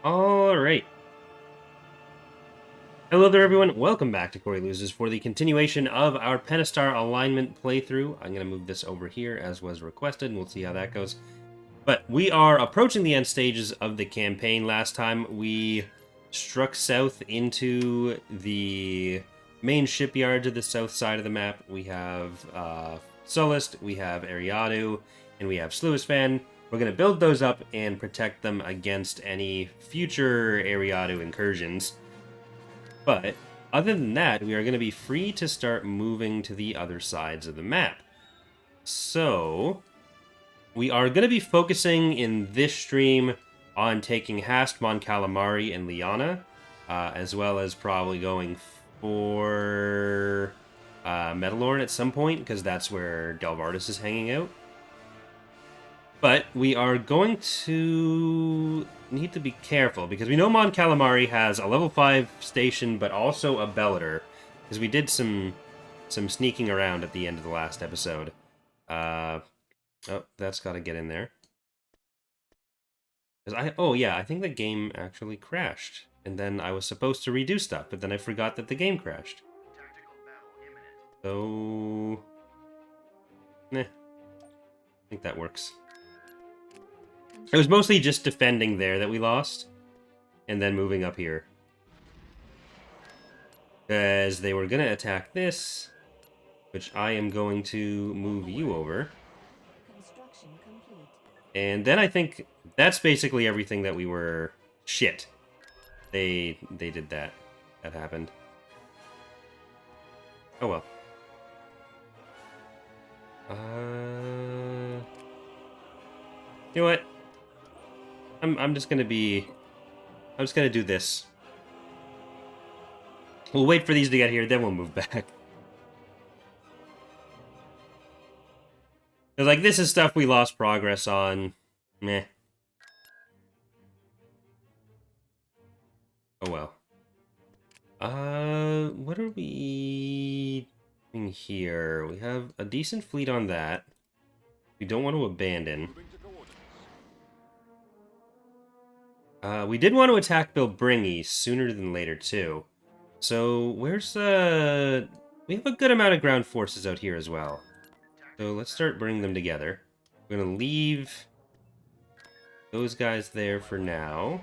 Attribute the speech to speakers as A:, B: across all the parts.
A: All right. Hello there, everyone. Welcome back to Corey Loses for the continuation of our Pentastar Alignment playthrough. I'm going to move this over here as was requested, and we'll see how that goes. But we are approaching the end stages of the campaign. Last time we struck south into the main shipyard to the south side of the map. We have Sullust, we have Ariadu, and we have Sluisvan. We're going to build those up and protect them against any future Ariadu incursions. But other than that, we are going to be free to start moving to the other sides of the map. So we are going to be focusing in this stream on taking Hast, Mon Calamari, and Liana, as well as probably going for Metalorn at some point, because that's where Delvardis is hanging out. But we are going to need to be careful, because we know Mon Calamari has a level 5 station, but also a Bellator, because we did some sneaking around at the end of the last episode. Oh, that's got to get in there. Oh yeah, I think the game actually crashed, and then I was supposed to redo stuff, but then I forgot that the game crashed. So, I think that works. It was mostly just defending there that we lost, and then moving up here. Because they were going to attack this, which I am going to move you over. And then I think that's basically everything that we were... Shit. They did that. That happened. Oh well. You know what? I'm just gonna do this. We'll wait for these to get here, then we'll move back. Because, like, this is stuff we lost progress on. Meh. Oh well. What are we doing here? We have a decent fleet on that. We don't want to abandon. We did want to attack Bilbringi sooner than later, too. So, where's the... We have a good amount of ground forces out here as well. So, let's start bringing them together. We're going to leave those guys there for now.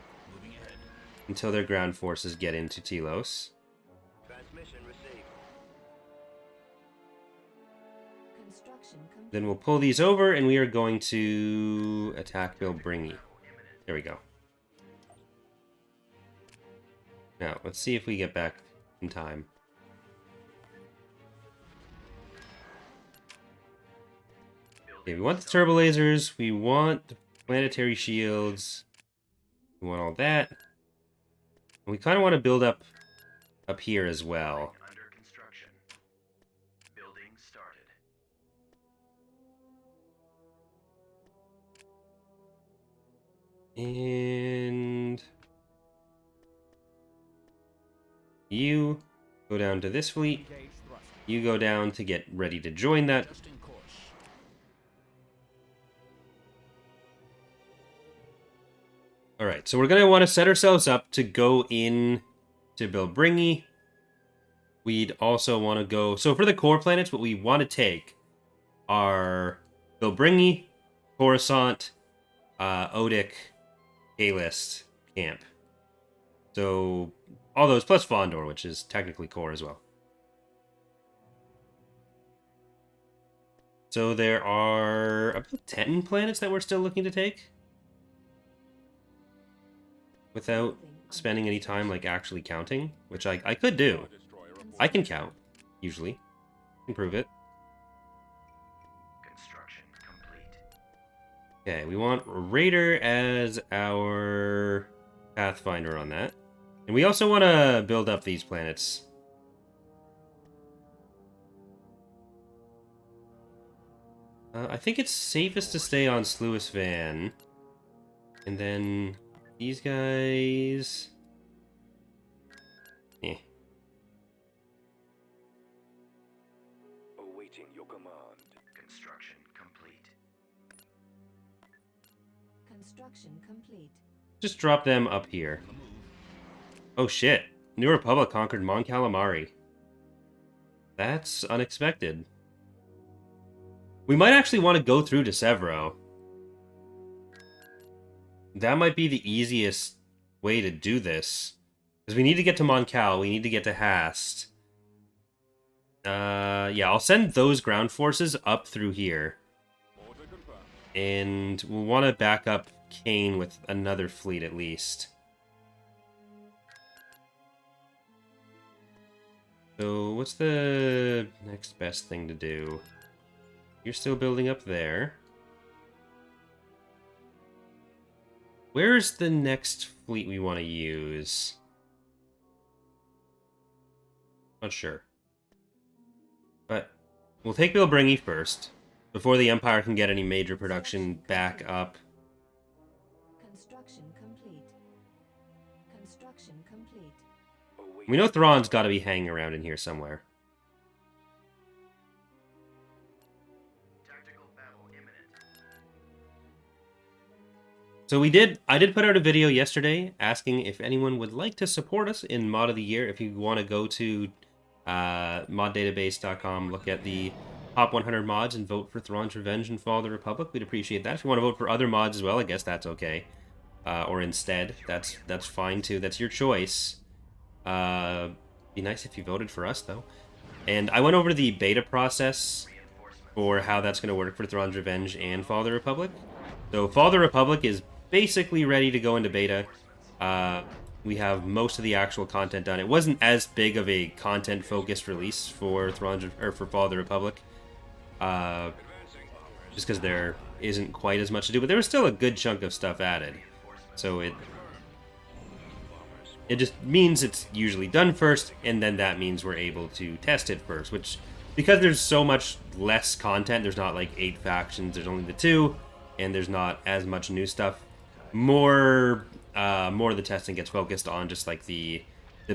A: Until their ground forces get into Telos. Then we'll pull these over, and we are going to attack Bilbringi. There we go. Now, let's see if we get back in time. Okay, we want the turbo lasers, we want the planetary shields, we want all that. And we kind of want to build up here as well. And you go down to this fleet. You go down to get ready to join that. Alright, so we're going to want to set ourselves up to go in to Bilbringi. We'd also want to go... So for the core planets, what we want to take are Bilbringi, Coruscant, Odic, A-List, Camp. So all those, plus Fondor, which is technically core as well. So there are about 10 planets that we're still looking to take. Without spending any time, like, actually counting, which I could do. I can count, usually. I can prove it. Construction complete. Okay, we want Raider as our Pathfinder on that. And we also want to build up these planets. I think it's safest to stay on Sluisvan. And then... these guys...
B: Awaiting your command. Construction complete.
C: Construction complete.
A: Just drop them up here. Oh shit. New Republic conquered Mon Calamari. That's unexpected. We might actually want to go through to Severo. That might be the easiest way to do this. Because we need to get to Mon Cal, we need to get to Hast. Yeah, I'll send those ground forces up through here. And we'll want to back up Kane with another fleet at least. So, what's the next best thing to do? You're still building up there. Where's the next fleet we want to use? Not sure. But we'll take Bilbringi first, before the Empire can get any major production back up.
B: Construction complete. Construction complete.
A: We know Thrawn's got to be hanging around in here somewhere. So I did put out a video yesterday asking if anyone would like to support us in Mod of the Year. If you want to go to moddatabase.com, look at the top 100 mods and vote for Thrawn's Revenge and Fall of the Republic, we'd appreciate that. If you want to vote for other mods as well, I guess that's okay. Or instead, that's fine too. That's your choice. Be nice if you voted for us though. And I went over the beta process for how that's going to work for Thrawn's Revenge and Fall of the Republic. So Fall of the Republic is basically ready to go into beta. We have most of the actual content done. It wasn't as big of a content-focused release for for Fall of the Republic, just because there isn't quite as much to do. But there was still a good chunk of stuff added, so it just means it's usually done first, and then that means we're able to test it first. Which, because there's so much less content, there's not like 8 factions. There's only the 2, and there's not as much new stuff. More of the testing gets focused on just like the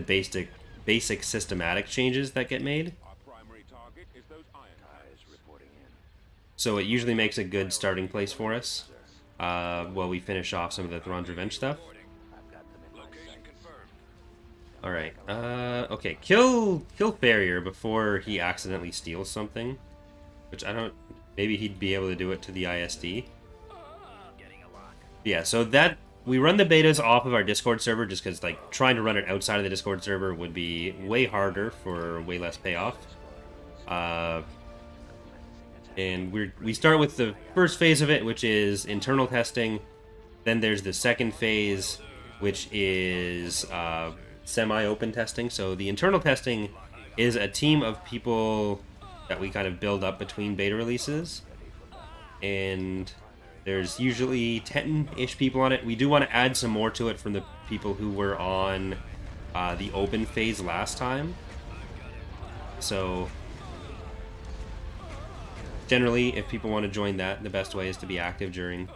A: basic systematic changes that get made. So it usually makes a good starting place for us while we finish off some of the Thrawn's Revenge stuff. Alright, okay, kill Farrier before he accidentally steals something. Which maybe he'd be able to do it to the ISD. Yeah, so that we run the betas off of our Discord server just because like trying to run it outside of the Discord server would be way harder for way less payoff. And we start with the first phase of it, which is internal testing. Then there's the second phase, which is semi-open testing. So the internal testing is a team of people that we kind of build up between beta releases, and there's usually 10-ish people on it. We do want to add some more to it from the people who were on the open phase last time. So generally, if people want to join that, the best way is to be active during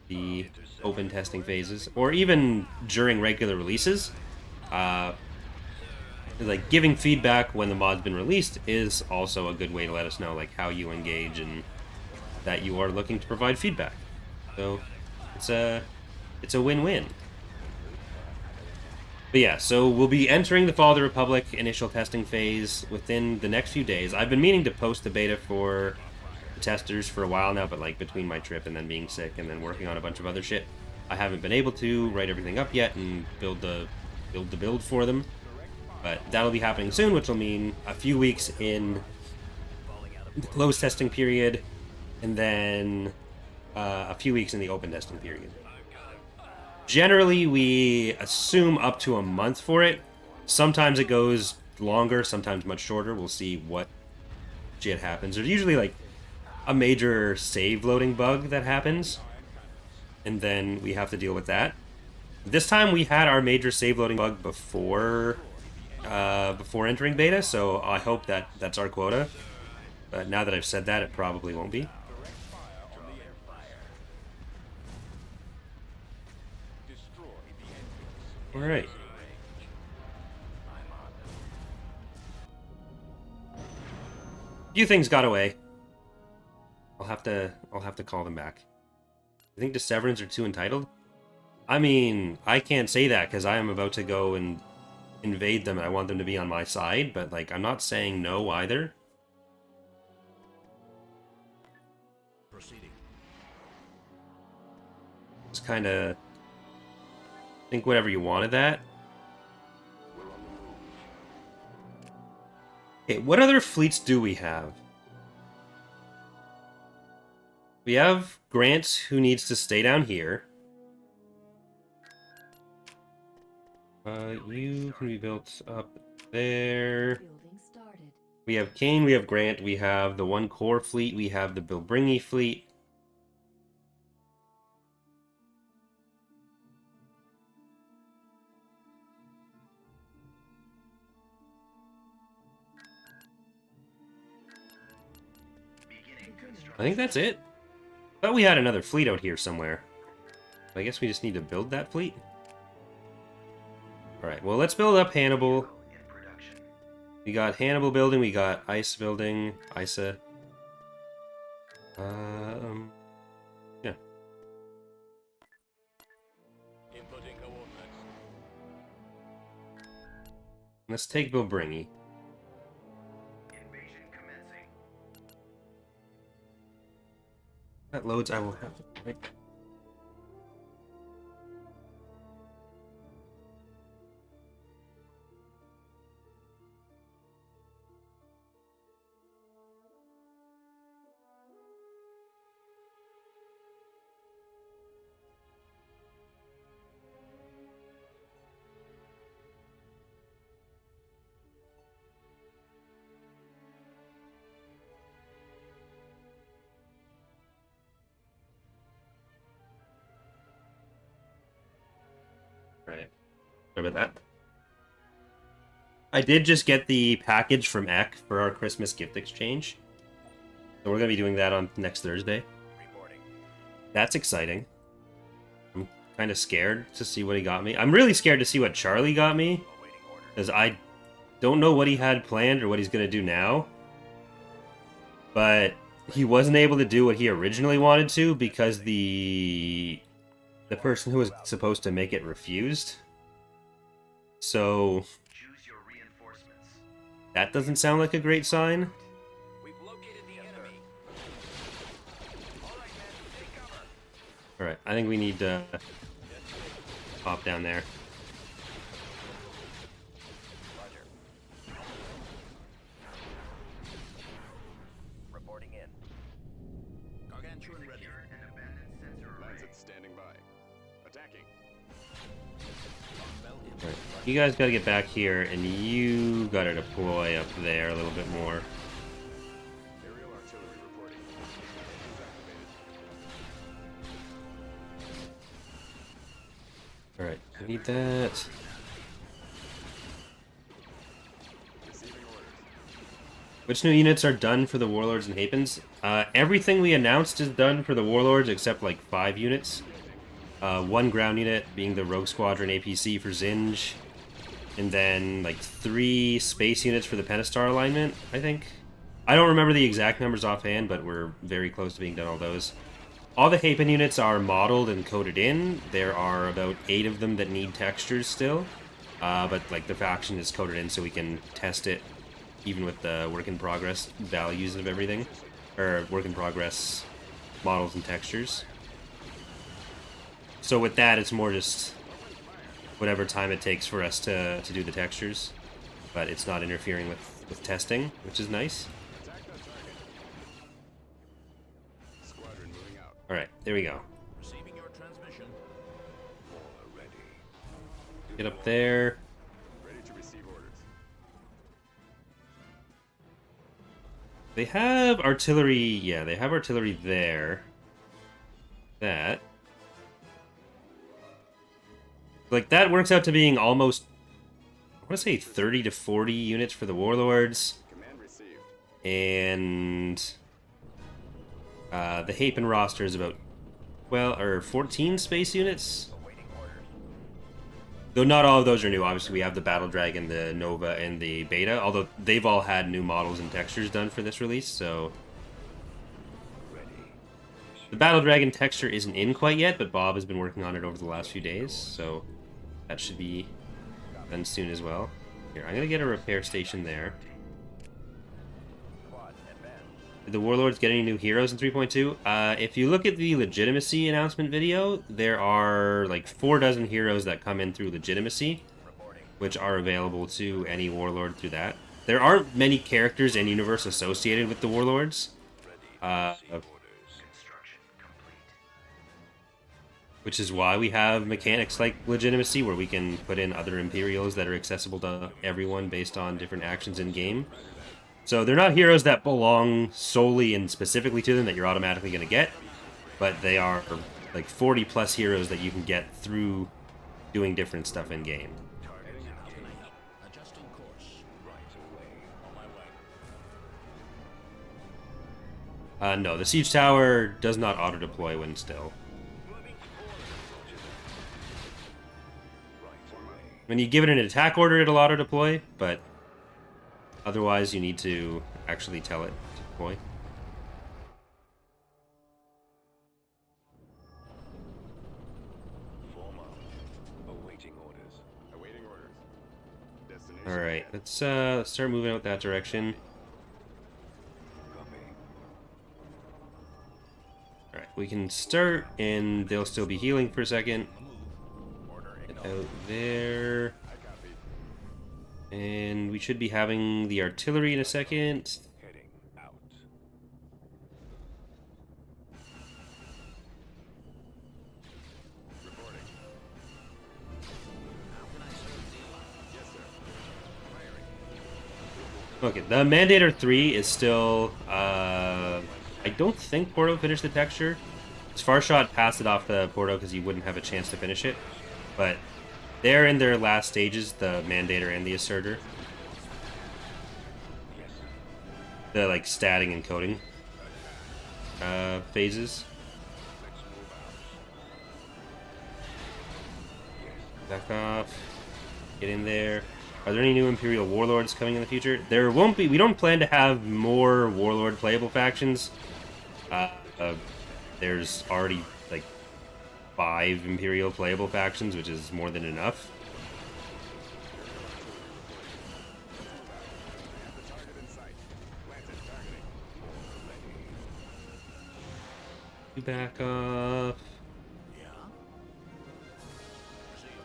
A: the open testing phases, or even during regular releases. Like giving feedback when the mod's been released is also a good way to let us know like how you engage and that you are looking to provide feedback. So it's a win-win. But yeah, so we'll be entering the Fall of the Republic initial testing phase within the next few days. I've been meaning to post the beta for the testers for a while now, but like between my trip and then being sick and then working on a bunch of other shit, I haven't been able to write everything up yet and build the build for them. But that'll be happening soon, which will mean a few weeks in the closed testing period, and then a few weeks in the open testing period. Generally, we assume up to a month for it. Sometimes it goes longer, sometimes much shorter. We'll see what shit happens. There's usually like a major save loading bug that happens, and then we have to deal with that. This time we had our major save loading bug before entering beta, so I hope that that's our quota. But now that I've said that, it probably won't be. All right. A few things got away. I'll have to call them back. I think the Severins are too entitled. I mean, I can't say that because I am about to go and invade them and I want them to be on my side, but like I'm not saying no either.
C: Proceeding.
A: Just kind of think whatever you wanted that. Okay, what other fleets do we have? We have Grant, who needs to stay down here. You can be built up there.
B: Building started.
A: We have Kane, we have Grant, we have the one core fleet, we have the Bilbringi fleet. I think that's it. Thought we had another fleet out here somewhere. I guess we just need to build that fleet. Alright, well let's build up Hannibal. We got Hannibal building, we got Ice building, Isa. Yeah.
C: Inputting coordinates.
A: Let's take Bilbringi.
C: Invasion commencing.
A: That loads, I will have to... Right. Right. Sorry about that. I did just get the package from Eck for our Christmas gift exchange. So we're going to be doing that on next Thursday.
C: Reporting.
A: That's exciting. I'm kind of scared to see what he got me. I'm really scared to see what Charlie got me.
C: Awaiting order.
A: Because I don't know what he had planned or what he's going to do now. But he wasn't able to do what he originally wanted to because the person who was supposed to make it refused. So
C: Choose your reinforcements.
A: that doesn't sound like a great sign.
C: We've located the enemy. All right, men, take cover.
A: Alright, I think we need to pop down there.
C: Roger. Reporting in. Gargantuan ready. An abandoned sensor
D: Lancet standing by. Attacking.
A: Alright, you guys gotta get back here, and you gotta deploy up there a little bit more.
D: Aerial artillery reporting. Activated.
A: Alright, I need that.
D: Receiving orders.
A: Which new units are done for the Warlords and Hapens? Everything we announced is done for the Warlords except like 5 units. One ground unit being the Rogue Squadron APC for Zinj. And then like 3 space units for the Pentastar Alignment, I think. I don't remember the exact numbers offhand, but we're very close to being done all those. All the Hapen units are modeled and coded in. There are about 8 of them that need textures still. But like the faction is coded in so we can test it even with the work in progress values of everything. Or work in progress models and textures. So with that, it's more just whatever time it takes for us to do the textures. But it's not interfering with testing, which is nice.
D: Attack that target. Squadron moving out.
A: Alright, there we go.
C: Receiving your transmission. All ready.
A: Get up there.
D: Ready to receive orders.
A: They have artillery, yeah, they have artillery there. That. Like, that works out to being almost, I want to say 30 to 40 units for the Warlords.
D: Command received.
A: And the Hapen roster is about 14 space units.
C: Awaiting orders.
A: Though not all of those are new. Obviously, we have the Battle Dragon, the Nova, and the Beta. Although they've all had new models and textures done for this release, so The Battle Dragon texture isn't in quite yet, but Bob has been working on it over the last few days, so that should be done soon as well. Here, I'm gonna get a repair station there. Did the Warlords get any new heroes in 3.2? If you look at the Legitimacy announcement video, there are like 4 dozen heroes that come in through Legitimacy, which are available to any Warlord through that. There aren't many characters in universe associated with the Warlords. Which is why we have mechanics like Legitimacy, where we can put in other Imperials that are accessible to everyone based on different actions in-game. So they're not heroes that belong solely and specifically to them that you're automatically going to get, but they are like 40 plus heroes that you can get through doing different stuff in-game. No, the Siege Tower does not auto-deploy when still. When you give it an attack order, it'll auto-deploy, but otherwise you need to actually tell it to deploy.
C: Awaiting orders.
D: Awaiting orders. Destination.
A: Alright, let's start moving out that direction. Alright, we can start, and they'll still be healing for a second. Get out there. And we should be having the artillery in a second.
C: Heading out.
D: Reporting.
A: Okay, the Mandator 3 is still, I don't think Porto finished the texture. Farshot passed it off the Porto because he wouldn't have a chance to finish it. But they're in their last stages, the Mandator and the Asserter. The, like, statting and coding phases. Back off. Get in there. Are there any new Imperial Warlords coming in the future? There won't be. We don't plan to have more Warlord playable factions. There's already, like, 5 Imperial playable factions, which is more than enough. You back off. Up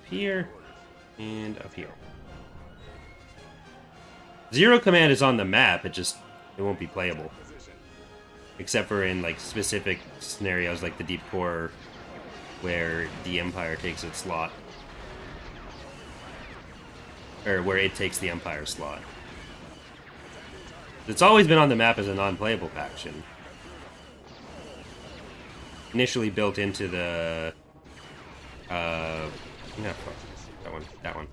A: here. And up here. Zero Command is on the map, it won't be playable. Except for in, like, specific scenarios like the Deep Core, where the Empire takes its slot. Or where it takes the Empire slot. It's always been on the map as a non-playable faction. Initially built into the... no, that one.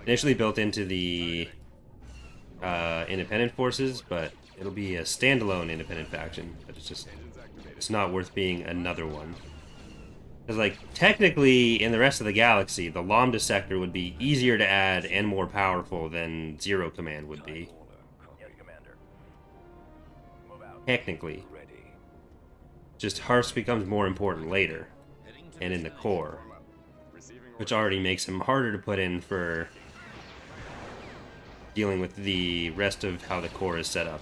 A: Initially built into the independent forces, but it'll be a standalone independent faction. But it's not worth being another one. Because, like, technically, in the rest of the galaxy, the Lambda sector would be easier to add and more powerful than Zero Command would be. Technically. Just Hearst becomes more important later, and in the core, which already makes him harder to put in for dealing with the rest of how the core is set up.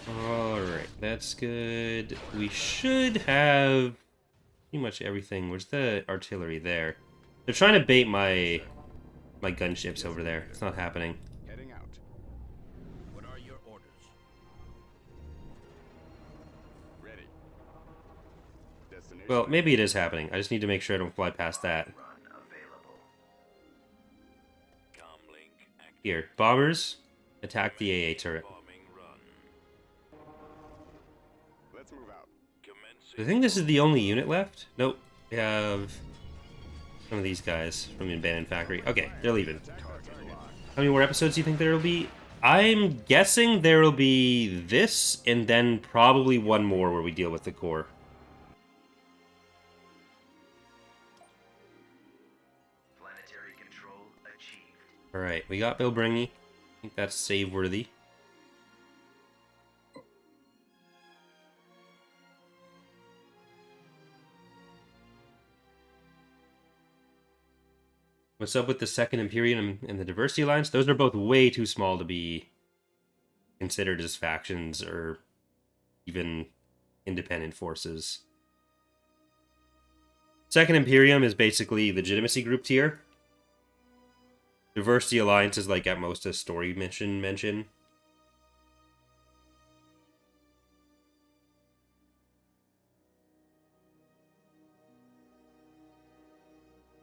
A: Alright, that's good. We should have pretty much everything. Where's the artillery? There. They're trying to bait my gunships over there. It's not happening.
D: Heading out.
C: What are your orders?
D: Ready. Destination.
A: Well, maybe it is happening. I just need to make sure I don't fly past that. Here, bombers, attack the AA turret.
D: Let's move out.
A: I think this is the only unit left. Nope. We have Some of these guys from the abandoned factory. Okay, they're leaving. How many more episodes do you think there will be? I'm guessing there will be this, and then probably one more where we deal with the core.
C: Planetary control achieved.
A: Alright, we got Bill Bringy. I think that's save-worthy. What's up with the Second Imperium and the Diversity Alliance? Those are both way too small to be considered as factions or even independent forces. Second Imperium is basically legitimacy group tier. Diversity Alliance is like at most a story mission mention.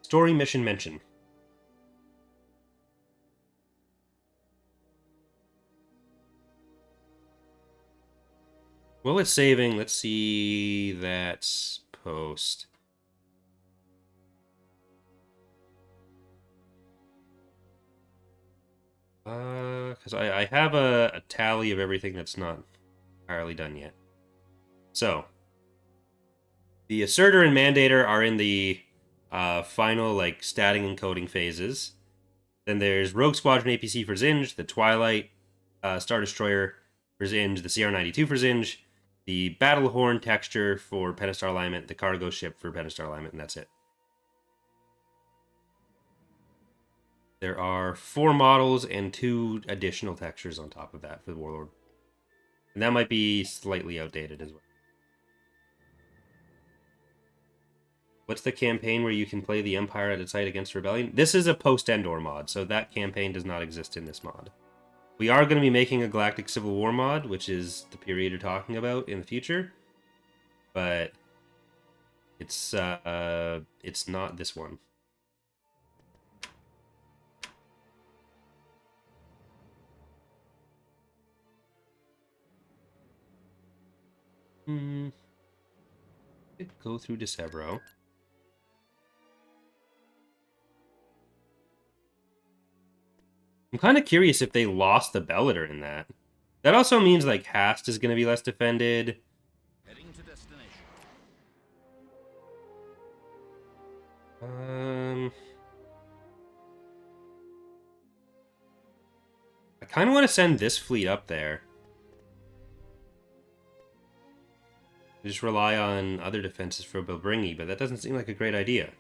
A: Story mission mention. Well, it's saving. Let's see that post. Because I have a tally of everything that's not entirely done yet. So, the Asserter and Mandator are in the final, like, statting and coding phases. Then there's Rogue Squadron APC for Zinj, the Twilight Star Destroyer for Zinj, the CR-92 for Zinj, the Battle Horn texture for Pentastar Alignment, the cargo ship for Pentastar Alignment, and that's it. There are 4 models and 2 additional textures on top of that for the Warlord. And that might be slightly outdated as well. What's the campaign where you can play the Empire at its height against Rebellion? This is a post-Endor mod, so that campaign does not exist in this mod. We are going to be making a Galactic Civil War mod, which is the period you're talking about in the future. But it's not this one. Go through Decebro. I'm kind of curious if they lost the Bellator in that. That also means, like, Hast is going to be less defended.
C: Heading to destination.
A: I kind of want to send this fleet up there. Just rely on other defenses for Bilbringi, but that doesn't seem like a great idea.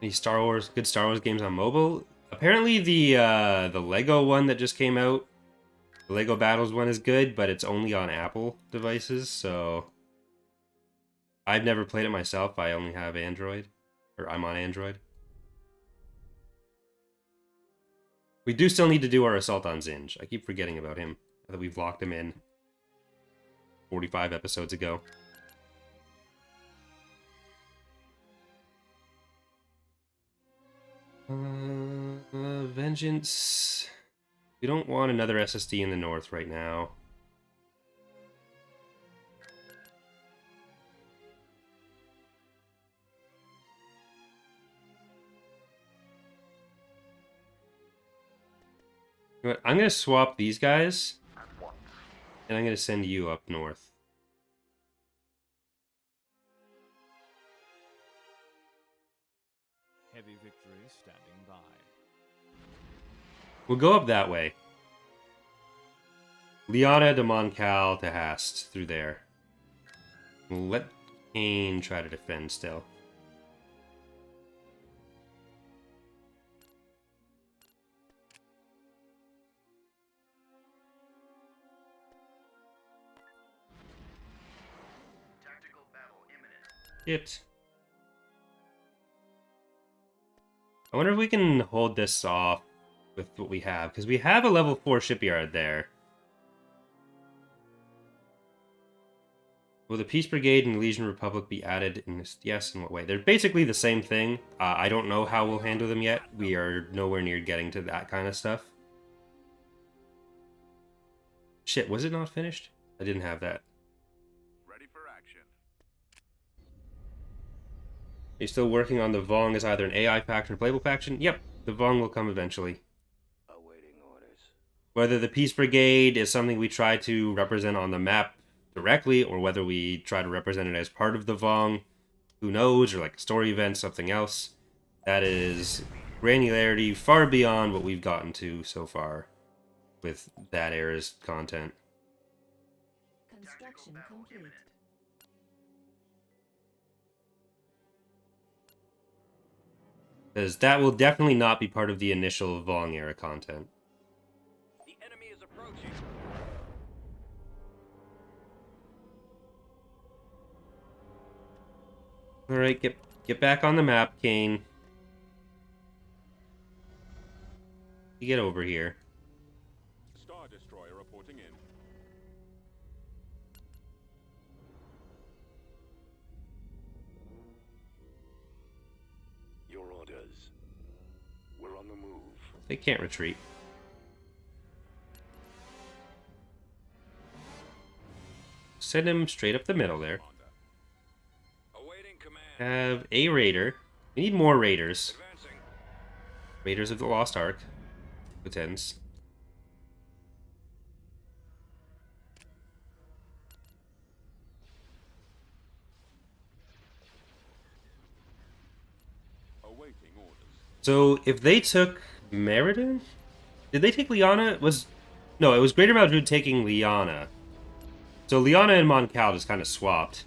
A: Any good Star Wars games on mobile? Apparently the Lego one that just came out, the Lego Battles one is good, but it's only on Apple devices, so I've never played it myself. I only have Android, or I'm on Android. We do still need to do our assault on Zinj. I keep forgetting about him, that we've locked him in 45 episodes ago. Vengeance. We don't want another SSD in the north right now. You know what? I'm going to swap these guys, and I'm going to send you up north.
E: Heavy victory standing by.
A: We'll go up that way. Liana to Moncal to Hast through there. We'll let Kane try to defend still.
C: Tactical battle imminent.
A: It. I wonder if we can hold this off with what we have, because we have a level 4 shipyard there. Will the Peace Brigade and Legion Republic be added in this? Yes, in what way? They're basically the same thing. I don't know how we'll handle them yet. We are nowhere near getting to that kind of stuff. Shit, was it not finished? I didn't have that. Are you still working on the Vong as either an AI faction or playable faction? Yep, the Vong will come eventually.
C: Awaiting orders.
A: Whether the Peace Brigade is something we try to represent on the map directly, or whether we try to represent it as part of the Vong, who knows, or like a story event, something else. That is granularity far beyond what we've gotten to so far with that era's content.
B: Construction complete.
A: Because that will definitely not be part of the initial Vong era content.
C: The enemy is approaching.
A: Alright, get back on the map, Kane. You get over here.
D: Star Destroyer reporting in.
C: Your orders. We're on the move.
A: They can't retreat. Send him straight up the middle there.
C: Awaiting command.
A: Have a raider. We need more raiders.
C: Advancing.
A: Raiders of the Lost Ark. Pretends.
D: Awaiting orders.
A: So if they took Meriden? Did they take Liana? No, it was Greater Maldrude taking Liana. So Liana and Mon Cal just kind of swapped.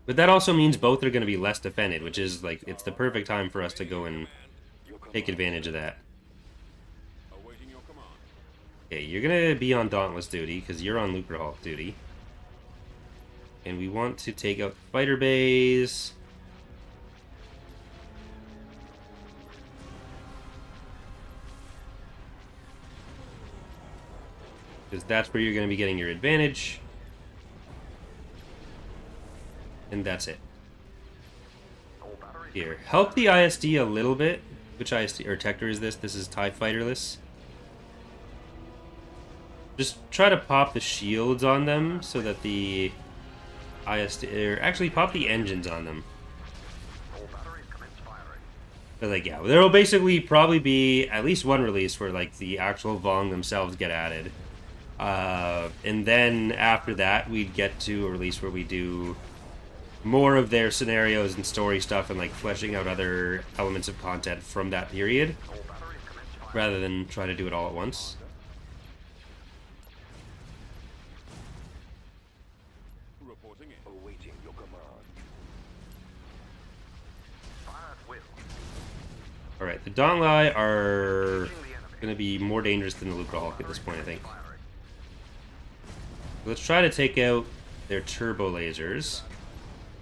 A: But that also means both are going to be less defended, which is like, it's the perfect time for us to go and take advantage of that.
D: Awaiting your command.
A: Okay, you're going to be on Dauntless duty, because you're on Lucre Hulk duty. And we want to take out the fighter bays. Because that's where you're going to be getting your advantage. And that's it. Here, help the ISD a little bit. Which ISD or Tector is this? This is TIE Fighterless. Just try to pop the shields on them so that the ISD, or actually pop the engines on them. But like, yeah, there will basically probably be at least one release where like the actual Vong themselves get added. And then after that, we'd get to a release where we do more of their scenarios and story stuff and like fleshing out other elements of content from that period, rather than try to do it all at once.
D: Reporting in.
C: Awaiting your command.
A: Alright, the Dauntlai are going to be more dangerous than the Lucre Hulk at this point, I think. Let's try to take out their turbo lasers.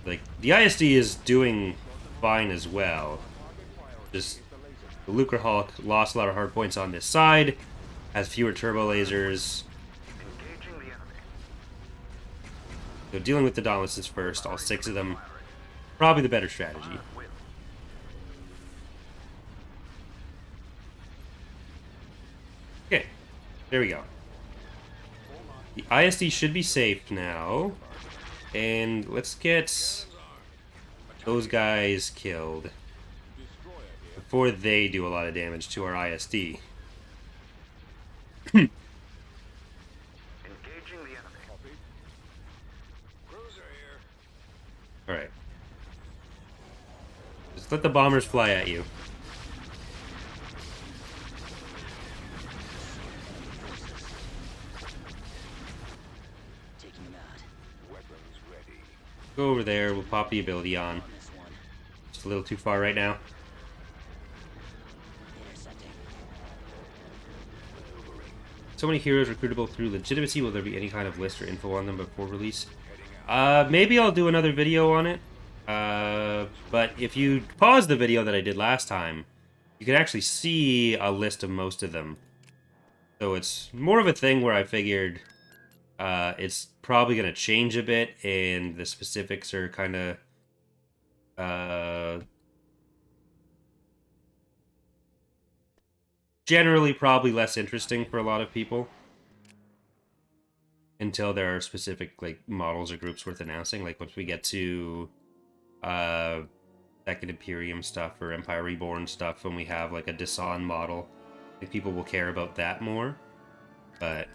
A: Like, the ISD is doing fine as well. Just, the Lucre Hulk lost a lot of hard points on this side, has fewer turbo lasers. So dealing with the Dauntlesses first, all 6 of them, probably the better strategy. Okay, there we go. The ISD should be safe now. And let's get those guys killed before they do a lot of damage to our ISD.
C: Engaging the enemy. Cruiser here.
A: Alright. Just let the bombers fly at you.
C: Taking them out. Weapons ready.
A: Go over there, we'll pop the ability on.
C: This one.
A: Just a little too far right now.
C: Intercepting.
A: So many heroes recruitable through legitimacy. Will there be any kind of list or info on them before release? Maybe I'll do another video on it. But if you pause the video that I did last time, you can actually see a list of most of them. So it's more of a thing where I figured it's probably going to change a bit, and the specifics are kind of generally probably less interesting for a lot of people until there are specific like models or groups worth announcing. Like once we get to Second Imperium stuff or Empire Reborn stuff when we have like a Desan model. I think people will care about that more. But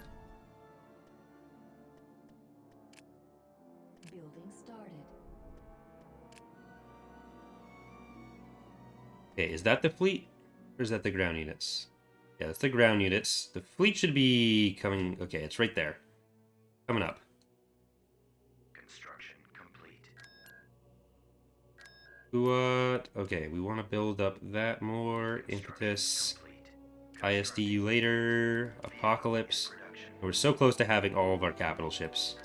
B: Building started.
A: okay, is that the fleet or is that the ground units? Yeah, that's the ground units. The fleet should be coming. Okay, it's right there. Coming up.
C: Construction complete.
A: What? Okay, we want to build up that more. Impetus. ISDU later. Apocalypse. We're so close to having all of our capital ships.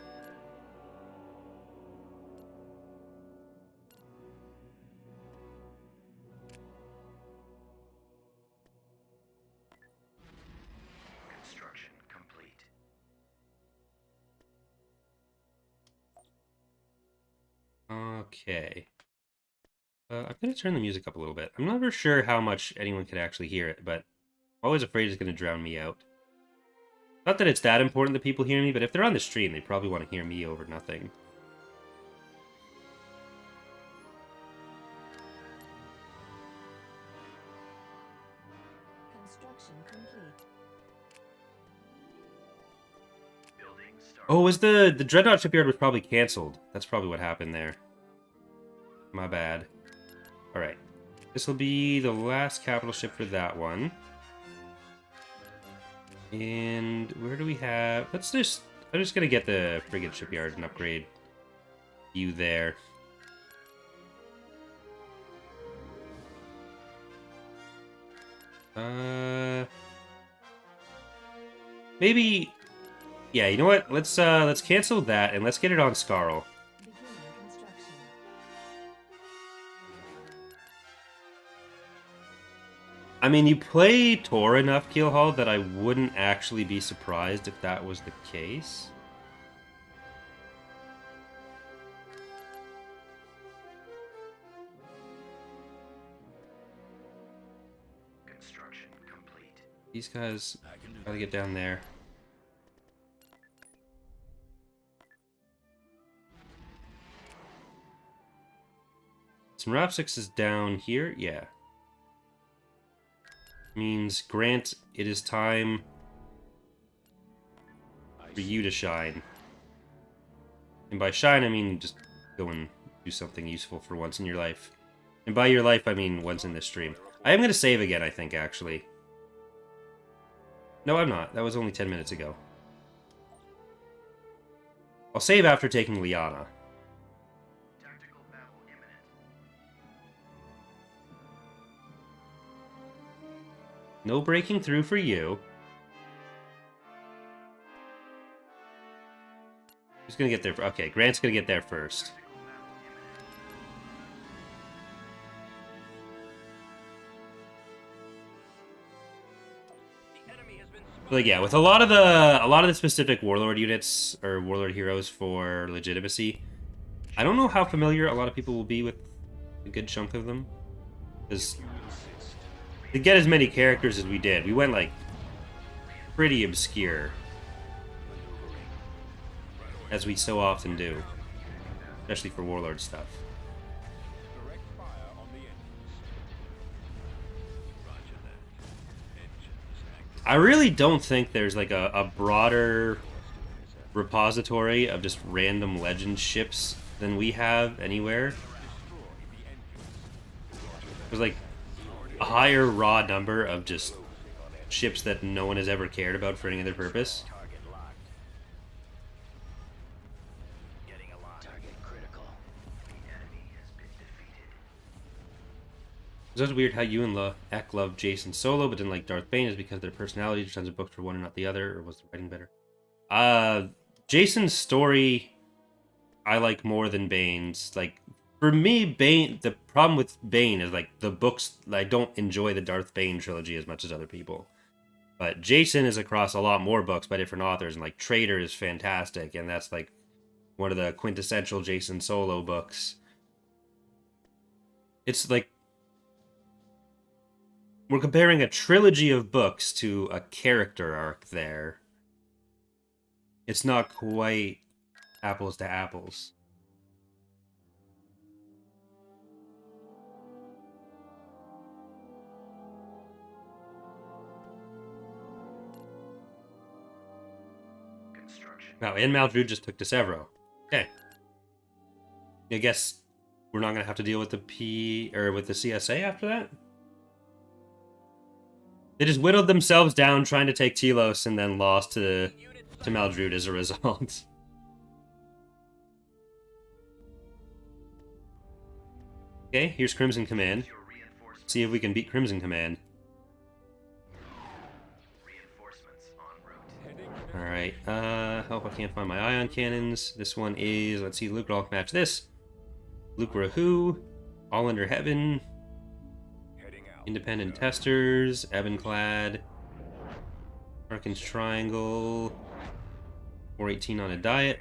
C: Construction complete.
A: Okay. I'm going to turn the music up a little bit. I'm not sure how much anyone can actually hear it, but I'm always afraid it's going to drown me out. Not that it's that important that people hear me, but if they're on the stream, they probably want to hear me over nothing.
B: Construction complete.
C: Building started.
A: Oh, was the Dreadnought Shipyard was probably canceled. That's probably what happened there. My bad. Alright. This will be the last capital ship for that one. And where do we have... I'm just gonna get the frigate shipyard and upgrade you there. Maybe... Yeah, you know what? Let's cancel that and let's get it on Scarl.
B: Beginning construction.
A: I mean, you play Tor enough, Keelhaul, that I wouldn't actually be surprised if that was the case.
C: Construction complete.
A: These guys gotta get down there. Some RAV 6 is down here, yeah. Means, Grant, it is time for you to shine. And by shine, I mean just go and do something useful for once in your life. And by your life, I mean once in this stream. I am going to save again, I think, actually. No, I'm not. That was only 10 minutes ago. I'll save after taking Liana.
C: Tactical battle imminent.
A: No breaking through for you. Who's going to get there? Okay, Grant's going to get there first.
C: Tactical battle imminent. The enemy has been spotted.
A: Like, yeah, with a lot of the specific warlord units or warlord heroes for legitimacy, I don't know how familiar a lot of people will be with a good chunk of them. Because to get as many characters as we did, we went like pretty obscure, as we so often do, especially for warlord stuff.
D: Direct fire on the engines.
C: Roger that. Engines active.
A: I really don't think there's like a broader repository of just random legend ships than we have anywhere. There's like a higher raw number of just ships that no one has ever cared about for any other purpose.
C: Target locked. Getting a lock. Target critical. The enemy has been defeated.
A: It's just weird how you and Ek love Jason Solo but didn't like Darth Bane. Is because their personalities, tons of books for one and not the other, or was the writing better? Jason's story I like more than Bane's. Like, for me, Bane, the problem with Bane is like the books, I don't enjoy the Darth Bane trilogy as much as other people. But Jason is across a lot more books by different authors, and like Traitor is fantastic, and that's like one of the quintessential Jason Solo books. It's like we're comparing a trilogy of books to a character arc there. It's not quite apples to apples. Wow, and Maldrude just took Severo. Okay. I guess we're not gonna have to deal with the with the CSA after that. They just whittled themselves down trying to take Telos and then lost to Maldrude as a result. Okay, here's Crimson Command. See if we can beat Crimson Command. Alright, hope I can't find my ion cannons. This one is, let's see, Luke Rolk match this. Luke Rahu, All Under Heaven, Independent Testers, Ebenclad, Arkan's Triangle, 418 on a diet.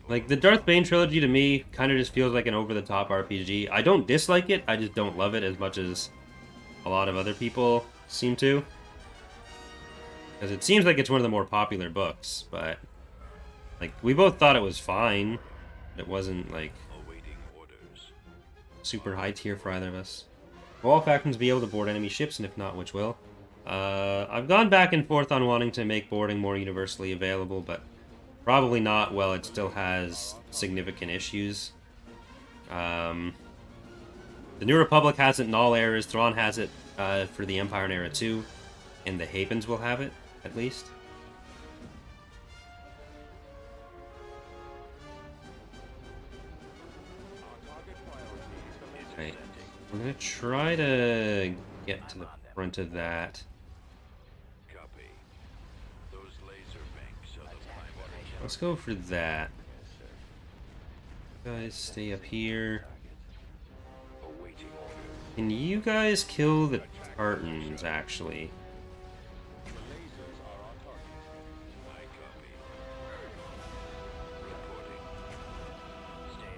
A: Like, the Darth Bane trilogy to me kind of just feels like an over-the-top RPG. I don't dislike it, I just don't love it as much as a lot of other people seem to. Because it seems like it's one of the more popular books, but... like, we both thought it was fine. But it wasn't, like, super high tier for either of us. Will all factions be able to board enemy ships, and if not, which will? I've gone back and forth on wanting to make boarding more universally available, but... probably not. Well, it still has significant issues. The New Republic has it in all eras. Thrawn has it for the Empire and Era 2. And the Hapens will have it, at least. Right. We're going to try to get to the front of that. Let's go for that. You guys stay up here. Can you guys kill the Tartans, actually?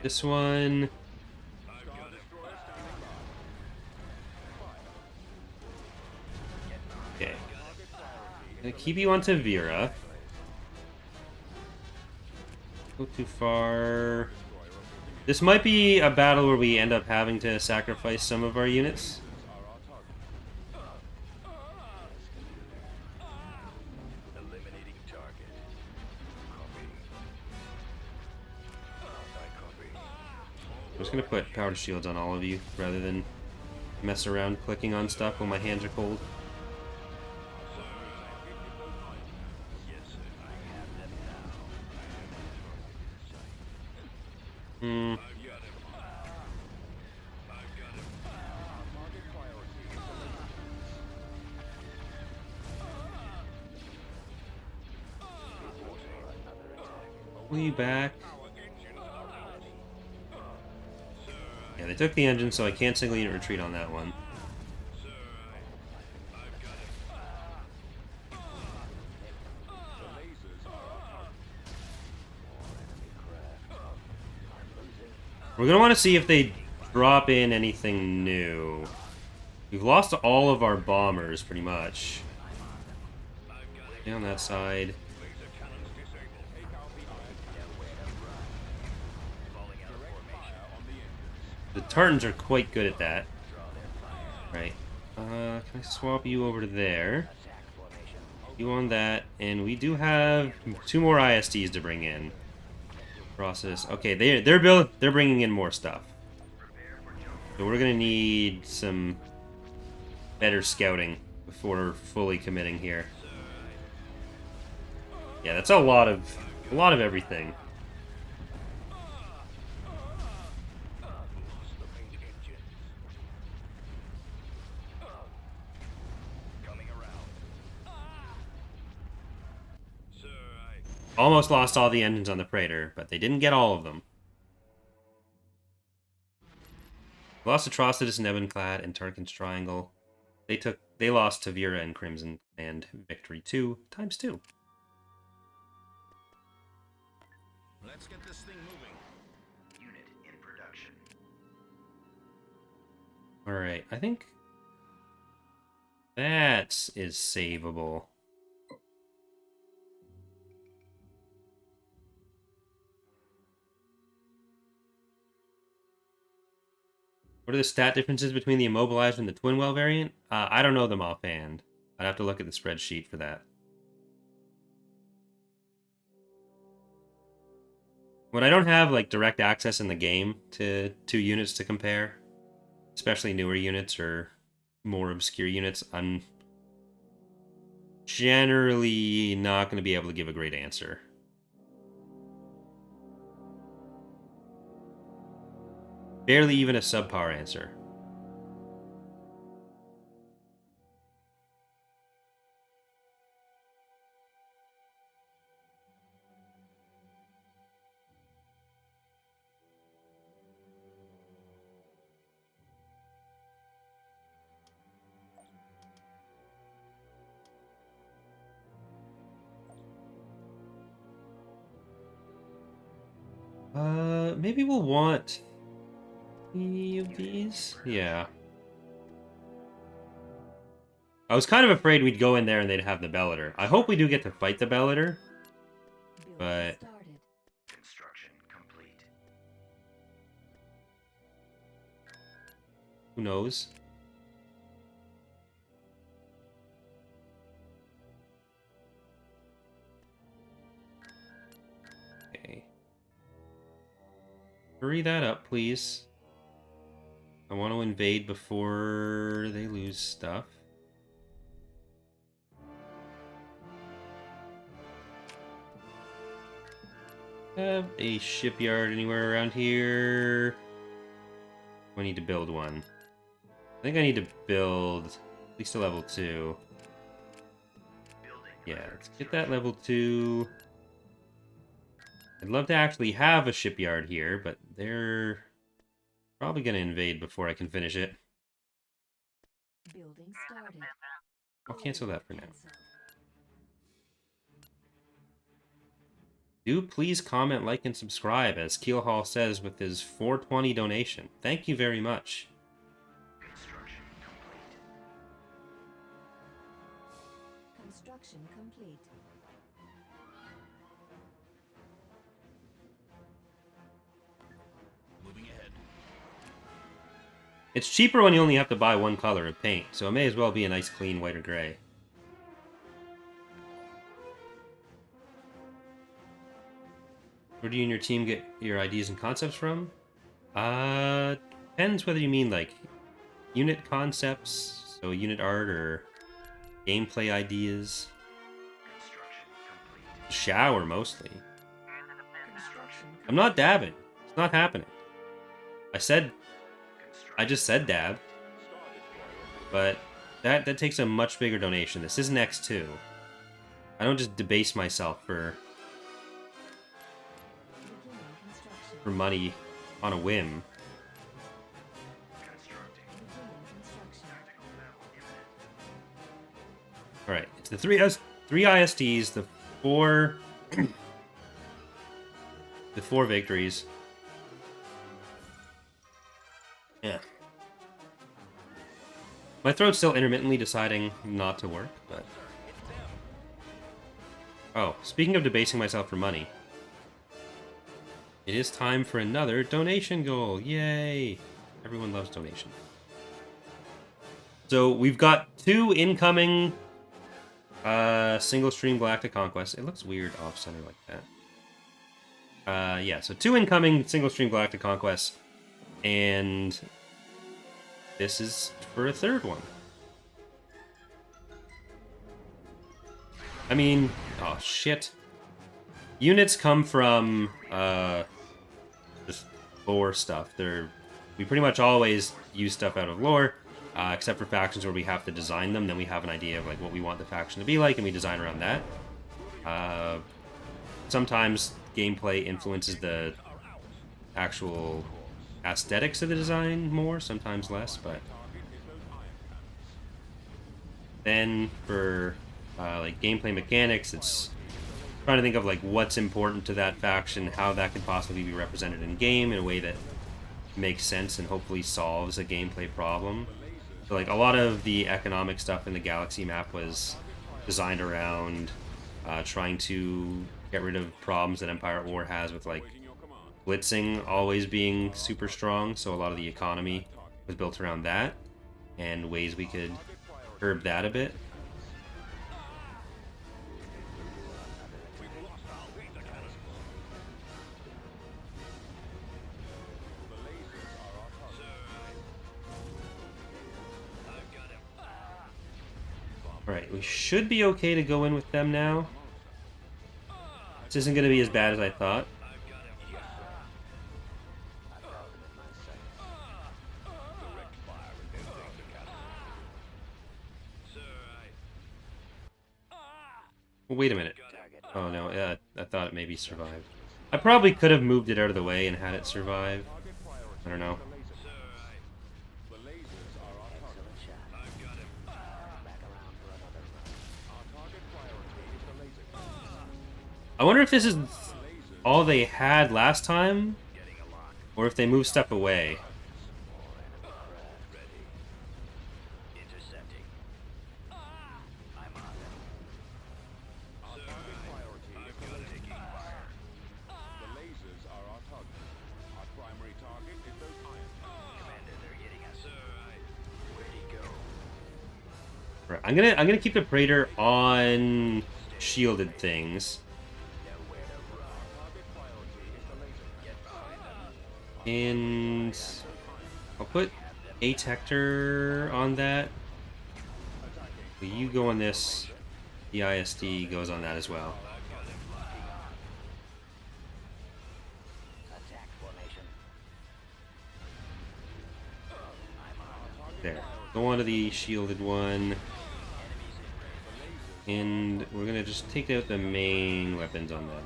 A: This one... okay. I'm gonna keep you on Tavira. Go too far. This might be a battle where we end up having to sacrifice some of our units. I'm just gonna put powered shields on all of you rather than mess around clicking on stuff when my hands are cold. Way back. Yeah, they took the engine, so I can't single unit retreat on that one. We're gonna want to see if they drop in anything new. We've lost all of our bombers, pretty much. Down that side. The Tartans are quite good at that. Right. Can I swap you over to there? You on that, and we do have 2 more ISDs to bring in. Process. Okay, they're bringing in more stuff. So we're gonna need some better scouting before fully committing here. Yeah, that's a lot of everything. Almost lost all the engines on the Praetor, but they didn't get all of them. Lost Atrocitus and Ebenclad and Tarkin's Triangle. They lost to Vera and Crimson and Victory 2 times 2.
D: Let's get this thing moving. Unit in production.
A: Alright, I think that is savable. What are the stat differences between the immobilizer and the twin well variant? I don't know them offhand. I'd have to look at the spreadsheet for that. When I don't have like direct access in the game to two units to compare, especially newer units or more obscure units, I'm generally not going to be able to give a great answer. Barely even a subpar answer. Maybe we'll want any of these? Yeah. I was kind of afraid we'd go in there and they'd have the Bellator. I hope we do get to fight the Bellator,
B: Building
A: but
B: started.
D: Construction complete.
A: who knows? Okay. Hurry that up, please. I want to invade before they lose stuff. Have a shipyard anywhere around here? I need to build one. I think I need to build at least a level 2. Yeah, let's get that level 2. I'd love to actually have a shipyard here, but they're probably going to invade before I can finish it.
B: Building started.
A: I'll cancel that for now.
B: Cancelled.
A: Do please comment, like, and subscribe, as Keelhall says with his 420 donation. Thank you very much.
D: Construction complete.
B: Construction complete.
D: Moving ahead.
A: It's cheaper when you only have to buy one color of paint, so it may as well be a nice clean white or gray. Where do you and your team get your ideas and concepts from? Depends whether you mean like unit concepts, so unit art, or gameplay ideas.
D: Construction complete.
A: Shower mostly.
B: Construction
A: I'm not dabbing. It's not happening. I just said dab, but that takes a much bigger donation. This isn't X2. I don't just debase myself for
B: beginning construction.
A: money on a whim.
D: Constructing.
B: Beginning construction.
D: Tactical battle imminent.
A: All right, it's the three ISTs, the four the 4 victories. Yeah. My throat's still intermittently deciding not to work, but... Oh, speaking of debasing myself for money, it is time for another donation goal. Yay! Everyone loves donation. So we've got 2 incoming single stream Galactic Conquest. It looks weird off center like that. Yeah, so 2 incoming single stream Galactic Conquests, and this is for a 3rd one. I mean, oh shit. Units come from just lore stuff. We pretty much always use stuff out of lore, except for factions where we have to design them. Then we have an idea of like what we want the faction to be like, and we design around that. Sometimes gameplay influences the actual aesthetics of the design more, sometimes less, but then for like gameplay mechanics, it's trying to think of like what's important to that faction, how that could possibly be represented in game in a way that makes sense and hopefully solves a gameplay problem. So like a lot of the economic stuff in the Galaxy map was designed around trying to get rid of problems that Empire at War has with like blitzing always being super strong, so a lot of the economy was built around that, and ways we could curb that a bit. Alright, we should be okay to go in with them now. This isn't going to be as bad as I thought. Well, wait a minute. Oh no, yeah, I thought it maybe survived. I probably could have moved it out of the way and had it survive. I don't know. I wonder if this is all they had last time, or if they moved stuff away. Right, I'm gonna keep the Praetor on shielded things. And I'll put A-Tector on that. You go on this. The ISD goes on that as well. There. Go on to the shielded one. And we're going to just take out the main weapons on them.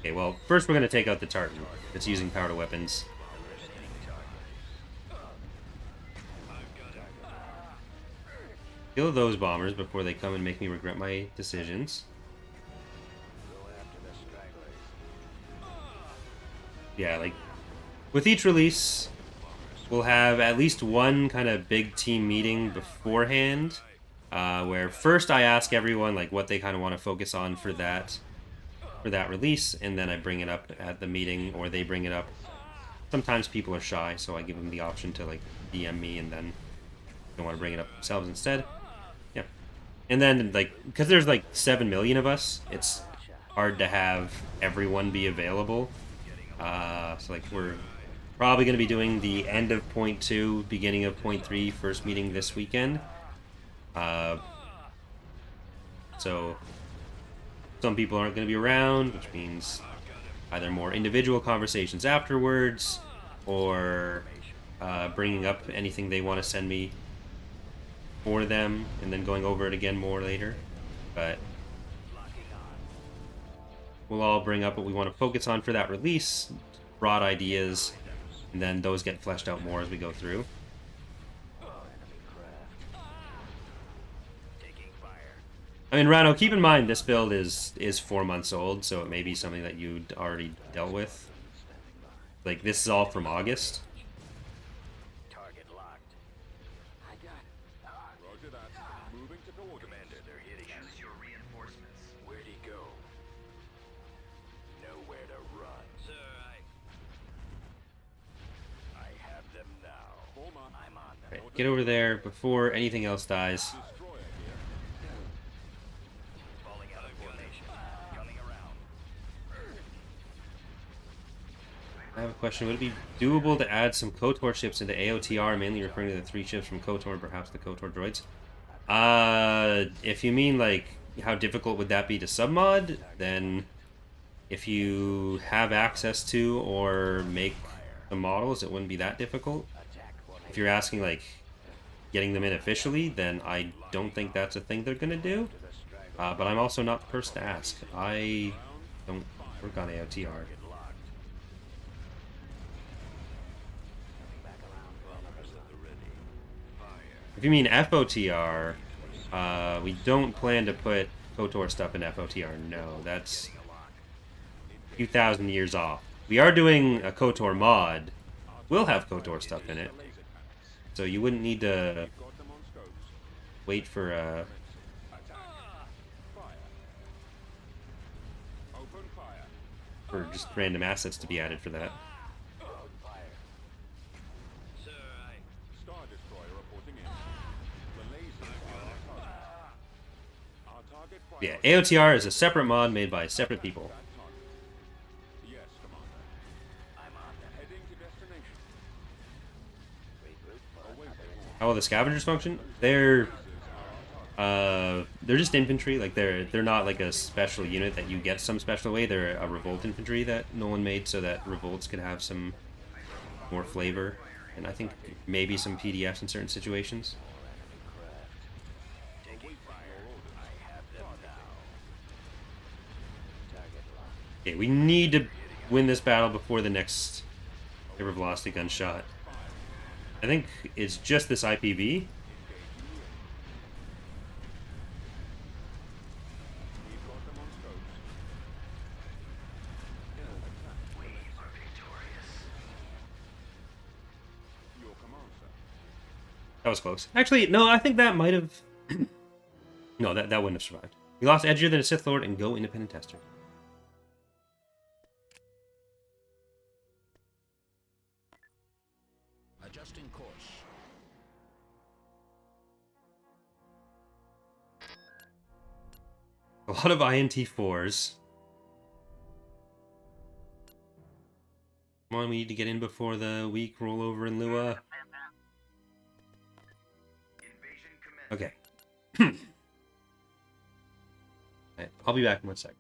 A: Okay, well, first we're going to take out the Tartan. It's using power to weapons. Kill those bombers before they come and make me regret my decisions. Yeah, like, with each release, we'll have at least one kind of big team meeting beforehand, where first I ask everyone like what they kind of want to focus on for that release, and then I bring it up at the meeting, or they bring it up. Sometimes people are shy, so I give them the option to like DM me, and then they want to bring it up themselves instead. Yeah, and then like because there's like 7 million of us, it's hard to have everyone be available. So like we're probably going to be doing the end of point 2, beginning of point 3, first meeting this weekend. So some people aren't going to be around, which means either more individual conversations afterwards, or bringing up anything they want to send me for them, and then going over it again more later. But we'll all bring up what we want to focus on for that release, broad ideas, and then those get fleshed out more as we go through. I mean, Rano, keep in mind this build is 4 months old, so it may be something that you'd already dealt with. Like, this is all from August.
C: Target locked. I got it. Roger that. Moving to coordinates. Commander, they're hitting us. Use your reinforcements. Where'd he go? Nowhere to run. Sir, I have them now. I'm on them.
A: Right, get over there before anything else dies.
C: Falling out of formation. Coming around.
A: I have a question. Would it be doable to add some KOTOR ships into AOTR, mainly referring to the 3 ships from KOTOR and perhaps the KOTOR droids? If you mean, like, how difficult would that be to submod, then if you have access to or make the models, it wouldn't be that difficult. If you're asking, like, getting them in officially, then I don't think that's a thing they're going to do. But I'm also not the person to ask. I don't work on AOTR. If you mean FOTR, we don't plan to put KOTOR stuff in FOTR. No, that's a few thousand years off. We are doing a KOTOR mod. We'll have KOTOR stuff in it. So you wouldn't need to wait for just random assets to be added for that. Yeah, AOTR is a separate mod made by separate people.
C: Yes, Commander. I'm on that. Heading to destination.
A: How will the scavengers function? They're just infantry. Like they're not like a special unit that you get some special way. They're a revolt infantry that Nolan made so that revolts could have some more flavor, and I think maybe some PDFs in certain situations.
C: Taking fire. I have them now. Target locked.
A: Okay, we need to win this battle before the next hyper velocity gunshot. I think it's just this IPV.
C: We've got them on scopes. We are victorious. Your command, sir.
A: That was close. Actually, no, I think that might have... No, that wouldn't have survived. We lost edgier than a Sith Lord and go independent tester.
D: Adjusting course.
A: A lot of INT4s. Come on, we need to get in before the week rollover in Lua. Okay. Alright, I'll be back in 1 sec.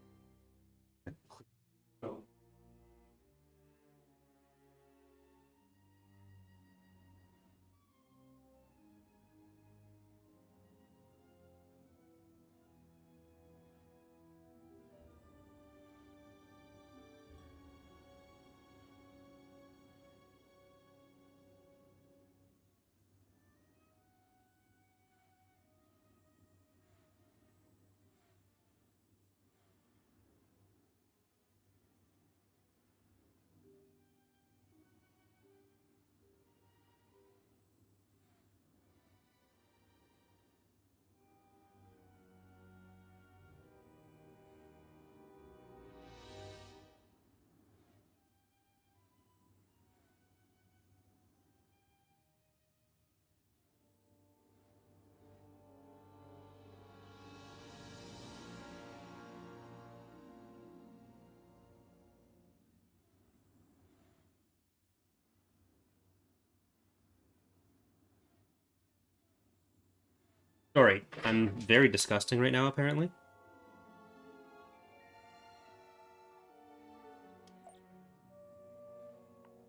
A: Sorry, I'm very disgusting right now, apparently.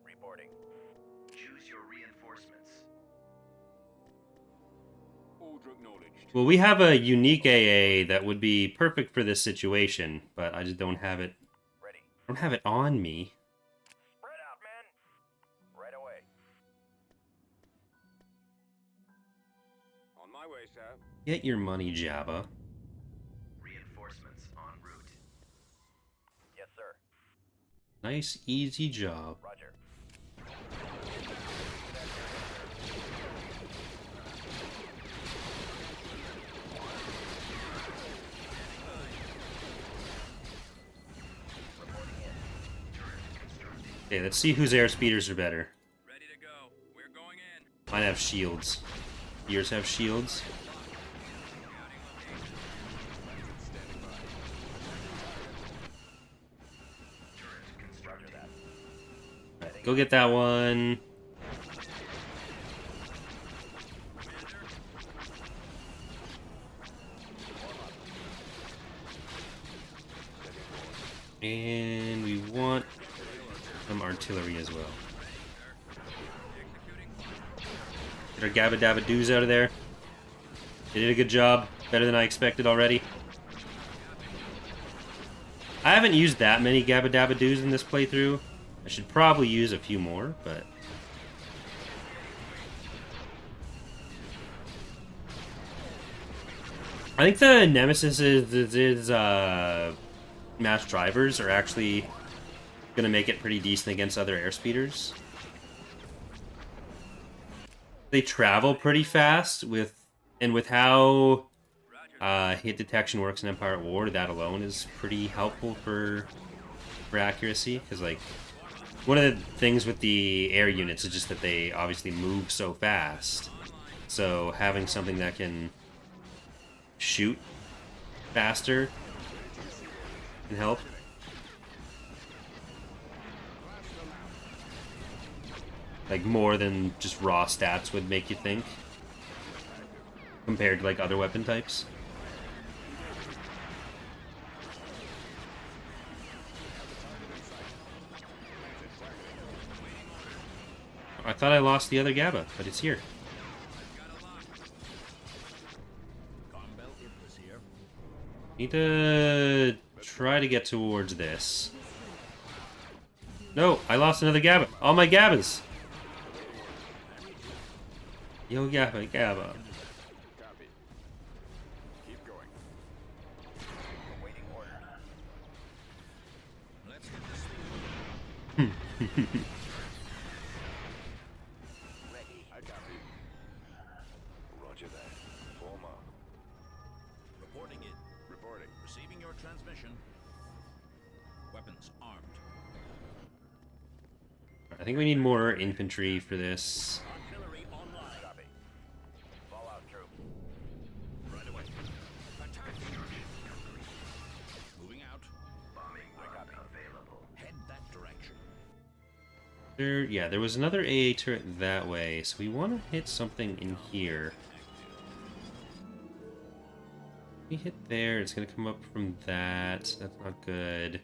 C: Reporting. Choose your reinforcements. Order acknowledged.
A: Well, we have a unique AA that would be perfect for this situation, but I just don't have it.
C: Ready.
A: I don't have it on me.
C: Spread out, men. Right away. On my way, sir.
A: Get your money, Jabba.
C: Reinforcements en route. Yes, sir.
A: Nice, easy job.
C: Roger.
A: Okay, let's see whose airspeeders are better.
C: Ready to go. We're going in.
A: Mine have shields. Yours have shields. Alright, go get that one. And we want some artillery as well. Get our Gabba Dabba Doos out of there. They did a good job. Better than I expected already. I haven't used that many Gabba Dabba Doos in this playthrough. I should probably use a few more, but... I think the Nemesis is mass drivers are actually going to make it pretty decent against other airspeeders. They travel pretty fast with how hit detection works in Empire at War. That alone is pretty helpful for accuracy, because like one of the things with the air units is just that they obviously move so fast. So having something that can shoot faster can help. Like more than just raw stats would make you think, compared to like other weapon types. I thought I lost the other GABA, but it's here. Need to try to get towards this. No, I lost another GABA. All my GABAs. Yo, GABA, GABA.
C: Copy. Keep going. Awaiting order.
D: Let's get this thing moving.
C: Ready. I copy. Roger that. Form up.
D: Reporting it.
C: Reporting.
D: Receiving your transmission. Weapons armed.
A: I think we need more infantry for this.
D: Artillery online.
C: Copy. Fallout troop.
D: Right away. Attack. Moving out.
C: Bombing run available.
D: Head that direction.
A: There was another AA turret that way, so we want to hit something in here. We hit there, it's going to come up from that. That's not good.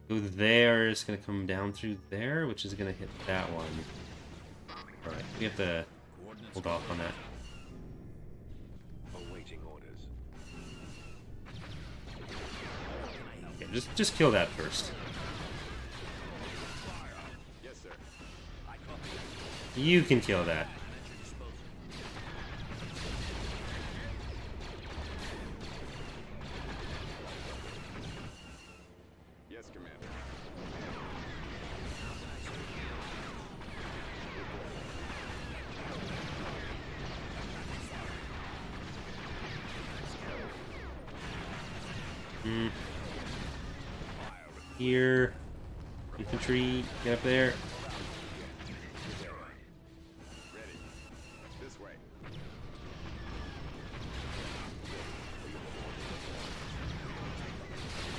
A: Go there, it's going to come down through there, which is going to hit that one. Alright, we have to hold off on that.
C: Awaiting orders.
A: Okay, just kill that first.
C: Yes, sir.
A: You can kill that.
C: Yes, Commander.
A: Here. Infantry, get up there.
C: Ready. This way.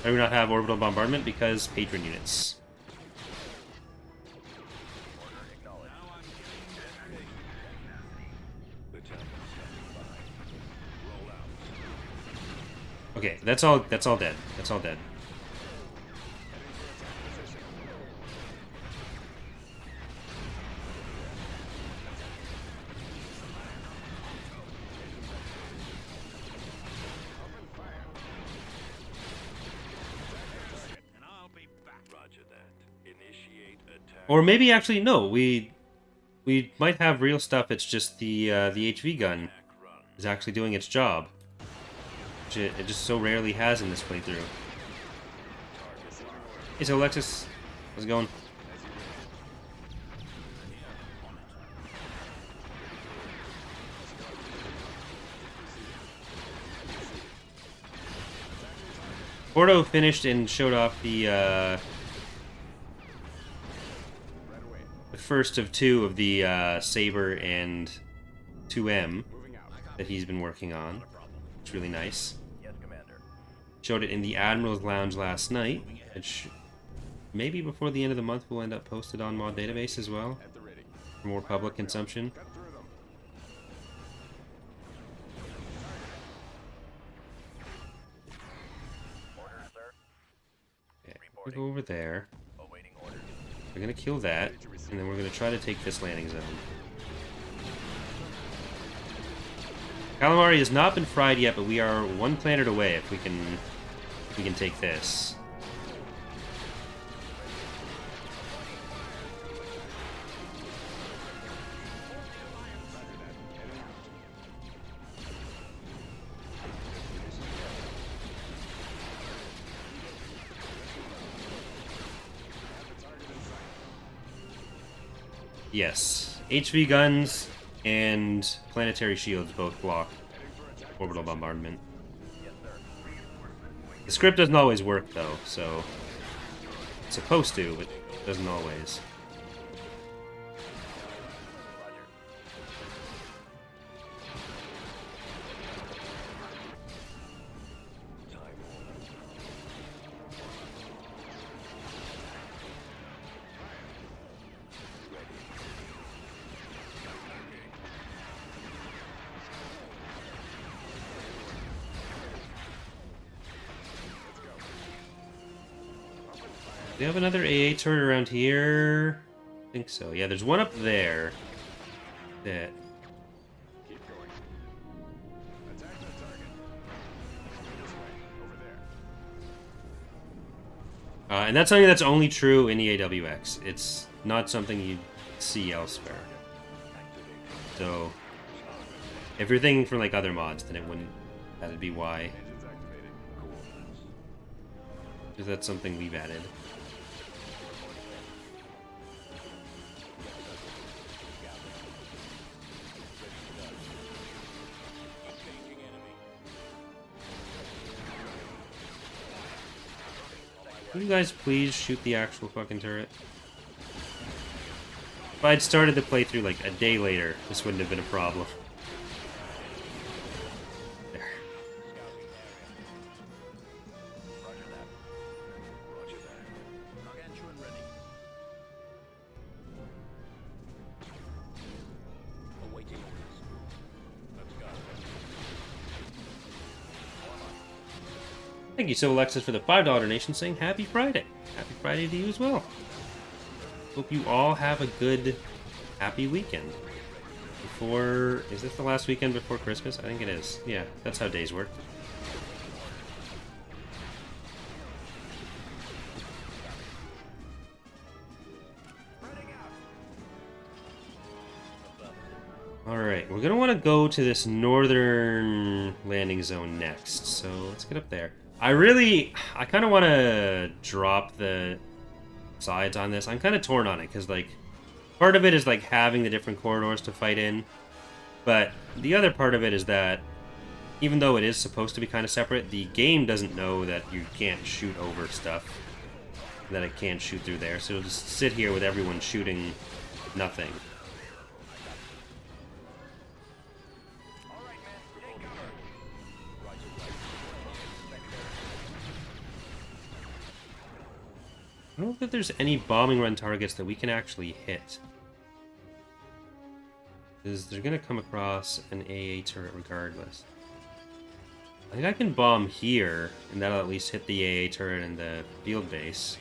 A: I do not have orbital bombardment because patron units.
C: Order acknowledged. Lieutenant, standing by. Roll out.
A: Okay, that's all dead. That's all dead.
D: And I'll be back.
C: Roger that. Initiate attack.
A: Or maybe actually no, we might have real stuff. It's just the HV gun
C: Run.
A: is actually doing its job, which it just so rarely has in this playthrough. Hey, so Alexis, how's it going? Porto finished and showed off the first of two of the Saber and 2M
C: Moving out.
A: that he's been working on. It's really nice.
C: Yes, Commander.
A: Showed it in the Admiral's Lounge last night. Maybe before the end of the month we'll end up posted on Mod Database as well
C: At the ready.
A: for more public consumption.
C: Cut through them. Order, sir.
A: Okay, we'll go over there.
C: Awaiting orders.
A: We're gonna kill that, and then we're gonna try to take this landing zone. Calamari has not been fried yet, but we are one planet away if we can take this. Yes, HV guns and planetary shields both block orbital bombardment. The script doesn't always work though, so it's supposed to, but it doesn't always. we have another AA turret around here? I think so. Yeah, there's one up there. That.
C: Keep going. Attack that target. This way, over there.
A: And that's something that's only true in the AWX. It's not something you see elsewhere. So, if you're thinking from like other mods, then it wouldn't. That'd be why.
C: Engines activated. Cool.
A: Because that's something we've added.
C: Changing enemy.
A: Can you guys please shoot the actual fucking turret? If I'd started the playthrough like a day later, this wouldn't have been a problem. There.
C: Scouting area. Roger that. Roger that.
D: Gargantuan ready.
C: Awaiting orders. Let's go.
A: Thank you so, Alexis, for the $5 donation saying Happy Friday. Happy Friday to you as well. Hope you all have a good, happy weekend. Before... Is this the last weekend before Christmas? I think it is. Yeah, that's how days work. Alright, we're going to want to go to this northern landing zone next. So let's get up there. I kind of want to drop the sides on this. I'm kind of torn on it because, like, part of it is, like, having the different corridors to fight in. But the other part of it is that even though it is supposed to be kind of separate, the game doesn't know that you can't shoot over stuff. That it can't shoot through there. So it'll just sit here with everyone shooting nothing. I don't know that there's any bombing run targets that we can actually hit. Because they're going to come across an AA turret regardless. I think I can bomb here, and that'll at least hit the AA turret and the field base.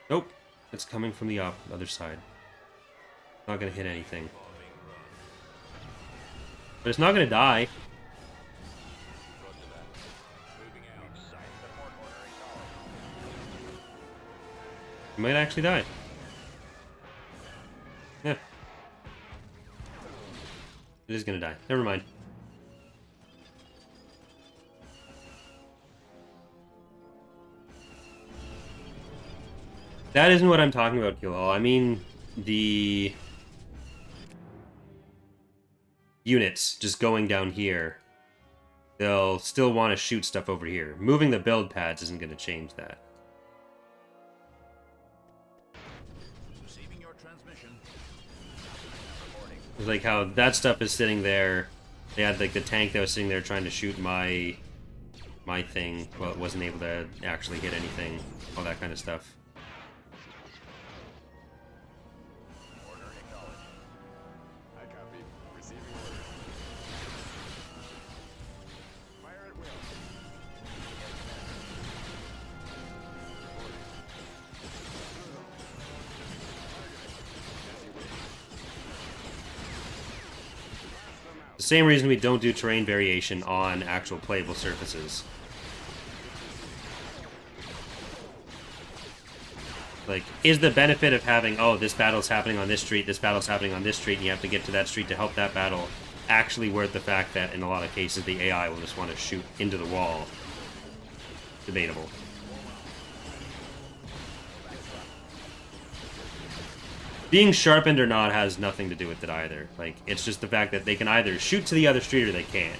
A: Nope, it's coming from the other side. Not going to hit anything. But it's not going to die. It might actually die. Yeah. It is gonna die. Never mind. That isn't what I'm talking about, Kilo. I mean the units just going down here. They'll still want to shoot stuff over here. Moving the build pads isn't going to change that.
D: Receiving your transmission.
A: It's like how that stuff is sitting there. They had like the tank that was sitting there trying to shoot my thing. Well, it wasn't able to actually hit anything. All that kind of stuff.
C: Order acknowledged. I copy. Receiving order. Fire at will.
A: The same reason we don't do terrain variation on actual playable surfaces. Like, is the benefit of having, oh, this battle's happening on this street, this battle's happening on this street, and you have to get to that street to help that battle, actually worth the fact that in a lot of cases the AI will just want to shoot into the wall? Debatable. Being sharpened or not has nothing to do with it either. Like, it's just the fact that they can either shoot to the other street or they can't.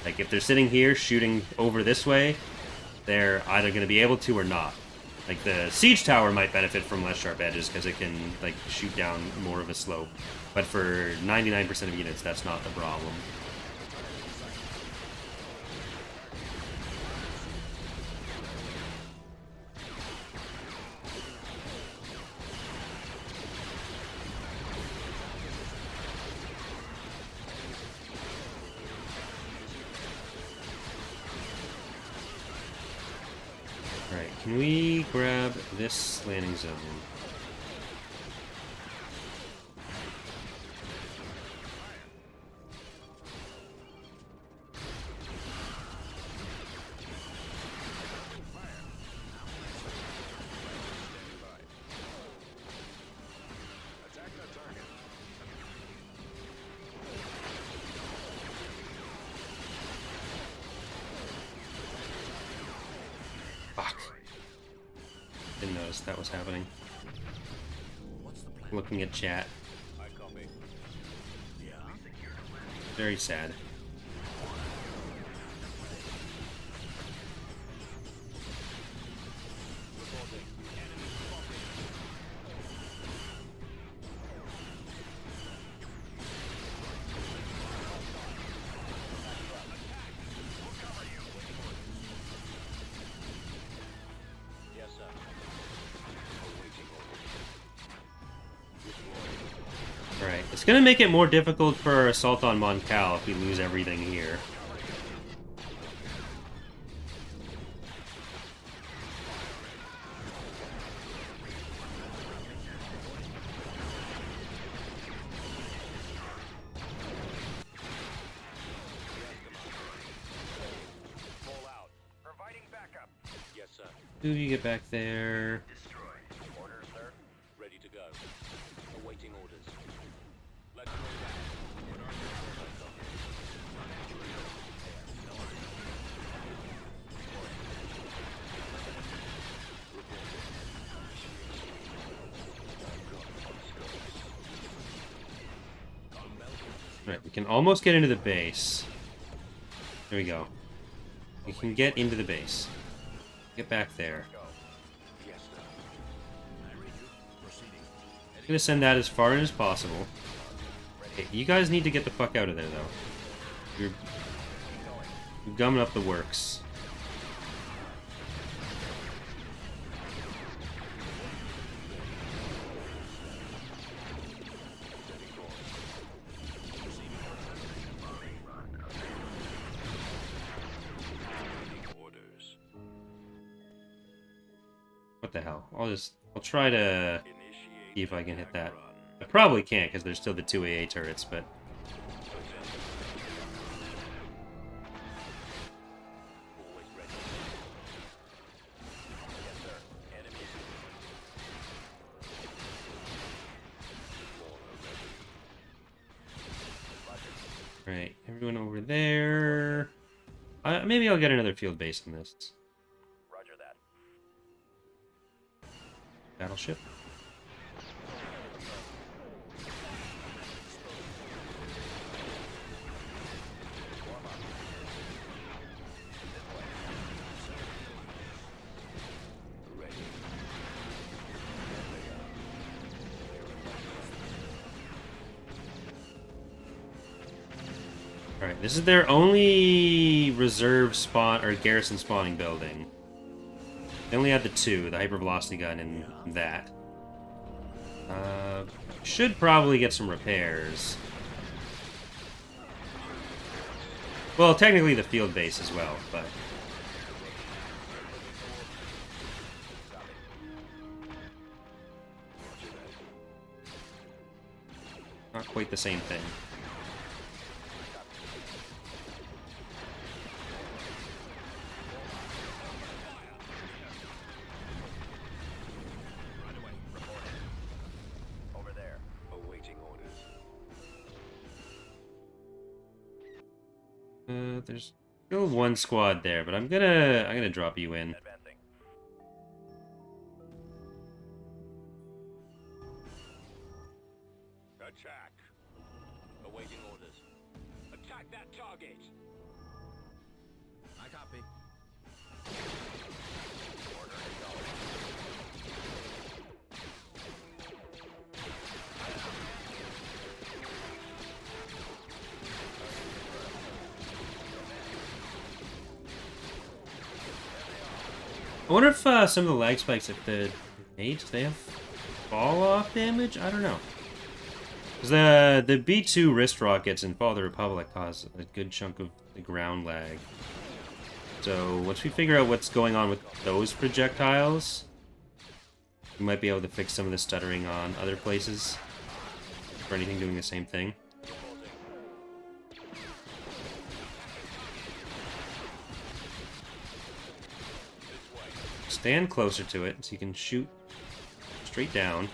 A: Like, if they're sitting here shooting over this way, they're either going to be able to or not. Like, the siege tower might benefit from less sharp edges because it can, like, shoot down more of a slope. But for 99% of units, that's not the problem. Right. can we grab this landing zone? Fuck. Didn't notice that was happening. Looking at chat. Very sad. Alright, it's gonna make it more difficult for our assault on Mon Cal if we lose everything here.
C: Pull out. Providing backup. Yes, sir.
A: Do you get back there?
C: Orders, sir. Ready to go. Awaiting orders. Let's go down.
A: Right, we can almost get into the base. There we go. We can get into the base. Get back there.
C: Yes, sir.
A: I'm gonna send that as far in as possible. Okay, you guys need to get the fuck out of there, though. You're gumming up the works.
C: Orders.
A: What the hell? I'll try to
C: Initiate
A: see if I can hit that.
C: run.
A: I probably can't because there's still the 2 AA turrets, but
C: Always ready. Yes, sir. Enemies.
A: right, everyone over there. Maybe I'll get another field base in this
C: Roger that.
A: battleship. Alright, this is their only reserve spawn or garrison spawning building. They only had the 2, the hypervelocity gun and that. Should probably get some repairs. Well, technically the field base as well, but not quite the same thing.
C: Over there. Awaiting orders.
A: There's still one squad there, but I'm gonna drop you in.
C: Advancing. Attack. Awaiting orders. Attack that target.
D: I copy.
C: Order acknowledged.
A: I wonder if some of the lag spikes, if the grenades, they have fall-off damage? I don't know. Because the B2 wrist rockets in Fall of the Republic cause a good chunk of the ground lag. So once we figure out what's going on with those projectiles, we might be able to fix some of the stuttering on other places. For anything doing the same thing. Stand closer to it so you can shoot straight down.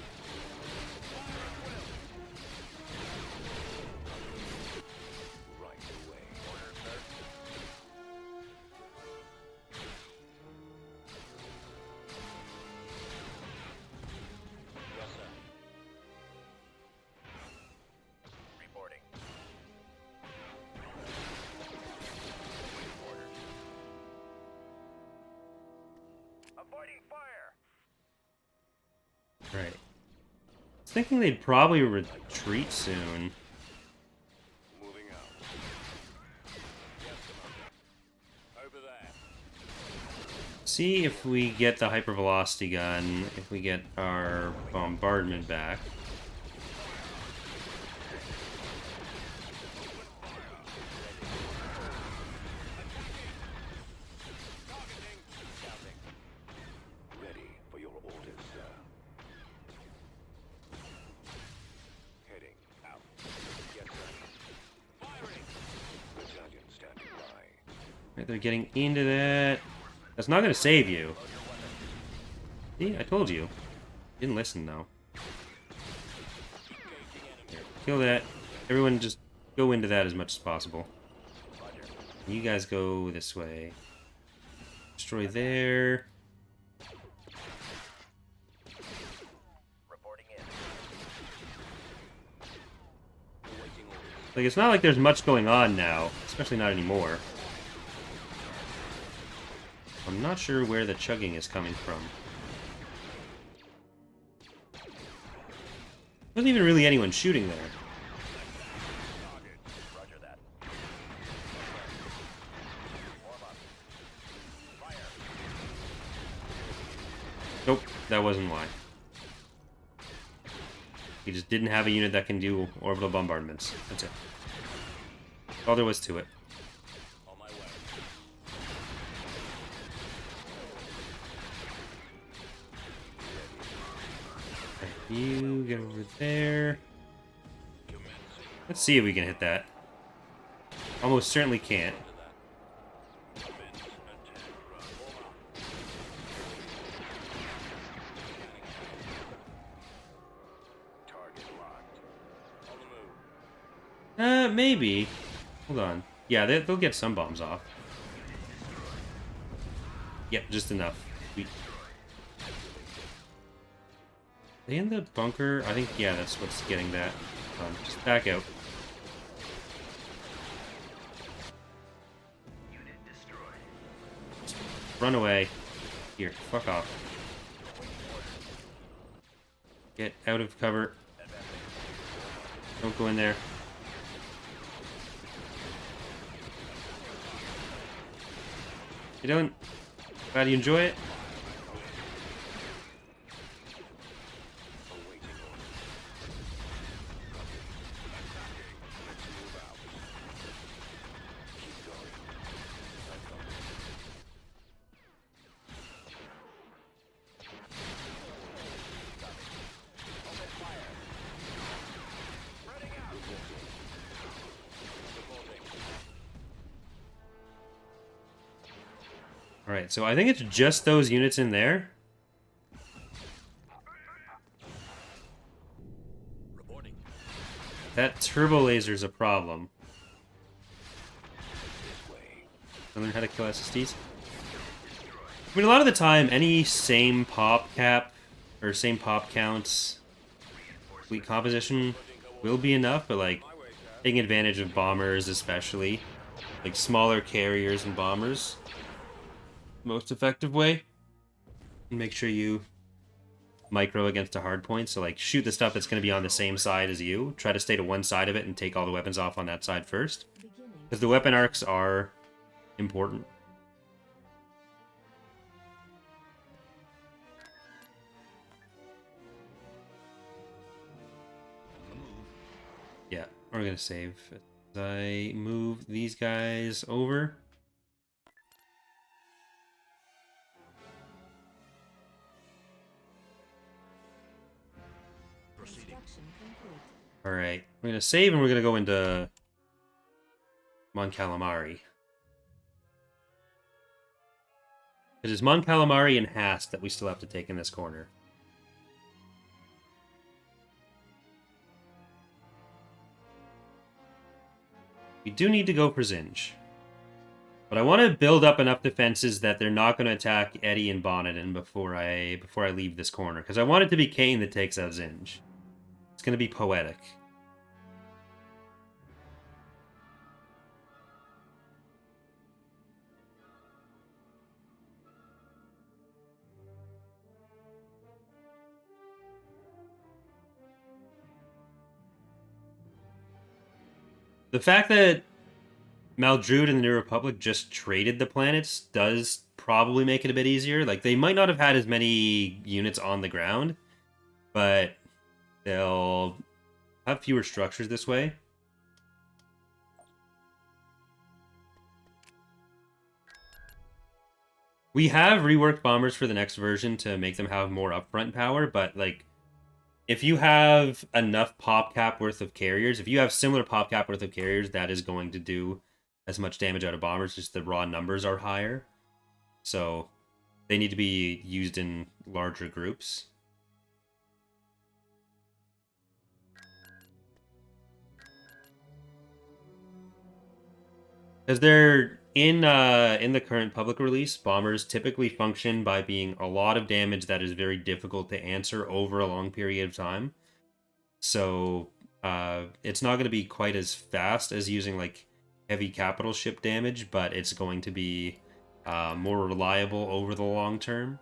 A: Right. I was thinking they'd probably retreat soon.
C: Moving out. Yes, Commander. Over there.
A: See if we get the hypervelocity gun, if we get our bombardment back.
C: Ready for your orders, sir. Heading out. Yes, sir. Firing. The sergeant standing by.
A: Right, they're getting into that. That's not going to save you. See, I told you. Didn't listen, though. Here, kill that. Everyone just go into that as much as possible. You guys go this way. Destroy there.
C: Reporting in.
A: Like, it's not like there's much going on now. Especially not anymore. I'm not sure where the chugging is coming from. Wasn't even really anyone shooting there.
C: Roger that.
A: Nope, that wasn't why. He just didn't have a unit that can do orbital bombardments. That's it. All there was to it.
C: On my way.
A: You get over there. Let's see if we can hit that. Almost certainly can't.
C: Target locked. On the move.
A: Maybe. Hold on. Yeah, they'll get some bombs off. Yep, just enough. They in the bunker? I think, yeah, that's what's getting that. Just back out. Just run away. Here, fuck off. Get out of cover. Don't go in there. You don't? Glad you enjoy it? Alright, so I think it's just those units in there.
C: Reporting.
A: That turbo laser's a problem.
C: This way.
A: I learn how to kill SSDs. I mean, a lot of the time, any same pop cap or same pop counts fleet composition will be enough, but like taking advantage of bombers, especially like smaller carriers and bombers, most effective way. And make sure you micro against a hard point. So like shoot the stuff that's going to be on the same side as you. Try to stay to one side of it and take all the weapons off on that side first, because the weapon arcs are important. Yeah, we're gonna save as I move these guys over.
B: Construction complete.
A: Alright, we're going to save and we're going to go into Mon Calamari. It is Mon Calamari and Hast that we still have to take in this corner. We do need to go for Zinj. But I want to build up enough defenses that they're not going to attack Eddie and Bonneton before I leave this corner. Because I want it to be Kane that takes out Zinj. It's going to be poetic. The fact that Maldrude and the New Republic just traded the planets does probably make it a bit easier. Like, they might not have had as many units on the ground, but they'll have fewer structures this way. We have reworked bombers for the next version to make them have more upfront power, but, like, if you have enough pop cap worth of carriers, if you have similar pop cap worth of carriers, that is going to do as much damage out of bombers, just the raw numbers are higher. So they need to be used in larger groups. Because they're in the current public release, bombers typically function by being a lot of damage that is very difficult to answer over a long period of time. So it's not going to be quite as fast as using like heavy capital ship damage, but it's going to be more reliable over the long term.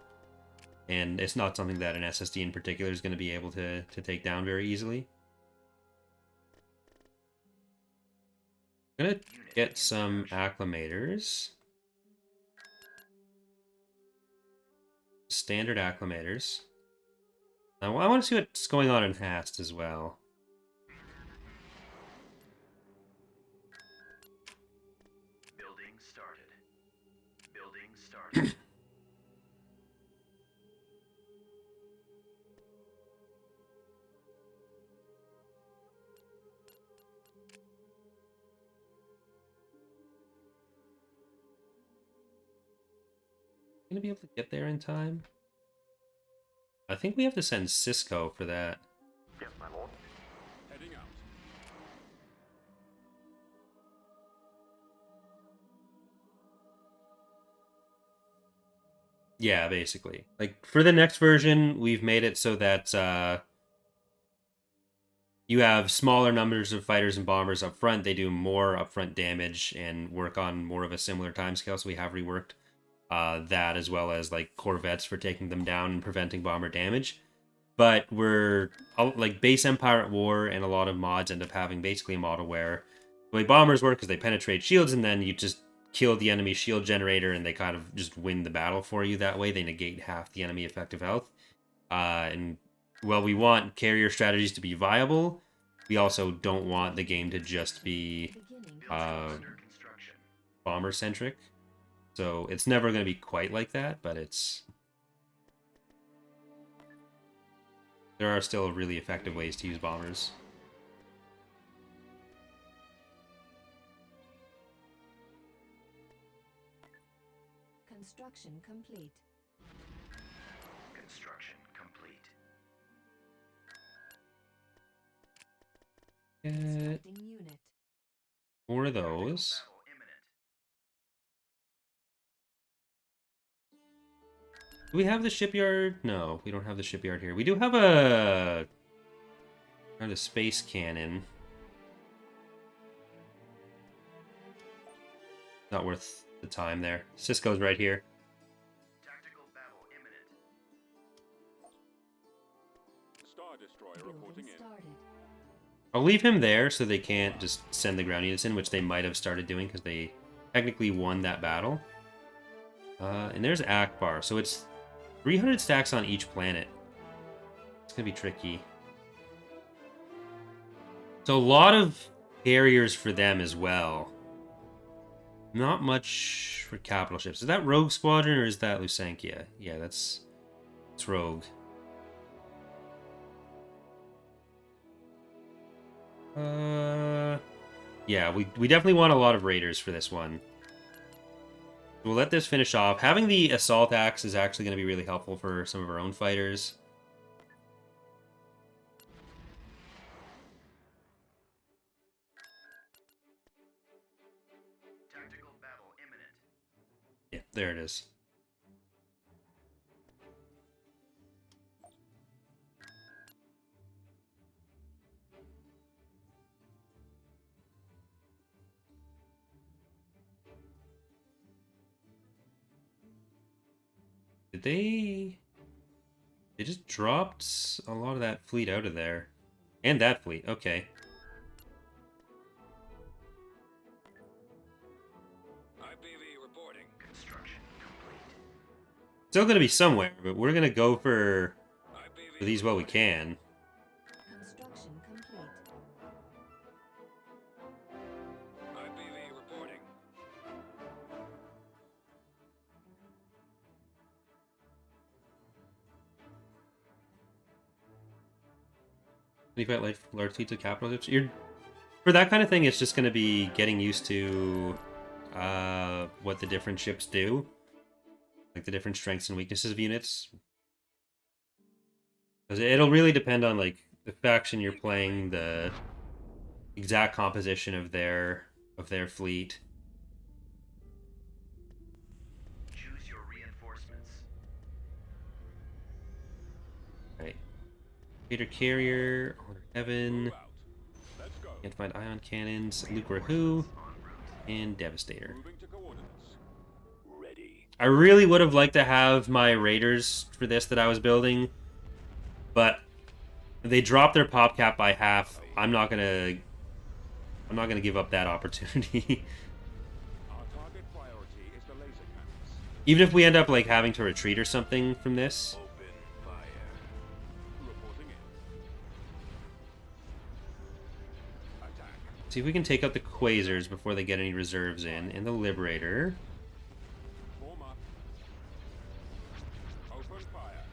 A: And it's not something that an SSD in particular is going to be able to take down very easily. I'm going to get some acclimators. Standard acclimators. Now, I want to see what's going on in Hast as well.
C: Building started. Building started.
A: Gonna be able to get there in time? I think we have to send Cisco for that.
C: Yes, my lord.
D: Heading out.
A: Yeah, basically. Like, for the next version, we've made it so that you have smaller numbers of fighters and bombers up front. They do more upfront damage and work on more of a similar timescale, so we have reworked that, as well as like corvettes for taking them down and preventing bomber damage. But we're like base Empire at War, and a lot of mods end up having basically a model where the way bombers work is they penetrate shields, and then you just kill the enemy shield generator, and they kind of just win the battle for you that way. They negate half the enemy effective health. And while we want carrier strategies to be viable, we also don't want the game to just be bomber centric. So it's never going to be quite like that, but there are still really effective ways to use bombers.
B: Construction complete.
C: Construction complete.
A: Get
B: Constructing unit.
A: more of those.
C: Battle imminent.
A: Do we have the shipyard? No, we don't have the shipyard here. We do have a space cannon. Not worth the time there. Cisco's right here.
C: Tactical battle imminent.
D: Star Destroyer
B: Building
D: reporting in.
B: started.
A: I'll leave him there so they can't just send the ground units in, which they might have started doing because they technically won that battle. And there's Akbar, so it's 300 stacks on each planet. It's gonna be tricky. So a lot of carriers for them as well. Not much for capital ships. Is that Rogue Squadron or is that Lusankia? Yeah, it's Rogue. Yeah, we definitely want a lot of raiders for this one. We'll let this finish off. Having the assault axe is actually going to be really helpful for some of our own fighters.
D: Tactical battle imminent.
A: Yeah, there it is. Did they... They just dropped a lot of that fleet out of there. And that fleet, okay.
C: IPV reporting.
D: Construction complete.
A: Still gonna be somewhere, but we're gonna go for
C: IPV
A: these while we can.
B: Construction complete.
C: IPV reporting.
A: You fight like large fleets of capital ships. You're for that kind of thing. It's just going to be getting used to what the different ships do, like the different strengths and weaknesses of units. Because it'll really depend on like the faction you're playing, the exact composition of their fleet.
D: Choose your reinforcements.
A: Right. Peter Carrier, Order Heaven.
C: Move out. Let's go.
A: Can't find ion cannons. Luke Rahoo and Devastator.
C: Moving to coordinates. Ready.
A: I really would have liked to have my raiders for this that I was building, but they dropped their pop cap by half. I'm not gonna give up that opportunity.
C: Our target priority is the laser cannons.
A: Even if we end up like having to retreat or something from this.
C: Open fire. Reporting in. Attack.
A: See if we can take out the Quasars before they get any reserves in. And the Liberator.
C: Form up. Open fire.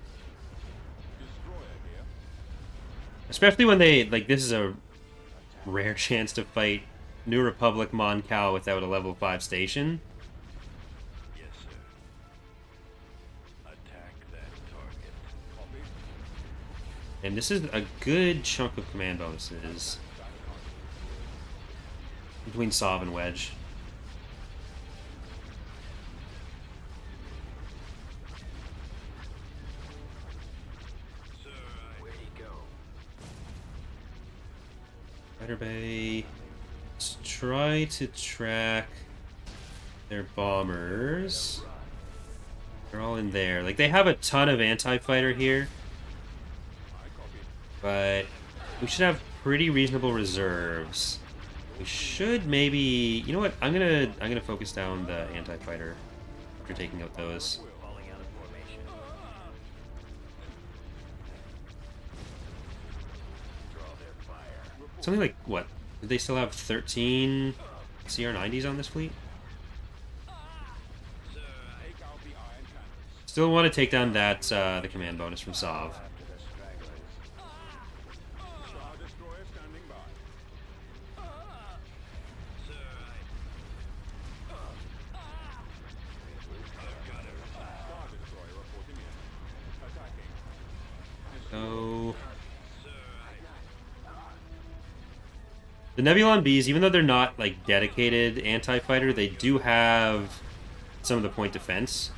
C: Destroyer here.
A: Especially when they, like, this is a rare chance to fight New Republic Mon Cal without a level 5 station.
C: Yes, sir. Attack that target. Copy.
A: And this is a good chunk of command bonuses between Sov and Wedge.
C: Sir, where'd he go?
A: Fighter Bay. Let's try to track their bombers. They're all in there. Like, they have a ton of anti-fighter here,
C: I copy.
A: but we should have pretty reasonable reserves. We should maybe... You know what? I'm gonna focus down the anti-fighter after taking out those.
C: Falling out of formation. Draw their fire.
A: Something like, what? Did they still have 13 CR90s on this fleet?
C: Sir, take out the iron cannons.
A: Still want to take down that, the command bonus from Sov.
C: After the stragglers. Star destroyer standing by. Sir, I've got it. Star destroyer reporting in. Attacking.
A: So...
C: Sir,
A: The Nebulon Bees, even though they're not, like, dedicated anti-fighter, they do have some of the point defense.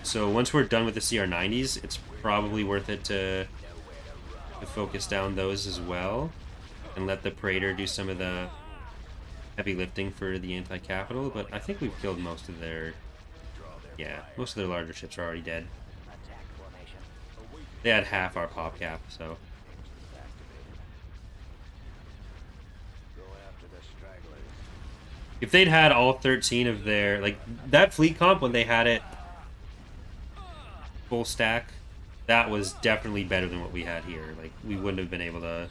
A: So once we're done with the CR90s, it's probably worth it to focus down those as well. And let the Praetor do some of the heavy lifting for the anti-capital. But I think we've killed most of their... Yeah, most of their larger ships are already dead. They had half our pop cap, so...
C: go after the stragglers.
A: If they'd had all 13 of their... Like, that fleet comp, when they had it full stack, that was definitely better than what we had here. Like, we wouldn't have been able to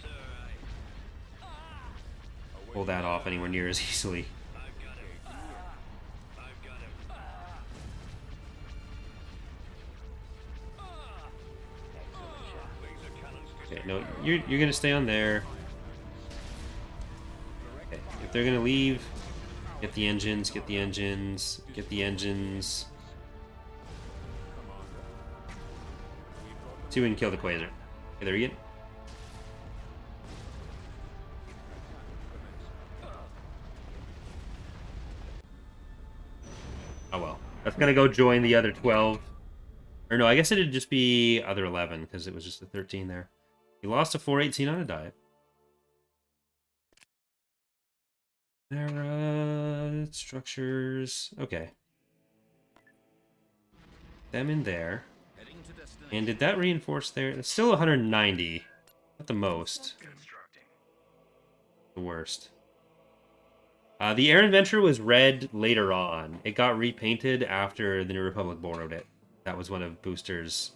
A: pull that off anywhere near as easily. Okay. no, you're gonna stay on there. Okay, if they're gonna leave, get the engines, get the engines, get the engines. See if we can kill the quasar. Okay, there you go. Oh well. That's gonna go join the other 12. Or no, I guess it'd just be other 11, because it was just a 13 there. He lost a 418 on a dive. There, structures. Okay. Them in there.
D: Heading to destination.
A: And did that reinforce there? It's still 190. Not the most. The worst. The Air Adventure was red later on. It got repainted after the New Republic borrowed it. That was one of Booster's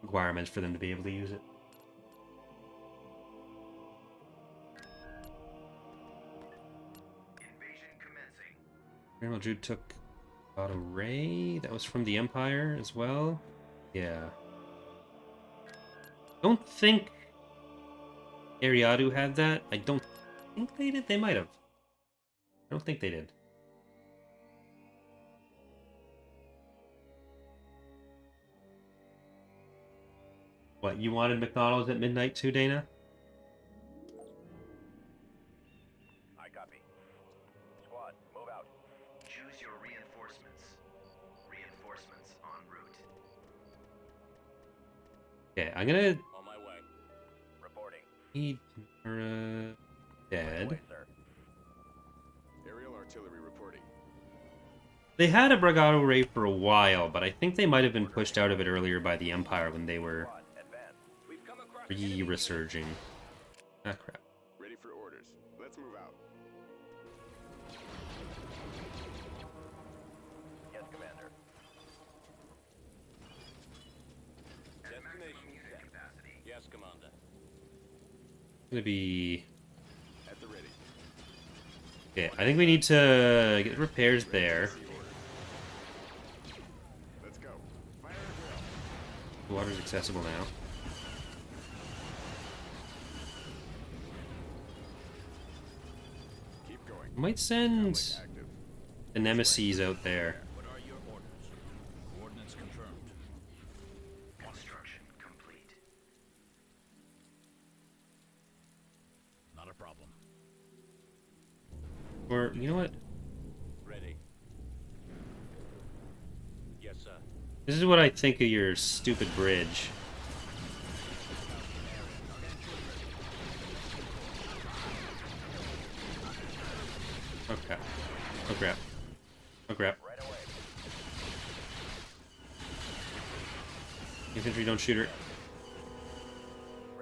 A: requirements for them to be able to use it.
C: Invasion commencing.
A: Admiral Jude took Auto Ray. That was from the Empire as well. Yeah. Don't think Ariadu had that. I don't think they did. They might have. I don't think they did. What, you wanted McDonald's at midnight too, Dana?
C: I copy. Squad, move out. Choose your reinforcements. Reinforcements en route.
A: Okay, I'm gonna
C: On my way. Reporting.
A: need dead.
C: Way, sir.
F: Aerial artillery reporting.
A: They had a Brigado Ray for a while, but I think they might have been pushed out of it earlier by the Empire when they were
C: Squad, advance. We've come across
A: re-resurging. Ah, crap.
F: Ready for orders. Let's move out.
C: Yes, Commander. Destination set. Yes, Commander.
A: Gonna be...
F: At the ready.
A: Okay, I think we need to get repairs there.
F: Let's go. Fire at will.
A: The water's accessible now.
F: Keep going.
A: Might send
F: Active.
A: the Nemesis out there.
D: What are your orders? Coordinates confirmed.
C: Construction complete.
D: Not a problem.
A: Or, you know what?
C: Ready. Yes, sir.
A: This is what I think of your stupid bridge. Oh crap. Oh crap. Oh crap.
C: Right away.
A: Infantry, don't shoot her.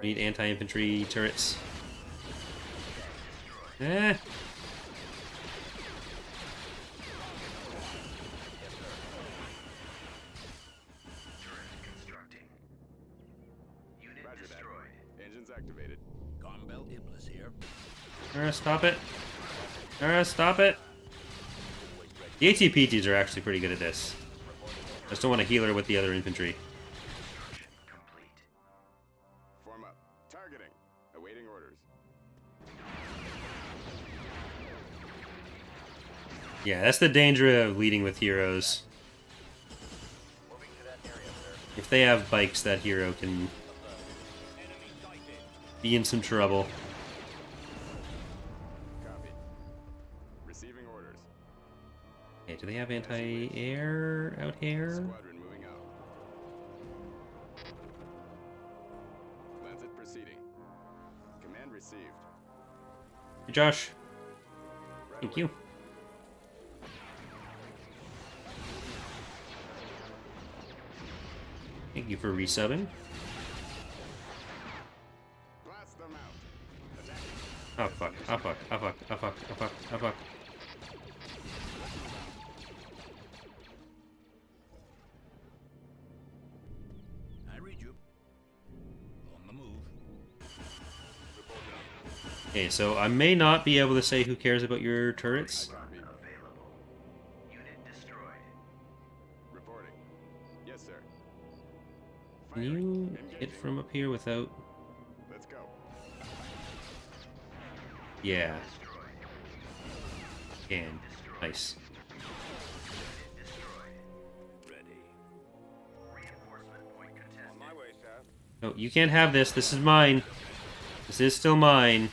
A: We need anti-infantry turrets. Eh.
C: Constructing. Unit
F: Roger that.
C: destroyed.
F: Engines activated.
D: Carmbel Iblis here.
A: Stop it. Stop it. The ATPTs are actually pretty good at this. I just don't want to heal her with the other infantry.
C: Complete.
F: Form up. Targeting. Awaiting orders.
A: Yeah, that's the danger of leading with heroes.
C: Moving to that area, sir.
A: If they have bikes, that hero can be in some trouble.
F: Copy. Receiving orders.
A: Okay, do they have anti-air out here?
F: Squadron moving out. Lancet proceeding. Command received.
A: Hey, Josh.
F: Right
A: Thank
F: away.
A: you. Thank you for resubbing.
F: Blast them out. Attack.
A: Oh fuck, oh fuck, oh fuck, oh fuck, oh fuck, oh fuck.
D: I read you. On the move.
A: Okay, so I may not be able to say who cares about your turrets.
C: Available. Unit destroyed.
F: Reporting. Yes, sir.
A: Can you hit from up here without... Yeah. Can. Nice.
C: Ready. On my way, sir.
A: No, you can't have this. This is mine. This is still mine.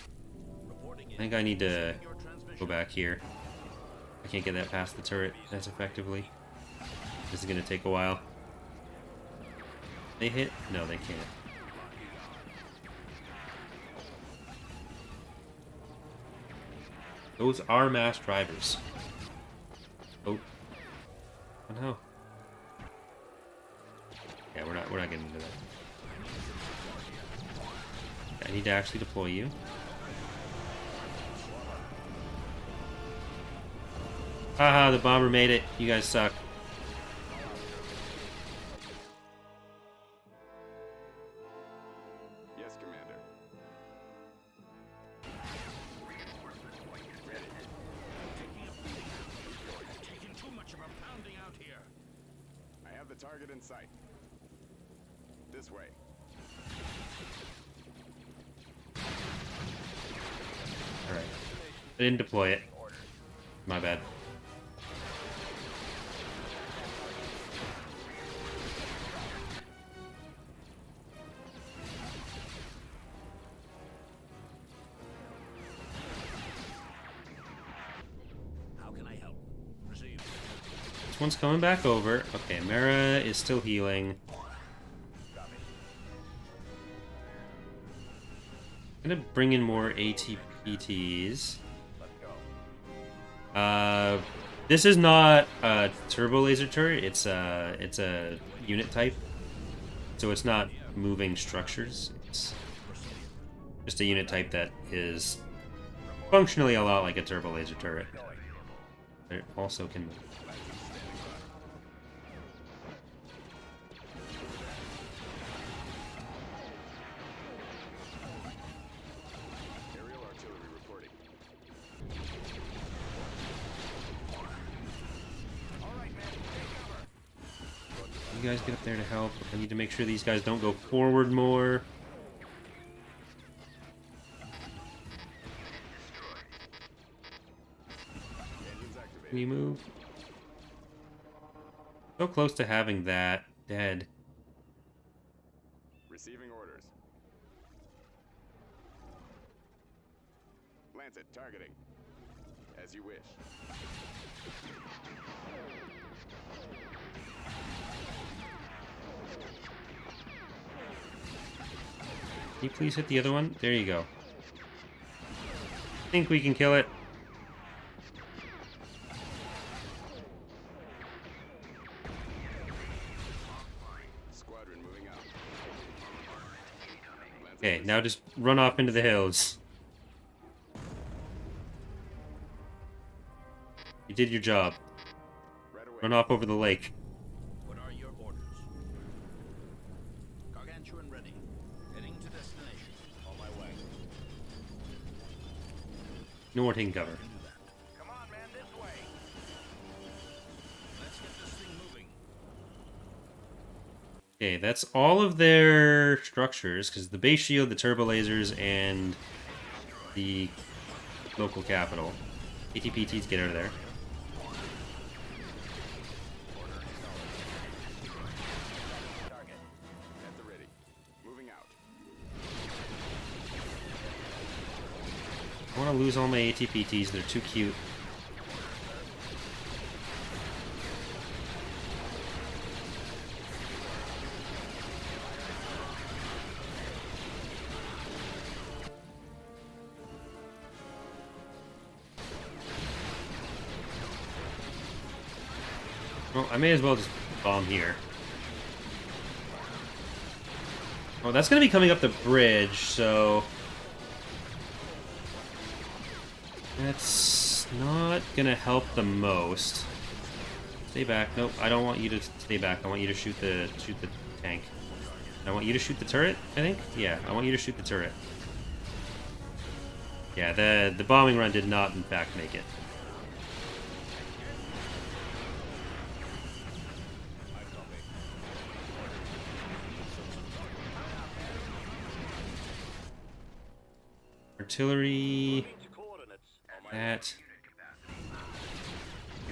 D: Reporting
A: I
D: in.
A: think I need to
D: Receiving your transmission.
A: go back here. I can't get that past the turret as effectively. This is gonna take a while. They hit? No, they can't. Those are mass drivers. Oh. Oh no. Yeah, we're not getting into that. I need to actually deploy you. Haha, the bomber made it. You guys suck.
F: Yes, Commander.
D: Taking too much of a pounding out here.
F: I have the target in sight. This way.
A: Alright. I didn't deploy it. My bad.
D: How can I help? Received.
A: This one's coming back over. Okay, Mara is still healing. I'm gonna bring in more ATPTs. This is not a turbo laser turret. It's a unit type, so it's not moving structures. It's just a unit type that is functionally a lot like a turbo laser turret. It also can move.
F: Aerial artillery reporting.
A: You guys get up there to help. I need to make sure these guys don't go forward more.
F: Engines
A: Can
F: activated.
A: you move? So close to having that dead.
F: Receiving orders. Lancet targeting. As you wish.
A: Can you please hit the other one? There you go. I think we can kill it.
F: Squadron moving out. Lancet
A: Okay, now just run off into the hills. You did your job.
F: right away.
A: Run off over the lake.
D: What are your orders? Gargantuan ready. Heading to destination. On my way.
A: Nor taking cover.
D: Do that.
C: Come on, man, this way.
D: Let's get this thing moving.
A: Okay, that's all of their structures, because the base shield, the turbo lasers, and the local capital. ATPTs, get out of there.
F: Target. At the ready. Moving out.
A: I want to lose all my ATPTs, they're too cute. Well, I may as well just bomb here. Oh, that's going to be coming up the bridge, so... that's not going to help the most. Stay back. Nope, I don't want you to stay back. I want you to shoot the tank. I want you to shoot the turret, I think? Yeah, I want you to shoot the turret. Yeah, the bombing run did not, in fact, make it. Artillery... That.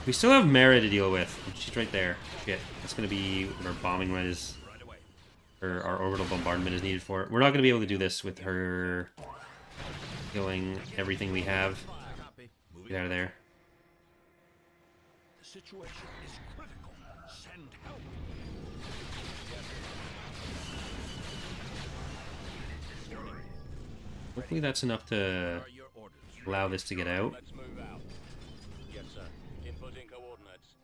A: We still have Mara to deal with. She's right there. Shit. That's going to be what our bombing run is. Or our orbital bombardment is needed for. We're not going to be able to do this with her killing everything we have. Get out of there.
D: The situation is critical. Send help.
A: Hopefully that's enough to
D: Are your orders?
A: allow this to get out.
C: Let's move out. Yes, sir. Inputting coordinates.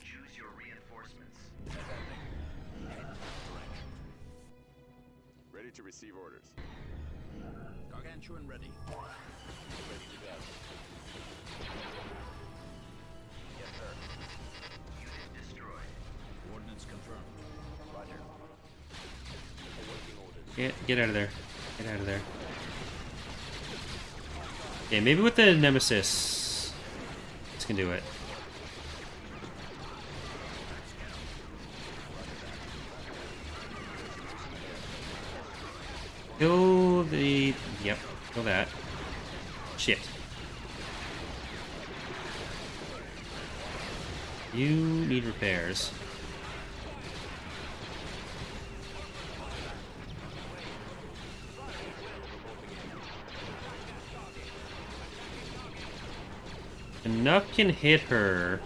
G: Choose your reinforcements.
F: Ready to receive orders.
D: Gargantuan ready.
C: Ready to go.
G: Yes, sir. Unit destroyed.
D: Coordinates confirmed.
C: Roger. Awaiting orders.
A: Get out of there. Get out of there. Yeah, maybe with the Nemesis, this can do it. Kill the... Yep, kill that. Shit. You need repairs. Enough can hit her,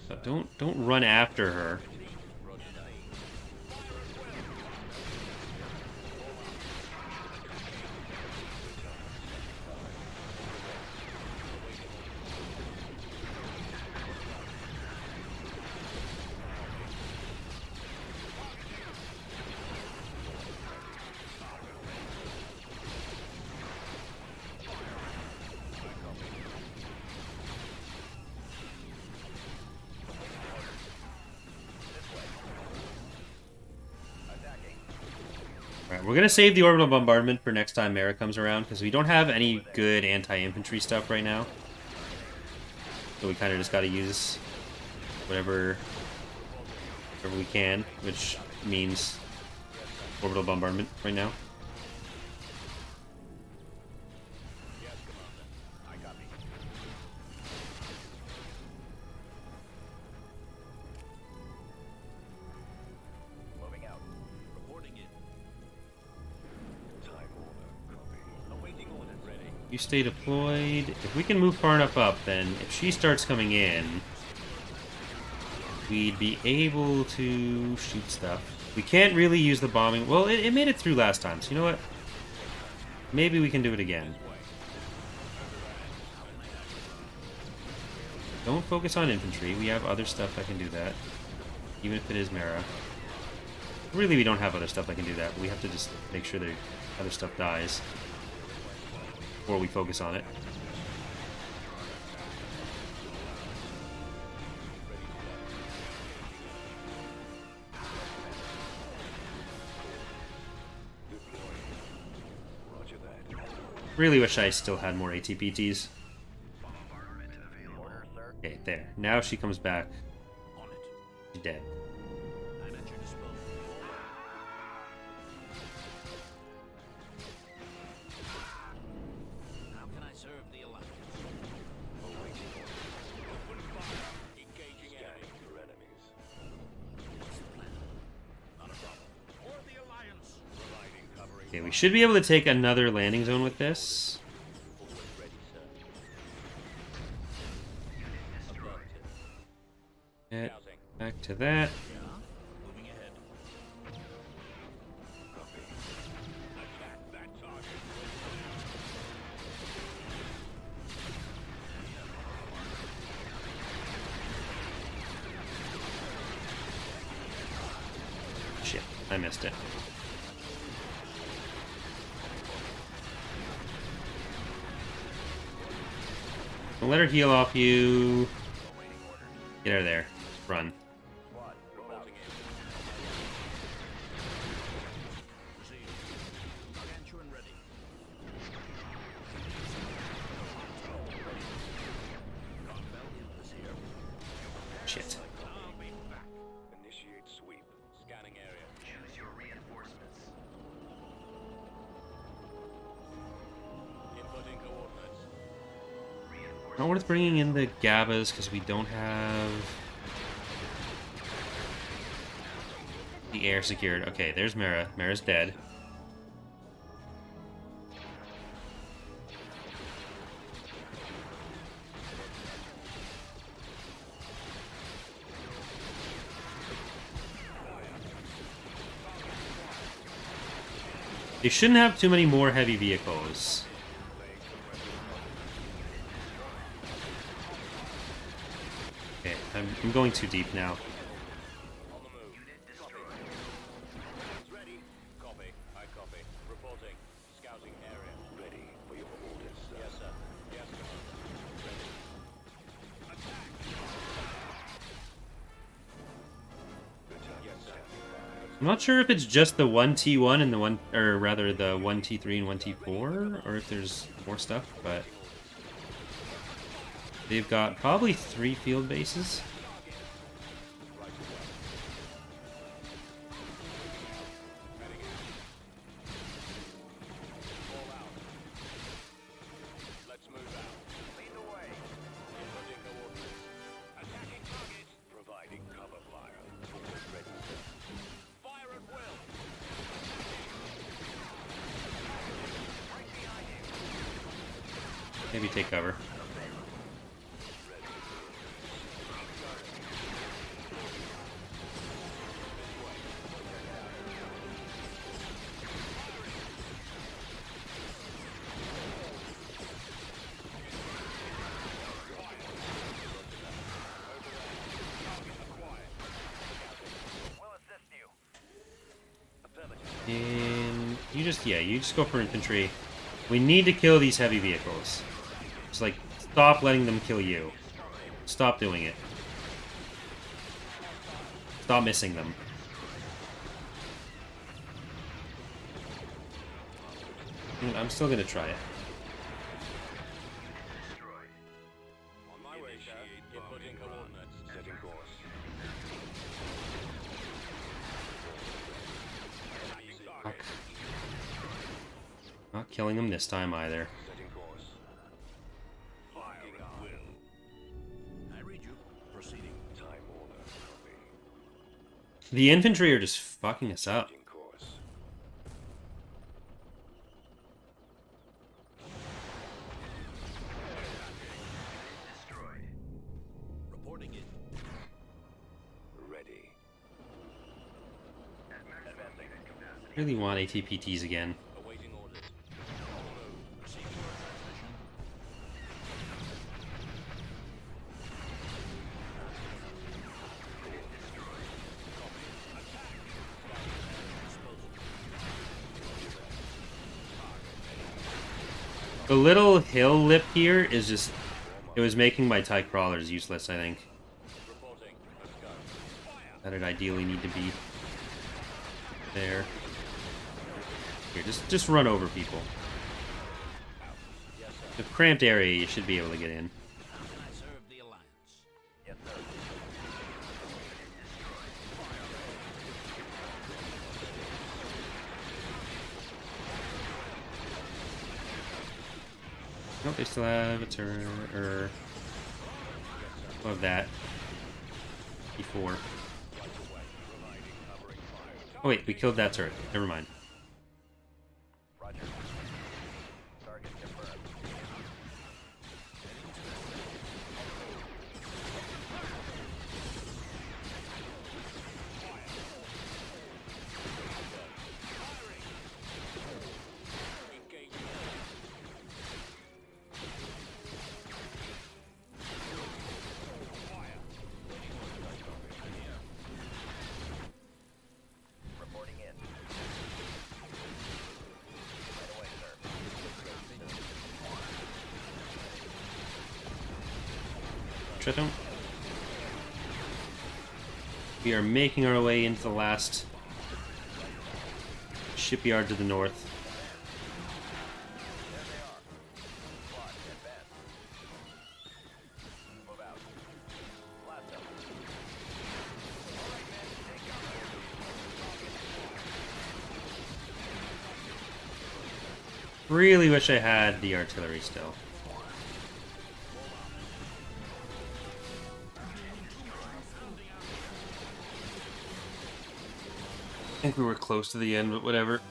A: but don't run after her. Alright, we're gonna save the orbital bombardment for next time Mara comes around, because we don't have any good anti-infantry stuff right now. So we kind of just gotta use whatever we can, which means orbital bombardment right now.
C: Yes, Commander. I copy. Moving out.
D: Reporting in.
C: Time order. Copy. Awaiting orders. Ready.
A: You stay deployed. If we can move far enough up, then if she starts coming in, we'd be able to shoot stuff. We can't really use the bombing. Well, it made it through last time, so you know what? Maybe we can do it again. Don't focus on infantry. We have other stuff that can do that. Even if it is Mara. Really, we don't have other stuff that can do that. We have to just make sure that other stuff dies before we focus on it.
C: Roger that.
A: Really wish I still had more ATPTs. Okay, there. Now she comes back.
D: On it.
A: She's dead.
D: I'm at your disposal. How can I serve the Alliance?
C: Awaiting orders. Open fire. Engaging enemy. For enemies.
D: What's the plan? Not a problem. For the Alliance.
C: Providing covering.
A: Okay, we should be able to take another landing zone with this.
C: Always ready, sir.
A: Get
C: Housing.
A: back to that.
D: Yeah. Moving ahead.
C: Copy. Attack that target.
A: Shit, I missed it. Don't let her heal off you. Get out of there. Run.
C: Squad. Reporting in.
D: Proceed. Gargantuan ready. Bell is here.
A: Shit.
D: I'll be back.
C: Initiate sweep. Scanning area.
G: Choose your reinforcements.
C: Inputting coordinates.
A: Not worth bringing in the Gabas because we don't have the air secured. Okay, there's Mara. Mara's dead. They shouldn't have too many more heavy vehicles. Okay, I'm going too deep now.
G: Unit destroyed.
C: Ready. Copy. I copy. Reporting. Scouting area. Ready for your orders, sir. Yes, sir. Yes, sir. Ready. Attack! Yes, sir.
A: I'm not sure if it's just the 1T1 and the one, or rather the 1T3 and 1T4, or if there's more stuff, but they've got probably 3 field bases.
C: Let's move out. Lead the way. Inputting coordinates. Attacking target. Providing cover fire. Forward ready, sir. Fire at will. Right behind you.
A: Maybe take cover.
C: We'll assist you.
A: And you just go for infantry. We need to kill these heavy vehicles. Just like, stop letting them kill you. Stop doing it. Stop missing them. I'm still gonna try it.
G: Destroyed.
C: On my way, sir. Inputting coordinates. Setting course.
A: Fuck. Not killing them this time either.
C: Setting course. Fire at will.
D: I read you. Proceeding.
C: Time order. Copy.
A: The infantry are just fucking us up.
C: Setting course.
G: Destroyed.
D: Reporting in.
C: Ready.
G: At maximum unit capacity.
A: Really want ATPTs again.
C: Awaiting orders.
D: Receiving your transmission.
A: The little hill lip here is just... It was making my TIE crawlers useless, I think.
C: Reporting. Let's go. Fire!
A: That'd ideally need to be there. Here, just run over people. The cramped area, you should be able to get in.
D: How can I serve the Alliance?
C: Yes, sir.
A: Nope, they still have a turn, or... of that. Before. Oh wait, we killed that turret. Never mind.
C: Roger. Target confirmed. Engaging. Reporting in. Right away, sir.
A: Triton. We are making our way into the last shipyard to the north.
C: There they are. Squad, advance. Move out. Blast them. All right, men, take cover.
A: Really wish I had the artillery still. think we were close to the end, but whatever. It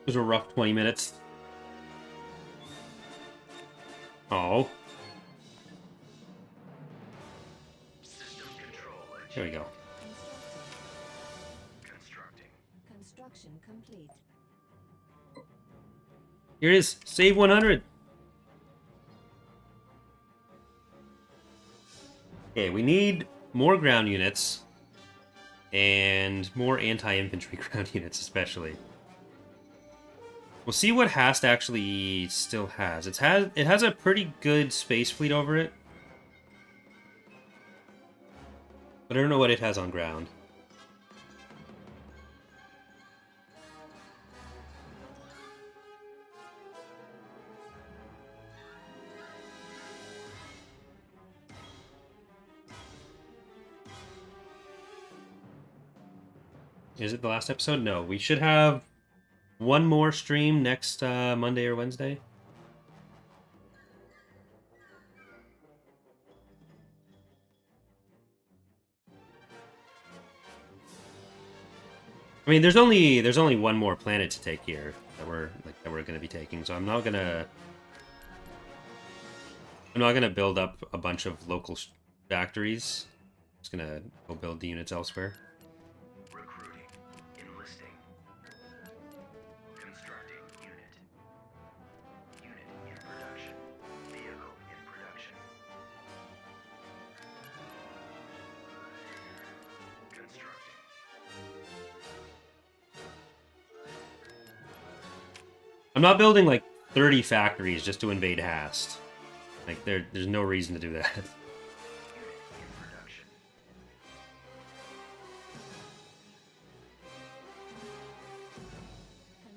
A: was a rough 20 minutes. Oh.
G: System control.
A: There we go.
B: Constructing.
G: Constructing.
B: Construction complete.
A: Here it is. Save 100. Okay, we need more ground units and more anti-infantry ground units, especially. We'll see what Hast actually still has. It has a pretty good space fleet over it, but I don't know what it has on ground. Is it the last episode? No, we should have one more stream next Monday or Wednesday. I mean, there's only one more planet to take here that we're going to be taking, so I'm not gonna build up a bunch of local factories. I'm just gonna go build the units elsewhere.
G: Recruiting. Enlisting. Constructing unit. Unit in production. Vehicle in production. Constructing.
A: I'm not building like 30 factories just to invade Hast. Like there's no reason to do that.
G: Unit in production.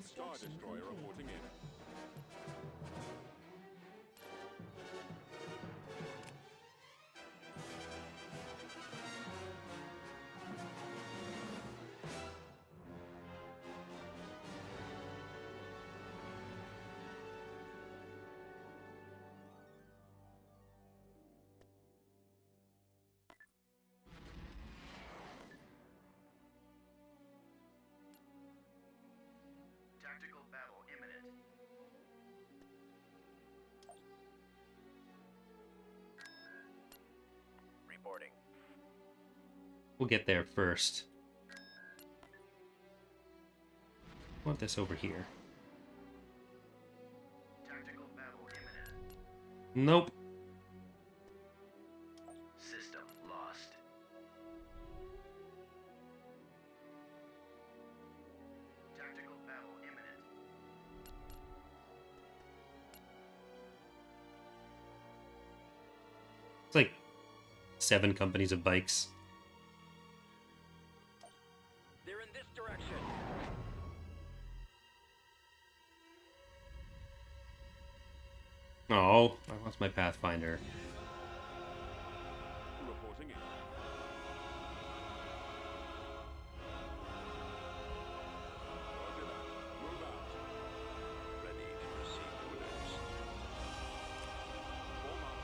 F: Star
B: Construction
F: Destroyer
B: complete.
F: reporting in.
G: Tactical battle imminent. Reporting.
A: We'll get there first. I want this over here.
G: Tactical battle imminent.
A: Nope.
G: System lost. Tactical battle imminent.
A: It's like 7 companies of bikes.
C: They're in this direction.
A: Oh, I lost my Pathfinder.
F: Reporting in. Roger that. Move out.
C: Ready to receive orders.
F: Form up.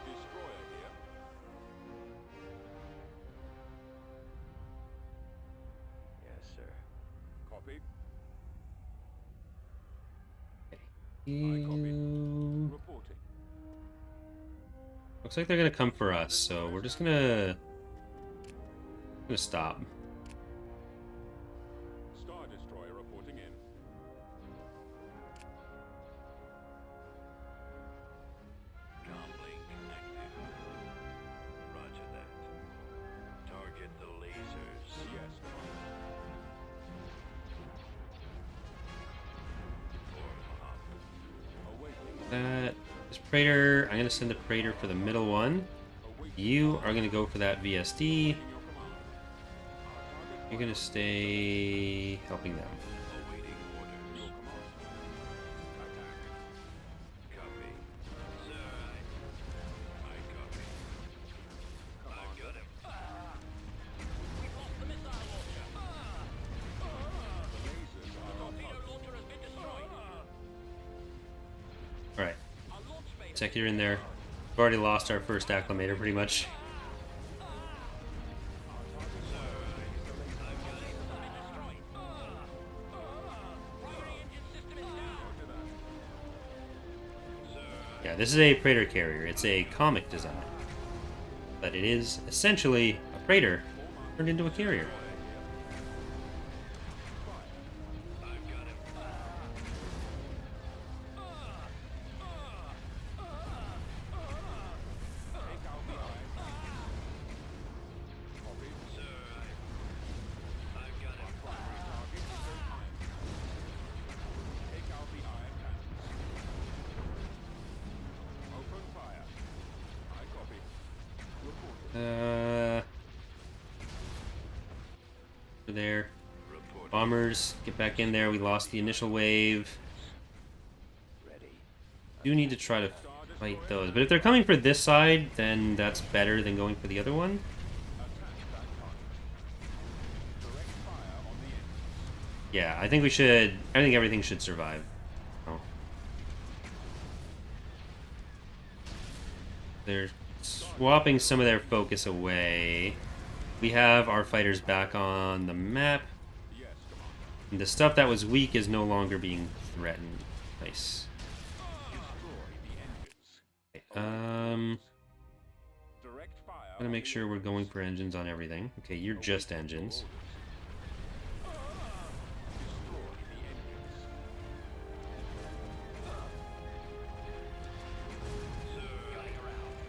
F: Destroyer here.
C: Yes, sir.
F: Copy.
A: You...
F: Reporting.
A: Looks like they're gonna come for us, so we're just gonna stop.
F: Star Destroyer reporting in.
C: Comlink active. Roger that. Target the lasers.
F: Yes.
C: Form up.
F: Awaiting.
A: That is Praetor. I'm gonna send a Praetor for the middle one. You are gonna go for that VSD.
F: Your command. Our
A: You're gonna stay helping them.
C: Awaiting orders.
F: Your command. Attack.
C: Copy. Sir, I copy. I've got him. We've lost the missile launcher.
F: The lasers are on
C: Torpedo
F: post.
C: launcher has been destroyed.
A: Alright,
C: Our launch base.
A: Executor in there. We've already lost our first Acclamator pretty much. Yeah, this is a Praetor carrier. It's a comic design. But it is essentially a Praetor turned into a carrier. There. Bombers, get back in there. We lost the initial wave. Do need to try to fight those. But if they're coming for this side, then that's better than going for the other one. Yeah, I think we should... I think everything should survive. Oh. They're swapping some of their focus away. We have our fighters back on the map. And the stuff that was weak is no longer being threatened. Nice. Okay, gotta make sure we're going for engines on everything. Okay, you're just engines.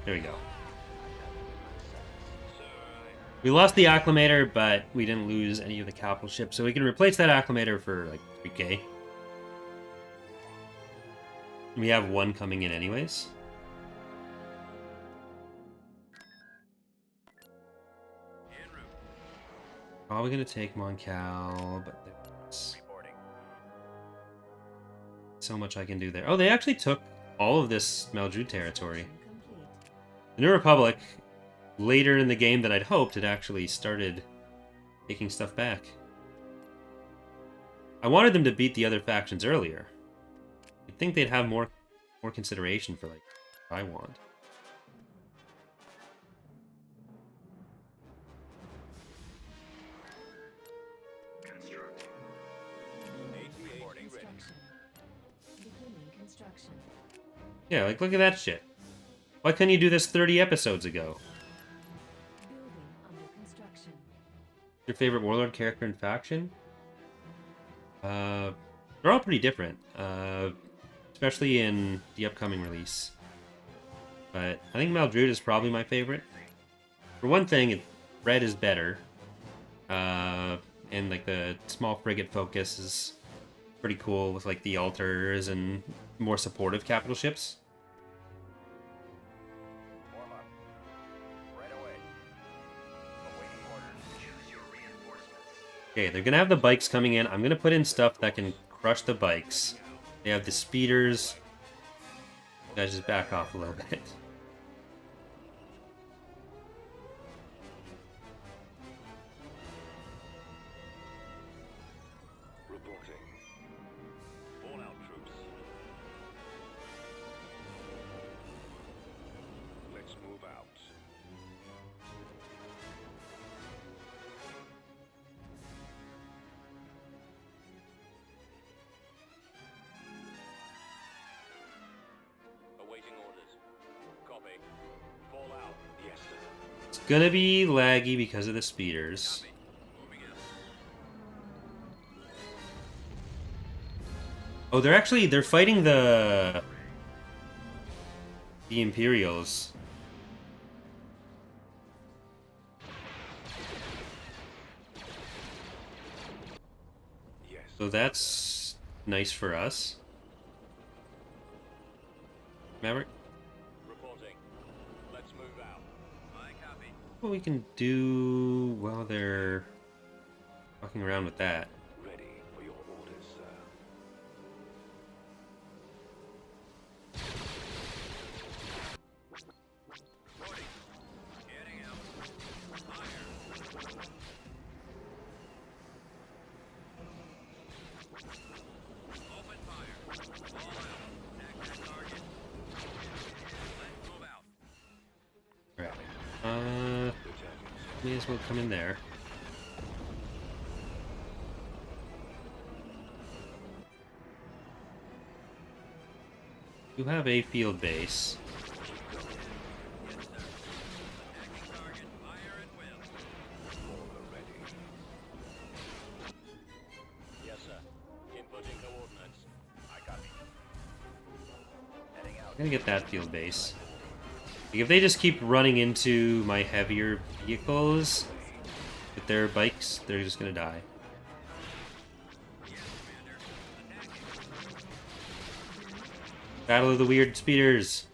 A: There we go. We lost the acclimator, but we didn't lose any of the capital ships, so we can replace that acclimator for like 3k. We have one coming in anyways. Probably gonna take Moncal, but there's so much I can do there. Oh, they actually took all of this Maldru territory. The New Republic, later in the game than I'd hoped, it actually started taking stuff back. I wanted them to beat the other factions earlier. You'd think they'd have more consideration for like what I want.
B: Constructing. Beginning construction.
A: Yeah, like look at that shit. Why couldn't you do this 30 episodes ago?
B: Building under construction.
A: Your favorite warlord character and faction? They're all pretty different, especially in the upcoming release. But I think Maldrud is probably my favorite. For one thing, red is better, and like the small frigate focus is pretty cool with like the altars and more supportive capital ships.
G: Warm up. Right away. Awaiting orders.
B: Choose your reinforcements.
A: Okay, they're gonna have the bikes coming in. I'm gonna put in stuff that can crush the bikes. They have the speeders. You guys just back off a little bit.
C: Reporting. All out troops. Let's move out. Awaiting orders. Copy. Fall out. Yes, sir.
A: It's gonna be laggy because of the speeders.
C: Moving in.
A: Oh, they're fighting the Imperials.
C: Yes.
A: So that's nice for us. Maverick,
C: Reporting. Let's move out. I copy.
A: what we can do while they're fucking around with that.
C: Ready for your orders, sir. Reporting. Getting out. Fire. Open fire. All out. Attack target. Let's move out.
A: Right. May as well come in there. You have a field base.
C: Yes, sir. Inputting coordinates. I copy. Heading out.
A: I'm gonna get that field base. Like, if they just keep running into my heavier vehicles with their bikes, they're just gonna die. Battle of the Weird Speeders.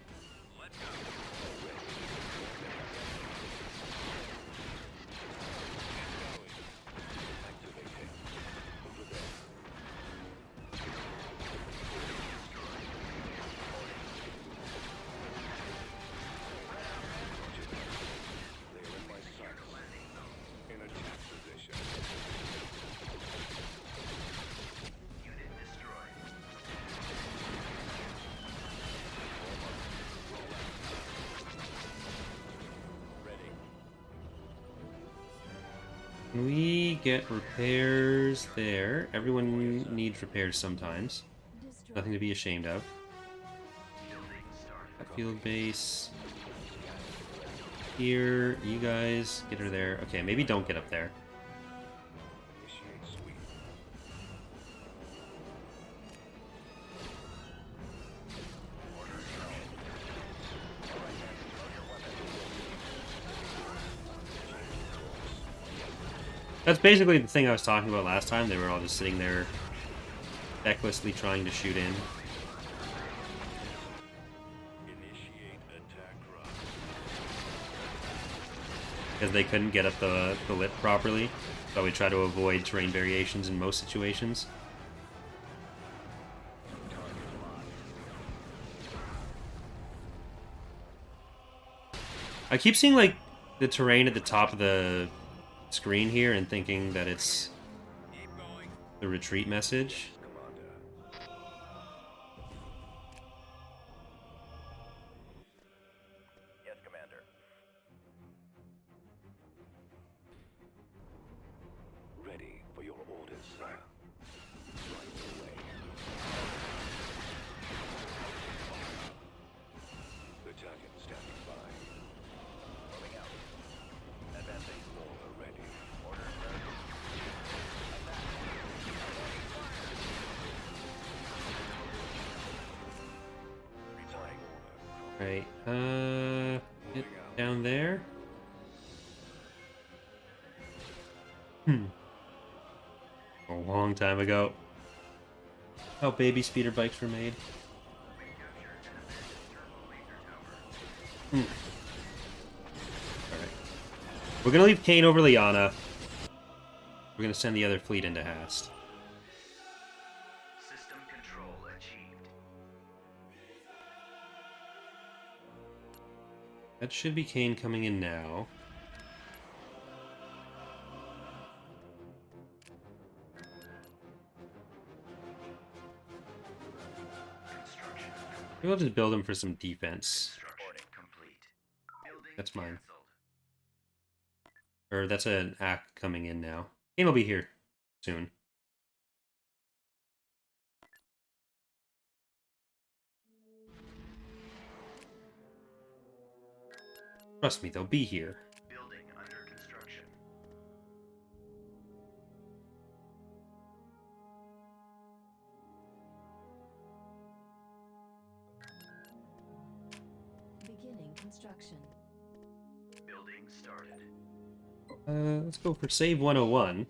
F: In attack position.
B: Unit destroyed.
C: Ready.
A: Can we get repairs there? Everyone needs repairs sometimes.
B: Destroyed.
A: Nothing to be ashamed of.
B: Building started.
A: That field base. Here, you guys, get her there. Okay, maybe don't get up there.
F: Initiate sweep.
A: That's basically the thing I was talking about last time. They were all just sitting there fecklessly trying to shoot in.
C: Initiate attack run.
A: Because they couldn't get up the lip properly. So we try to avoid terrain variations in most situations. I keep seeing like the terrain at the top of the screen here and thinking that it's the retreat message.
G: Yes, Commander.
F: Ready for your orders, sir. Right away. Battalion standing by.
G: Moving out. Advancing.
F: Order ready.
G: Orders, sir.
F: Replying order.
A: Right, get down there. A long time ago. How baby speeder bikes were made. Alright. We're gonna leave Kane over Liana. We're gonna send the other fleet into Hast.
B: System control achieved.
A: That should be Kane coming in now.
B: Construction complete.
A: Maybe I'll just build him for some defense.
B: Construction complete. Building
A: That's mine.
B: canceled.
A: Or that's an act coming in now. Kane will be here soon. Trust me, they'll be here.
B: Building under construction. Beginning construction. Building started.
A: Let's go for save 101.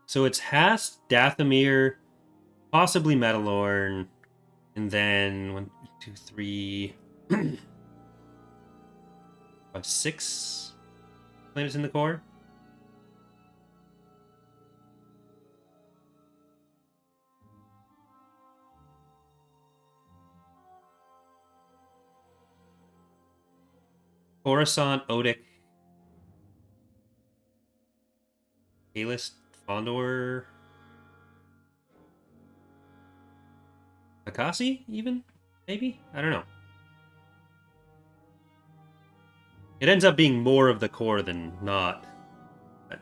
A: So it's Hast, Dathomir, possibly Metalorn, and then 1, 2, 3, 5, 6 planets in the core. Coruscant, Odic, Kalis, Fondor, Akasi, even? Maybe? I don't know. It ends up being more of the core than not. But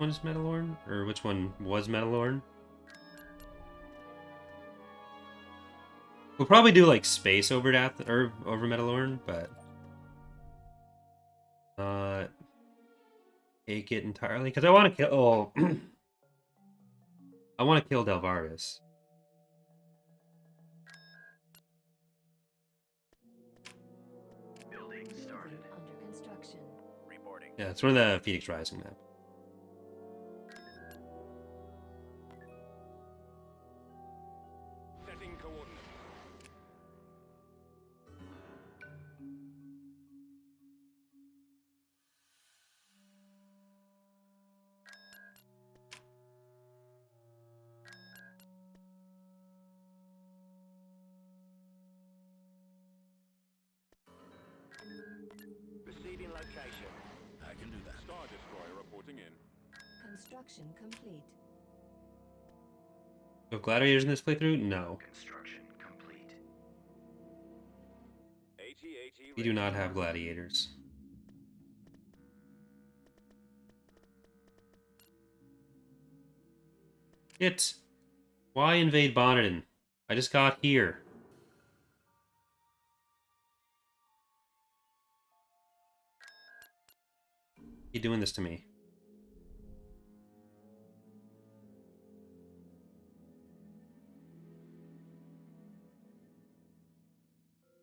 A: one is Metalorn? Or which one was Metalorn? We'll probably do like space over or over Metalorn, but not take it entirely because I want to kill. Oh, I want to kill Delvaris.
B: Building started. Under construction.
G: Reporting.
A: Yeah, it's one of the Phoenix Rising map.
F: Setting coordinates.
C: Receiving location.
D: I can do that.
F: Star Destroyer reporting in.
B: Construction complete.
A: So gladiators in this playthrough? No,
B: Construction complete.
F: AT-AT
A: we do not have gladiators. It. Why invade Bonneton? I just got here. You doing this to me?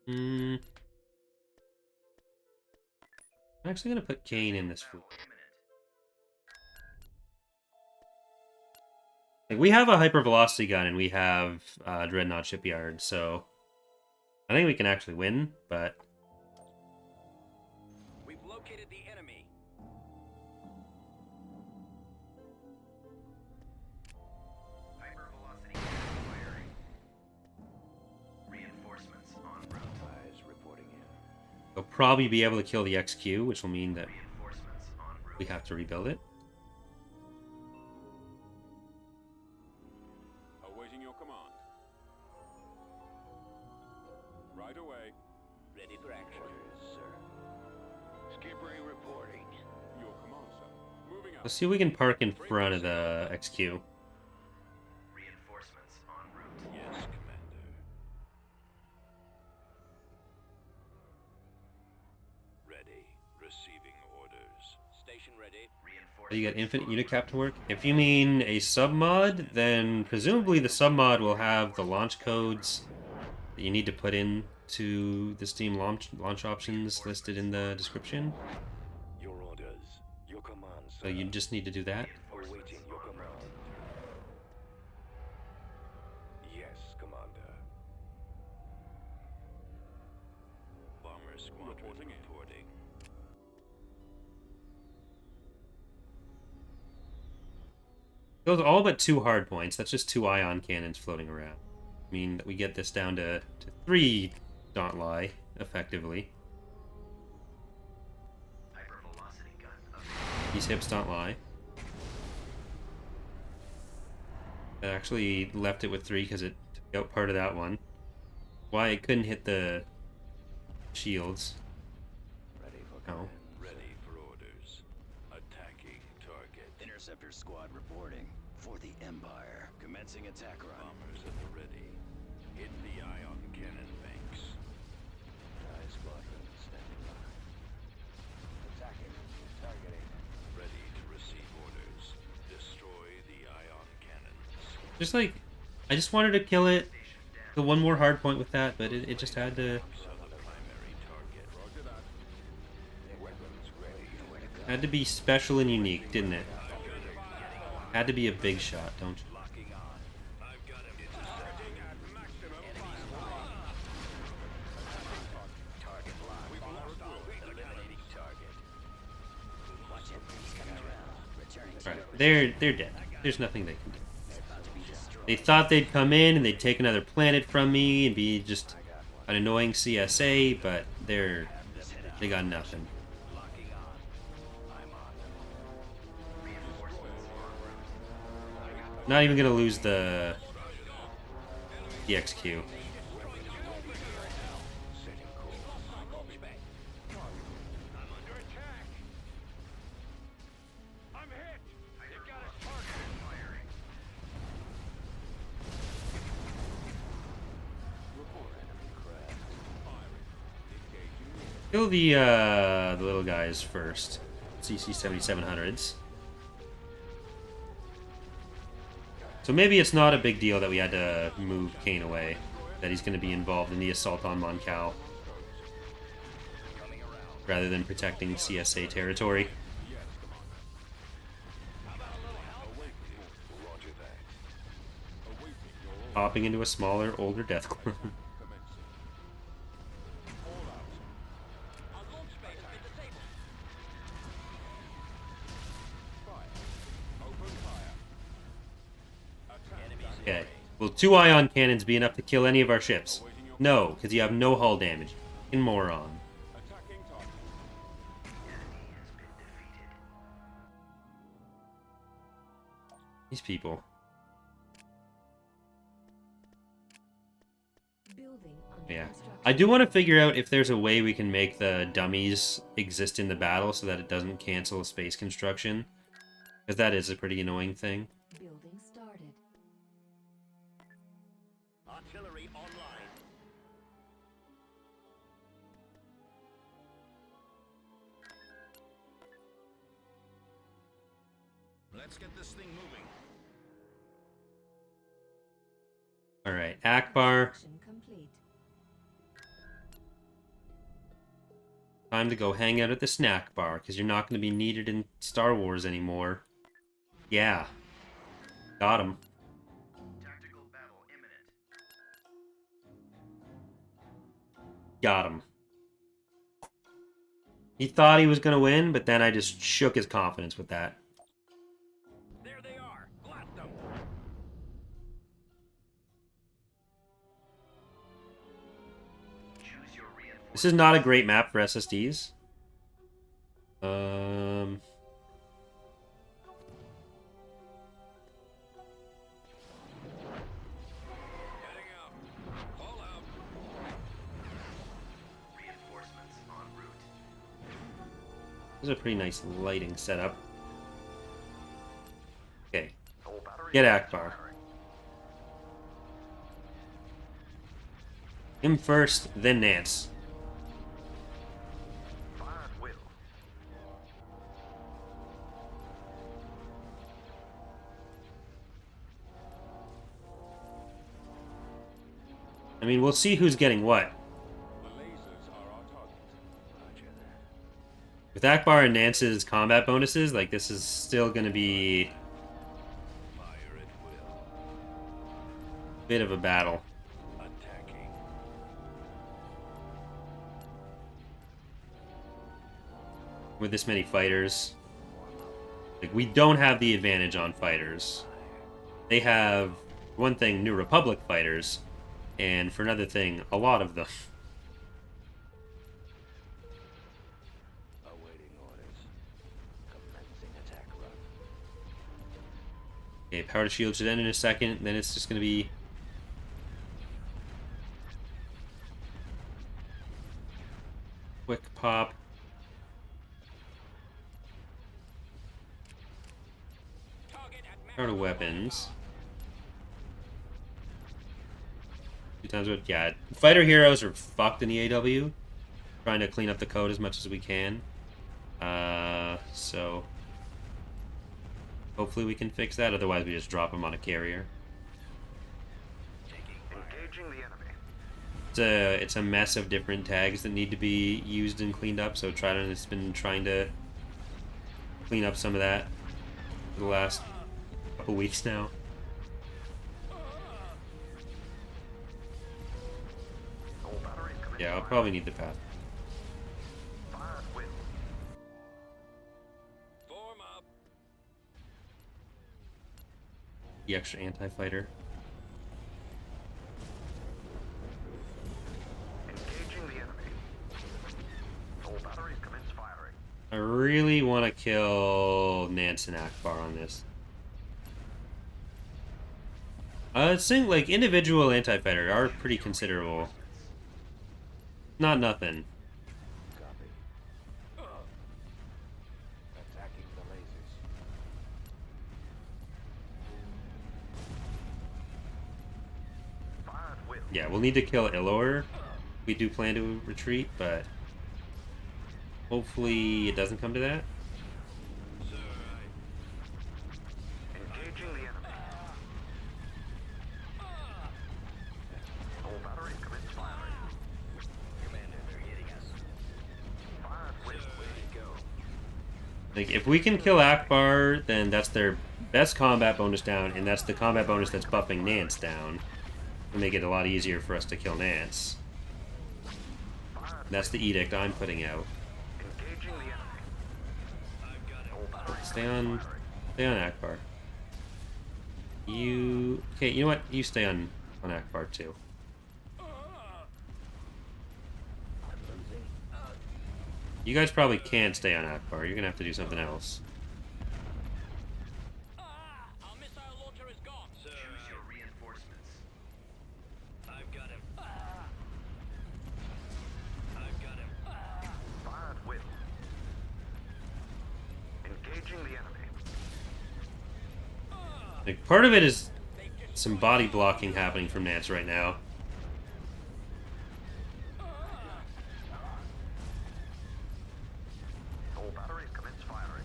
A: I'm actually gonna put Kane in this fleet. Like, we have a hypervelocity gun and we have Dreadnought Shipyard, so I think we can actually win, but
C: We've located the enemy.
B: Hypervelocity cannon firing. Reinforcements en route.
C: Eyes reporting in.
A: we'll probably be able to kill the XQ, which will mean that
B: Reinforcements en route.
A: we have to rebuild it.
F: Awaiting your command. Right away.
C: Ready for action. Orders, sir.
G: Skippery reporting.
F: Your command, sir. Moving out.
A: Let's see if we can park in front of the XQ.
B: Reinforcements en route.
C: Yes, Commander. Ready. Receiving orders. Station ready.
A: So you get infinite unit cap to work. If you mean a submod, then presumably the submod will have the launch codes that you need to put in to the Steam launch options listed in the description.
C: Your orders. Your command, sir.
A: So you just need to do that.
C: Awaiting your command. Yes, Commander. Bomber squadron
F: Reporting in.
C: reporting.
A: Those are all but 2 hard points. That's just 2 ion cannons floating around. I mean, that we get this down to 3 don't lie, effectively.
B: Hypervelocity gun.
A: These hips don't lie. I actually left it with 3 because it took out part of that one. Why it couldn't hit the shields.
C: Ready for
A: No.
C: command. Ready for orders. Attacking target.
H: Interceptor squad reporting for the Empire. Commencing attack run.
C: Bombers at the ready. Hit the ion cannon banks. TIE squadron standing by. Attacking. Targeting. Ready to receive orders. Destroy the ion cannons.
A: Just like, I just wanted to kill it. The one more hard point with that, but it just had to
C: So the primary target.
F: Roger that.
C: Weapons ready.
A: had to be special and unique, didn't it? Had to be a big shot, don't you?
C: Locking on. I've got him intercepting at maximum. Target locked. Eliminating target.
H: Watch it. He's coming around. Returning to
A: Right, they're dead. There's nothing they can do. They thought they'd come in and they'd take another planet from me and be just an annoying CSA, but they got nothing.
C: Locking on. I'm on.
A: Not even gonna lose the XQ.
C: Setting course. I'm under attack. I'm hit.
A: Kill the little guys first. CC 7700s. So maybe it's not a big deal that we had to move Kane away. That he's going to be involved in the assault on Mon Cal. Rather than protecting CSA territory. Hopping into a smaller, older death clone. Okay. Will 2 ion cannons be enough to kill any of our ships? No, because you have no hull damage. Fucking moron. These people. Yeah. I do want to figure out if there's a way we can make the dummies exist in the battle so that it doesn't cancel space construction. Because that is a pretty annoying thing.
I: Building started.
G: Artillery online.
D: Let's get this thing moving.
A: Alright, Akbar.
I: Complete.
A: Time to go hang out at the snack bar, because you're not going to be needed in Star Wars anymore. Yeah. Got him.
B: Tactical battle imminent.
A: Got him. He thought he was going to win, but then I just shook his confidence with that.
G: There they are. Blast them.
B: Choose your reinforcements.
A: This is not a great map for SSDs.
G: Heading out. Call out.
B: Reinforcements en route.
A: This is a pretty nice lighting setup. Okay. Get Akbar. Him first, then Nance.
G: Fire at will.
A: I mean, we'll see who's getting what.
C: The lasers are our target.
G: Roger that.
A: With Akbar and Nance's combat bonuses, like, this is still going to be
G: Fire at will.
A: a bit of a battle.
G: Attacking.
A: With this many fighters. Like, we don't have the advantage on fighters. They have, for one thing, New Republic fighters, and for another thing, a lot of them.
G: Awaiting orders. Commencing attack run.
A: Okay, power to shield should end in a second, then it's just going to be... quick pop. Power to weapons. 2 times what? Yeah, fighter heroes are fucked in the AW. Trying to clean up the code as much as we can. So hopefully we can fix that. Otherwise, we just drop them on a carrier.
G: Engaging the enemy.
A: It's a mess of different tags that need to be used and cleaned up. So Trident has been trying to clean up some of that for the last couple weeks now.
G: All batteries commence.
A: Yeah, I'll probably need the path.
G: Fire at will. Form up.
A: The extra anti-fighter.
G: Engaging the enemy. All batteries commence firing.
A: I really want to kill Nance and Akbar on this. It seems like individual anti-fighter are pretty considerable. Not nothing.
G: Copy. Attacking the lasers. Fire at will.
A: Yeah, we'll need to kill Ilor. We do plan to retreat, but Hopefully it doesn't come to that.
G: Engaging the enemy. All batteries commence firing.
H: Commander, they're hitting us.
G: Fired with.
H: Way to go.
A: Like, if we can kill Akbar, then that's their best combat bonus down, and that's the combat bonus that's buffing Nance down. It'll make it a lot easier for us to kill Nance. That's the edict I'm putting out.
G: Engaging the enemy. All batteries
A: Stay on Akbar. You okay? You know what? You stay on Akbar too. You guys probably can't stay on Akbar. You're gonna have to do something else.
B: Our missile launcher is gone. Choose your reinforcements.
C: I've got him. I've got him.
G: fired with. Engaging the enemy.
A: Like, part of it is some body blocking happening from Nance right now.
G: All batteries commence firing.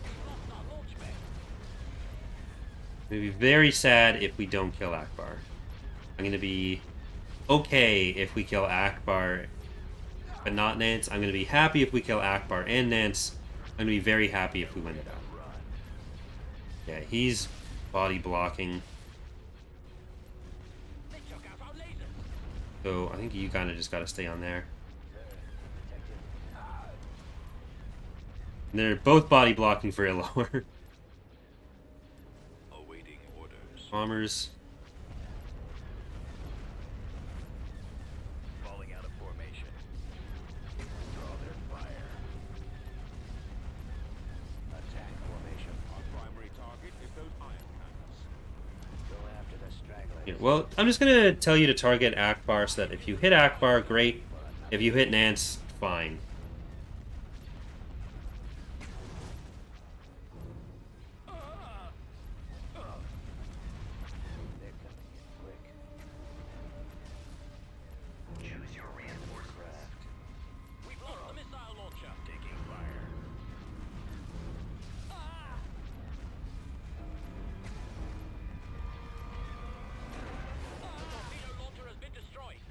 A: I'm gonna be very sad if we don't kill Akbar. I'm gonna be okay if we kill Akbar, but not Nance. I'm gonna be happy if we kill Akbar and Nance. I'm gonna be very happy if we win it out. Yeah, he's body blocking.
B: They took out our lasers.
A: So I think you kind of just gotta stay on there. And they're both body blocking for a lower.
C: Awaiting orders.
A: Bombers.
C: Falling out of formation.
H: Draw their fire. Attack formation.
F: Our primary target is those iron cannons.
H: Go after the stragglers.
A: Yeah, well, I'm just gonna tell you to target Akbar so that if you hit Akbar, great. If you hit Nance, fine.
H: They're coming in quick.
B: Choose your reinforcements. We've lost the missile launcher.
H: Taking fire.
B: Torpedo launcher has been destroyed.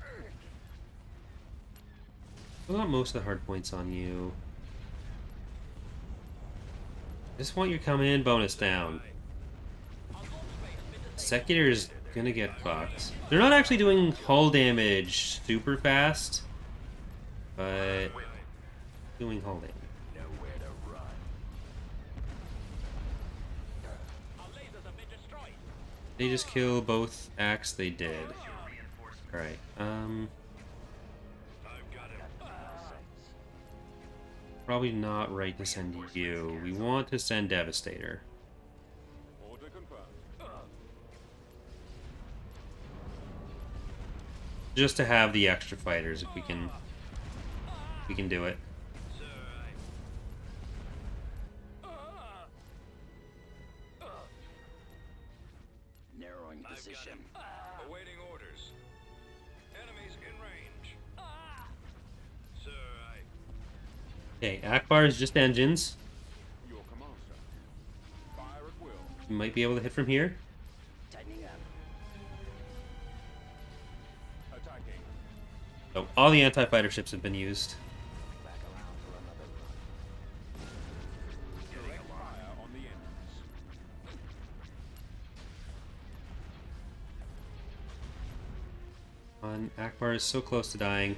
A: I got most of the hard points on you. Just want your coming in bonus down. Secular's gonna get fucked. They're not actually doing hull damage super fast, but doing hull damage.
H: Nowhere to run.
B: Our lasers have been destroyed.
A: They just kill both acts they did. Alright,
C: I've got him.
A: probably not right to send you. We want to send Devastator.
F: Order confirmed.
A: Just to have the extra fighters if we can do it.
C: Sir,
H: Narrowing
C: I've got
H: position.
C: him. Awaiting orders. Enemies in range. Sir,
A: Okay, Akbar is just engines.
F: Your command, sir. Fire at will.
A: You might be able to hit from here.
H: Tightening up.
F: Attacking.
A: So all the anti-fighter ships have been used.
H: Back around for another run.
F: Direct fire on the engines.
A: Akbar is so close to dying.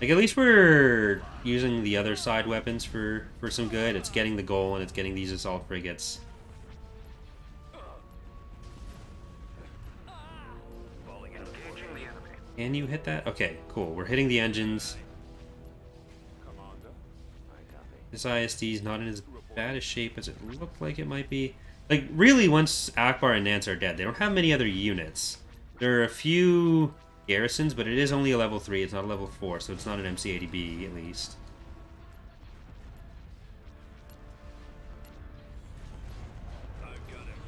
A: Like, at least we're using the other side weapons for some good. It's getting the goal and it's getting these assault frigates.
G: Engaging the enemy.
A: Can you hit that? Okay, cool. We're hitting the engines.
F: Commander.
H: I copy.
A: This ISD is not in as bad a shape as it looked like it might be. Like, really, once Akbar and Nance are dead, they don't have many other units. There are a few garrisons, but it is only a level 3. It's not a level 4, so it's not an MC-80B, at least.
C: I've got him.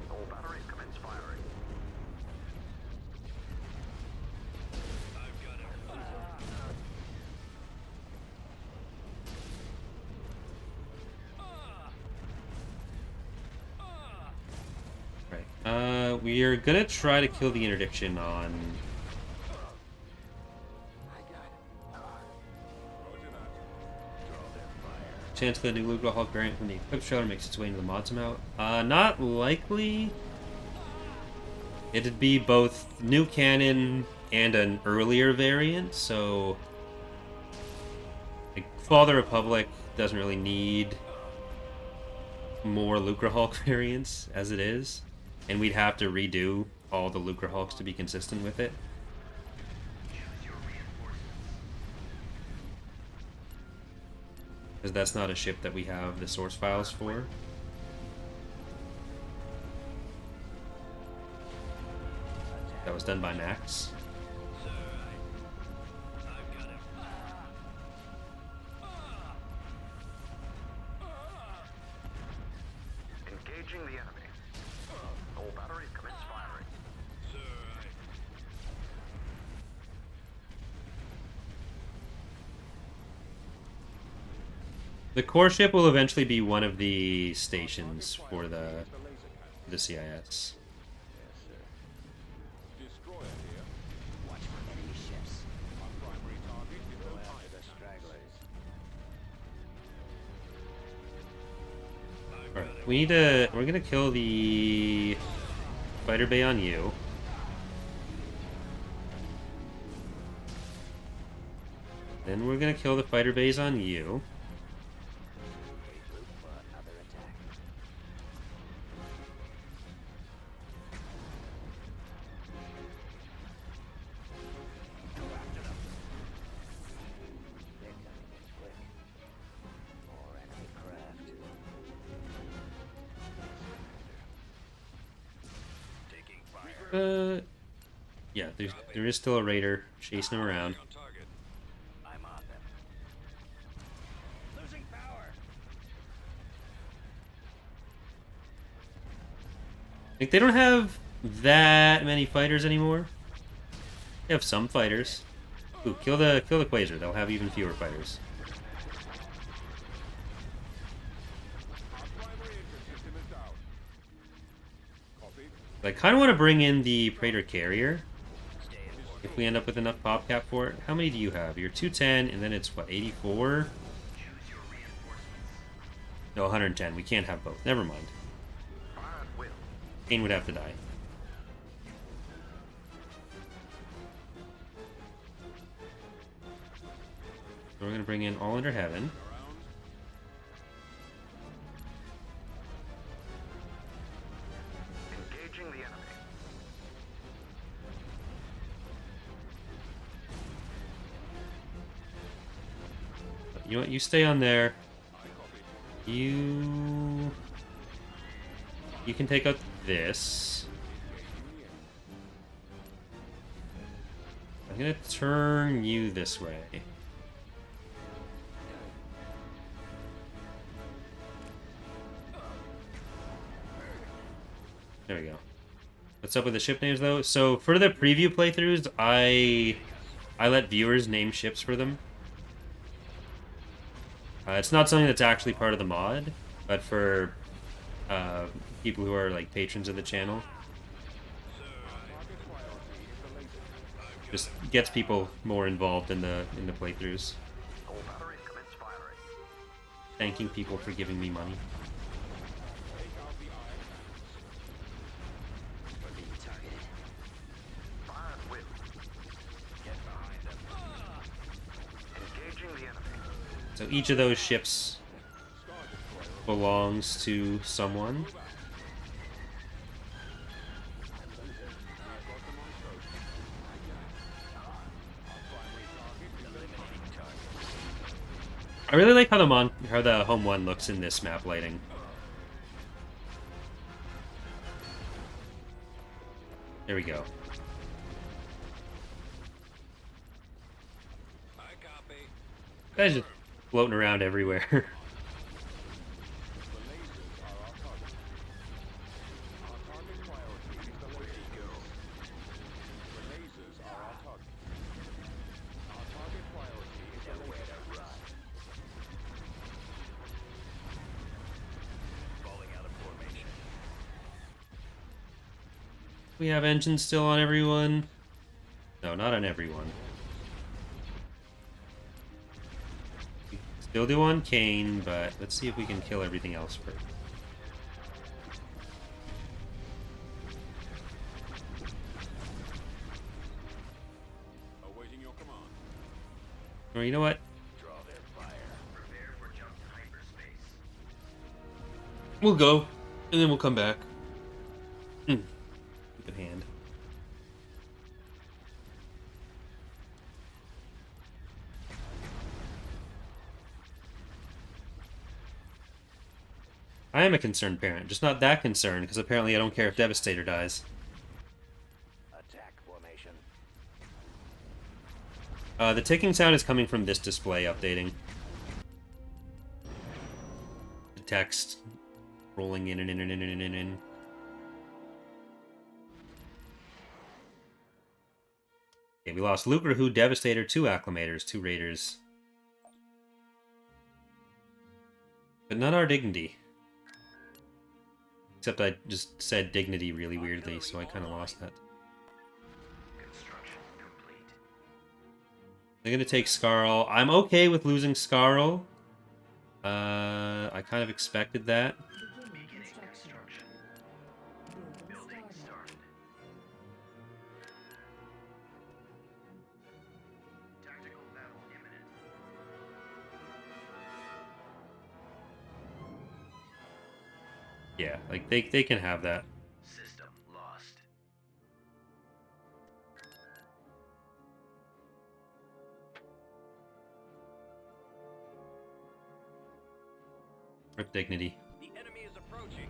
G: All batteries commence firing.
C: I've got him.
A: We are gonna try to kill the interdiction on. Chance for the new Luke Hulk variant from the Eclipse trailer makes its way into the mod somehow. Not likely. It'd be both new canon and an earlier variant, so like Fall of the Republic doesn't really need more Lucre Hulk variants as it is, and we'd have to redo all the Lucre Hulks to be consistent with it. Because that's not a ship that we have the source files for. That was done by Max.
G: Engaging the enemy. All batteries commence firing.
A: The core ship will eventually be one of the stations for the CIS.
C: Yes, sir. Destroyer here.
H: Watch for enemy ships.
C: Our primary target is
H: Go
C: the
H: after the stragglers.
A: Alright, we need to. We're gonna kill the fighter bay on you. Then we're gonna kill the fighter bays on you.
H: Regroup for another attack. Go after them. They're coming in quick. More enemy craft.
C: taking fire.
A: Yeah, there is still a raider chasing him around.
C: On target.
H: I'm on them. Losing power.
A: Like, they don't have that many fighters anymore. They have some fighters. Ooh, kill the Quasar. They'll have even fewer fighters.
C: Our primary engine system is down. Copy.
A: I kind of want to bring in the Praetor carrier. If we end up with enough pop cap for it. How many do you have? You're 210, and then it's, what, 84? No, 110. We can't have both. Never mind.
G: Fire at will.
A: Kane would have to die. So we're going to bring in All Under Heaven.
G: Engaging the enemy.
A: You know what? You stay on there. You can take out this. I'm gonna turn you this way. There we go. What's up with the ship names though? So for the preview playthroughs, I let viewers name ships for them. It's not something that's actually part of the mod, but for people who are like patrons of the channel, just gets people more involved in the playthroughs.
G: All batteries commence firing.
A: Thanking people for giving me money.
H: We're being targeted.
G: Fire at will.
H: Get behind them.
G: Engaging the enemy.
A: So each of those ships belongs to someone. I really like how the home one looks in this map lighting. There we go.
C: I copy.
A: Guys just floating around everywhere.
C: The lasers are our target. Our target priority is the laser go. The lasers are our target. Our target priority is the laser run. Falling out of formation.
A: We have engines still on everyone. No, not on everyone. We still do on Kane, but let's see if we can kill everything else first.
C: Awaiting your command.
A: Or you know what?
H: Draw their fire.
G: Prepare for jump to hyperspace.
A: We'll go, and then we'll come back. Good hand. I am a concerned parent, just not that concerned, because apparently I don't care if Devastator dies.
H: Attack formation.
A: The ticking sound is coming from this display updating. The text rolling in and in and in and in and in. Okay, we lost Lucre, Who, Devastator, 2 Acclimators, 2 Raiders. But not our Dignity. Except I just said Dignity really weirdly, so I kind of lost that.
G: Construction complete.
A: They're gonna take Scarl. I'm okay with losing Scarl. I kind of expected that.
I: Beginning construction. Building started.
G: Started. Tactical battle imminent.
A: Yeah, like they can have that.
G: System lost.
A: Rip Dignity.
B: The enemy is approaching.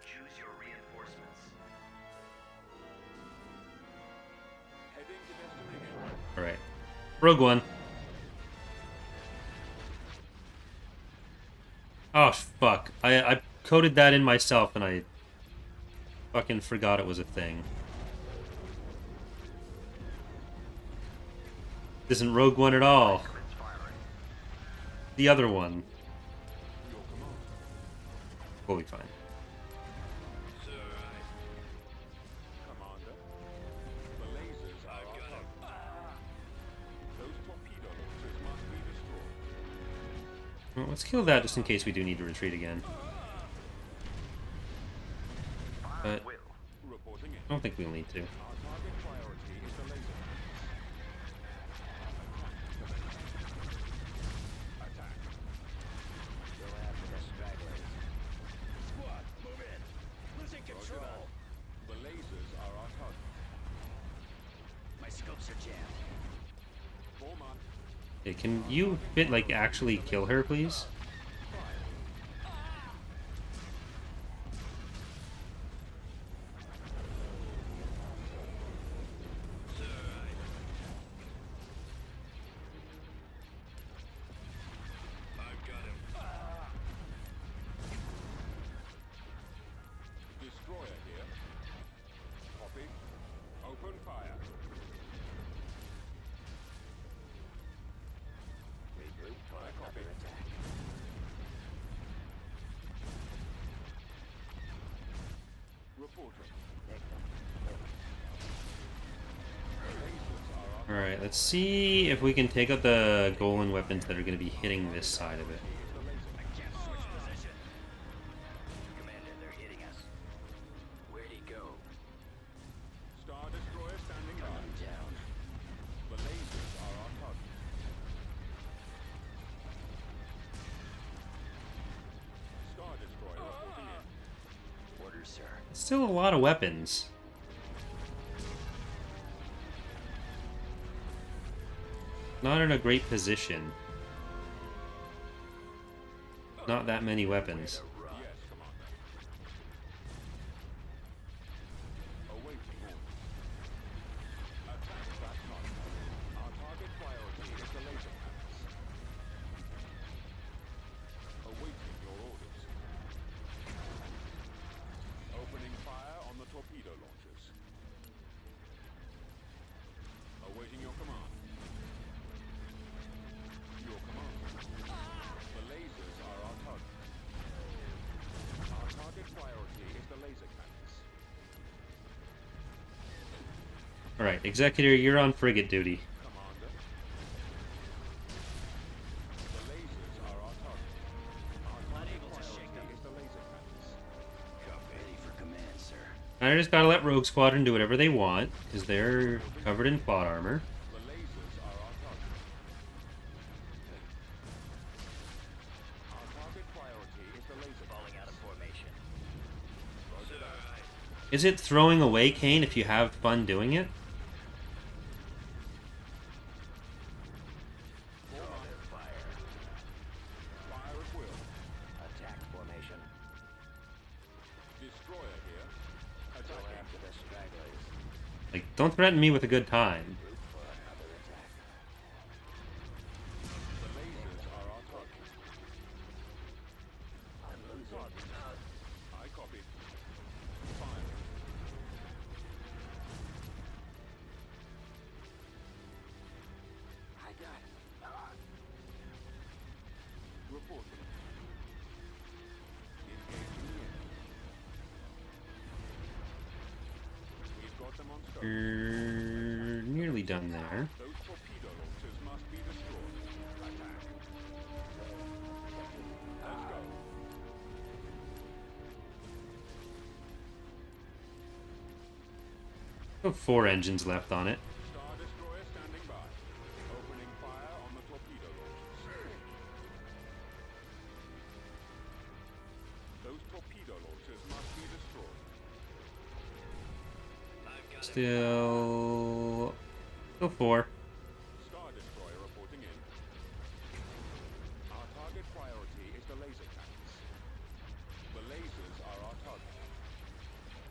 G: Choose your reinforcements.
C: Heading to destination.
A: Alright. Rogue One. Oh, fuck. I coded that in myself and I fucking forgot it was a thing. This isn't Rogue One at all.
G: Commence firing.
A: The other one.
C: Your command.
A: We'll be fine.
C: Sir, Commander. The lasers are our target. Those torpedo launchers must be destroyed.
A: Well, let's kill that just in case we do need to retreat again. But
G: Will.
C: Reporting in.
A: I don't think we'll need to.
C: Our target priority is the laser. Attack.
H: Go after the stragglers. Squad, move in. Losing control.
C: The lasers are our target.
H: My scopes are jammed.
C: Form up.
A: Okay, can you like actually kill her, please?
C: I've got him. Destroyer here. Copy. Open fire.
H: Regroup for
C: Copy.
H: another attack.
C: Reporting.
A: Alright, let's see if we can take out the Golan weapons that are going to be hitting this side of it.
H: I can't switch position. Commander, they're hitting us. Where'd he go?
C: Star Destroyer standing by.
H: I'm down.
C: The lasers are our target. Star Destroyer reporting in.
H: Orders, sir.
A: Still a lot of weapons. Not in a great position. Not that many weapons.
C: Yes, Commander. Awaiting orders. Attack that target. Our target priority is the laser panels. Awaiting your orders. Opening fire on the torpedo launchers. Awaiting your command. Your command. The lasers are our target.
A: Alright, Executor, you're on frigate duty.
C: Commander. The lasers are our target. Our target priority is the laser cannons.
H: Ready for command, sir.
A: I just gotta let Rogue Squadron do whatever they want, because they're covered in plot armor.
C: The lasers are our target. Our target priority is the laser
H: Falling out of formation.
C: Roger that.
A: Is it throwing away Kane if you have fun doing it?
H: Fire.
C: Fire at will.
H: Attack formation.
C: Destroyer here.
H: Go
C: Attacking.
H: after the stragglers.
A: Like, don't threaten me with a good time.
H: Root for another attack.
C: The lasers are our target.
H: I'm losing.
C: I copy. Fire.
H: I got it.
C: Reporting. Engaging the enemy. We've got them on stone.
A: You're nearly done there.
C: Those torpedo launchers must be destroyed. Attack. Let's go.
A: Oh, 4 engines left on it.
C: Star Destroyer standing by. Opening fire on the torpedo launchers. Those torpedo launchers must be destroyed.
A: Still 4.
C: Star Destroyer reporting in. Our target priority is the laser cannons. The lasers are our target.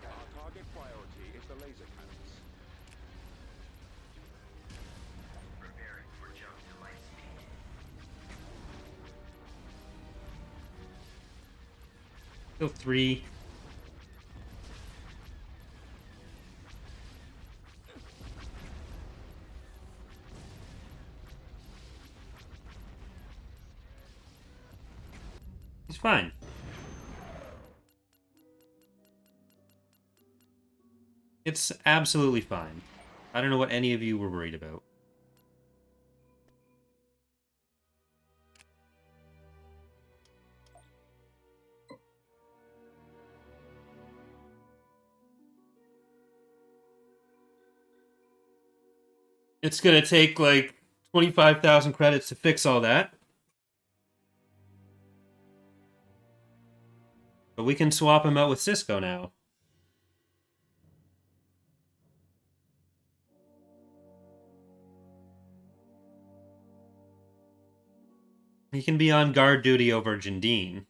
C: Our target priority is the laser cannons.
G: Preparing for jump to light speed.
A: Still 3. He's fine. It's absolutely fine. I don't know what any of you were worried about. It's gonna take like 25,000 credits to fix all that. But we can swap him out with Cisco now. He can be on guard duty over Jindine,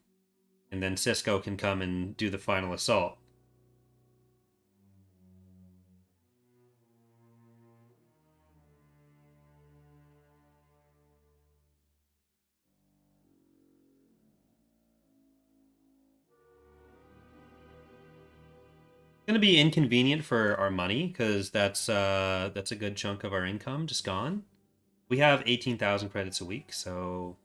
A: and then Cisco can come and do the final assault. Going to be inconvenient for our money because that's a good chunk of our income just gone. We have 18,000 credits a week, so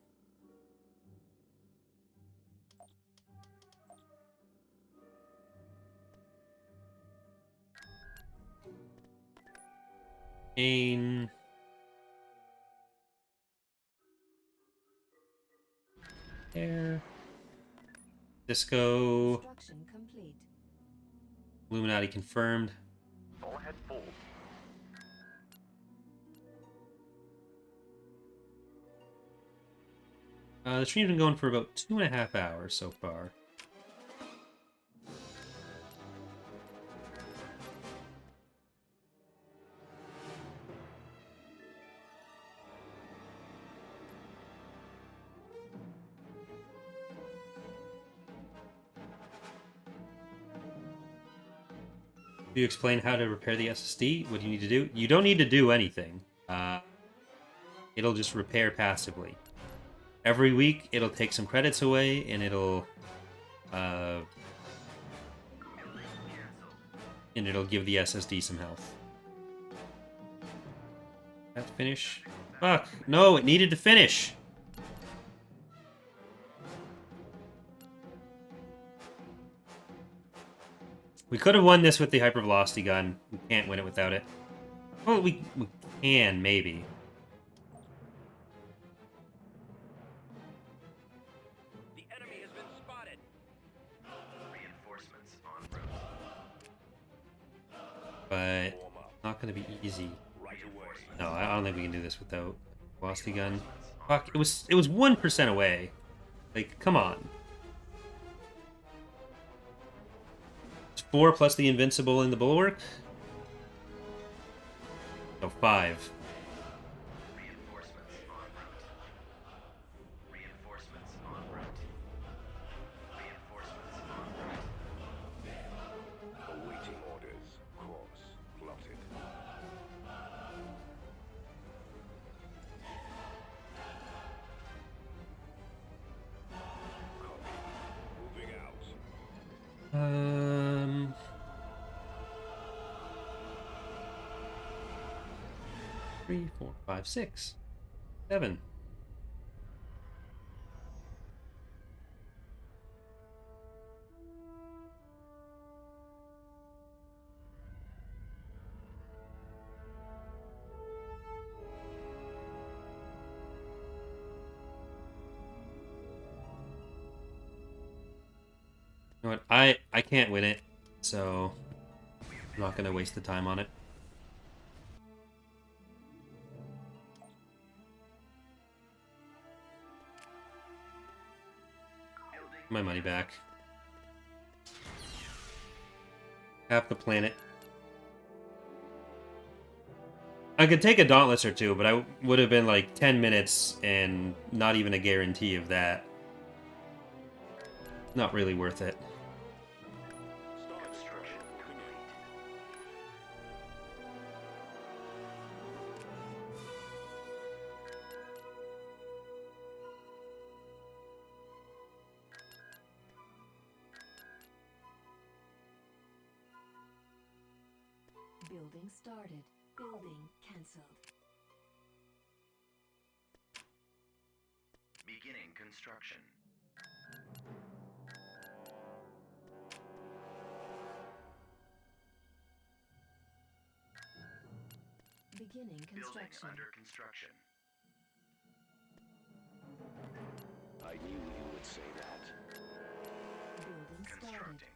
A: Ain Air Disco
I: Construction complete.
A: Illuminati confirmed.
G: All ahead full.
A: The stream's been going for about 2.5 hours so far. Do you explain how to repair the SSD? What do you need to do? You don't need to do anything. It'll just repair passively. Every week, it'll take some credits away, and it'll give the SSD some health. That finish? Fuck! No, it needed to finish. We could have won this with the hypervelocity gun. We can't win it without it. Well, we can, maybe.
B: The enemy has been spotted.
H: Reinforcements en route.
A: But not gonna be easy.
C: Right away.
A: No, I don't think we can do this without velocity gun. Fuck, it was 1% away. Like, come on. It's 4 plus the invincible in the bulwark. So 5.
H: Reinforcements en route. Reinforcements en route. Reinforcements en route.
C: Awaiting orders. Course plotted. Copy. Moving out.
A: 3, 4, 5, 6, 7. You know what? I can't win it, so I'm not gonna waste the time on it. My money back. Half the planet. I could take a Dauntless or two, but I would have been like 10 minutes and not even a guarantee of that. Not really worth it.
H: Construction complete.
I: Building started. Building cancelled.
H: Beginning construction.
I: Beginning
H: Building
I: construction.
H: under construction.
C: I knew you would say that.
I: Building started.
H: Constructing.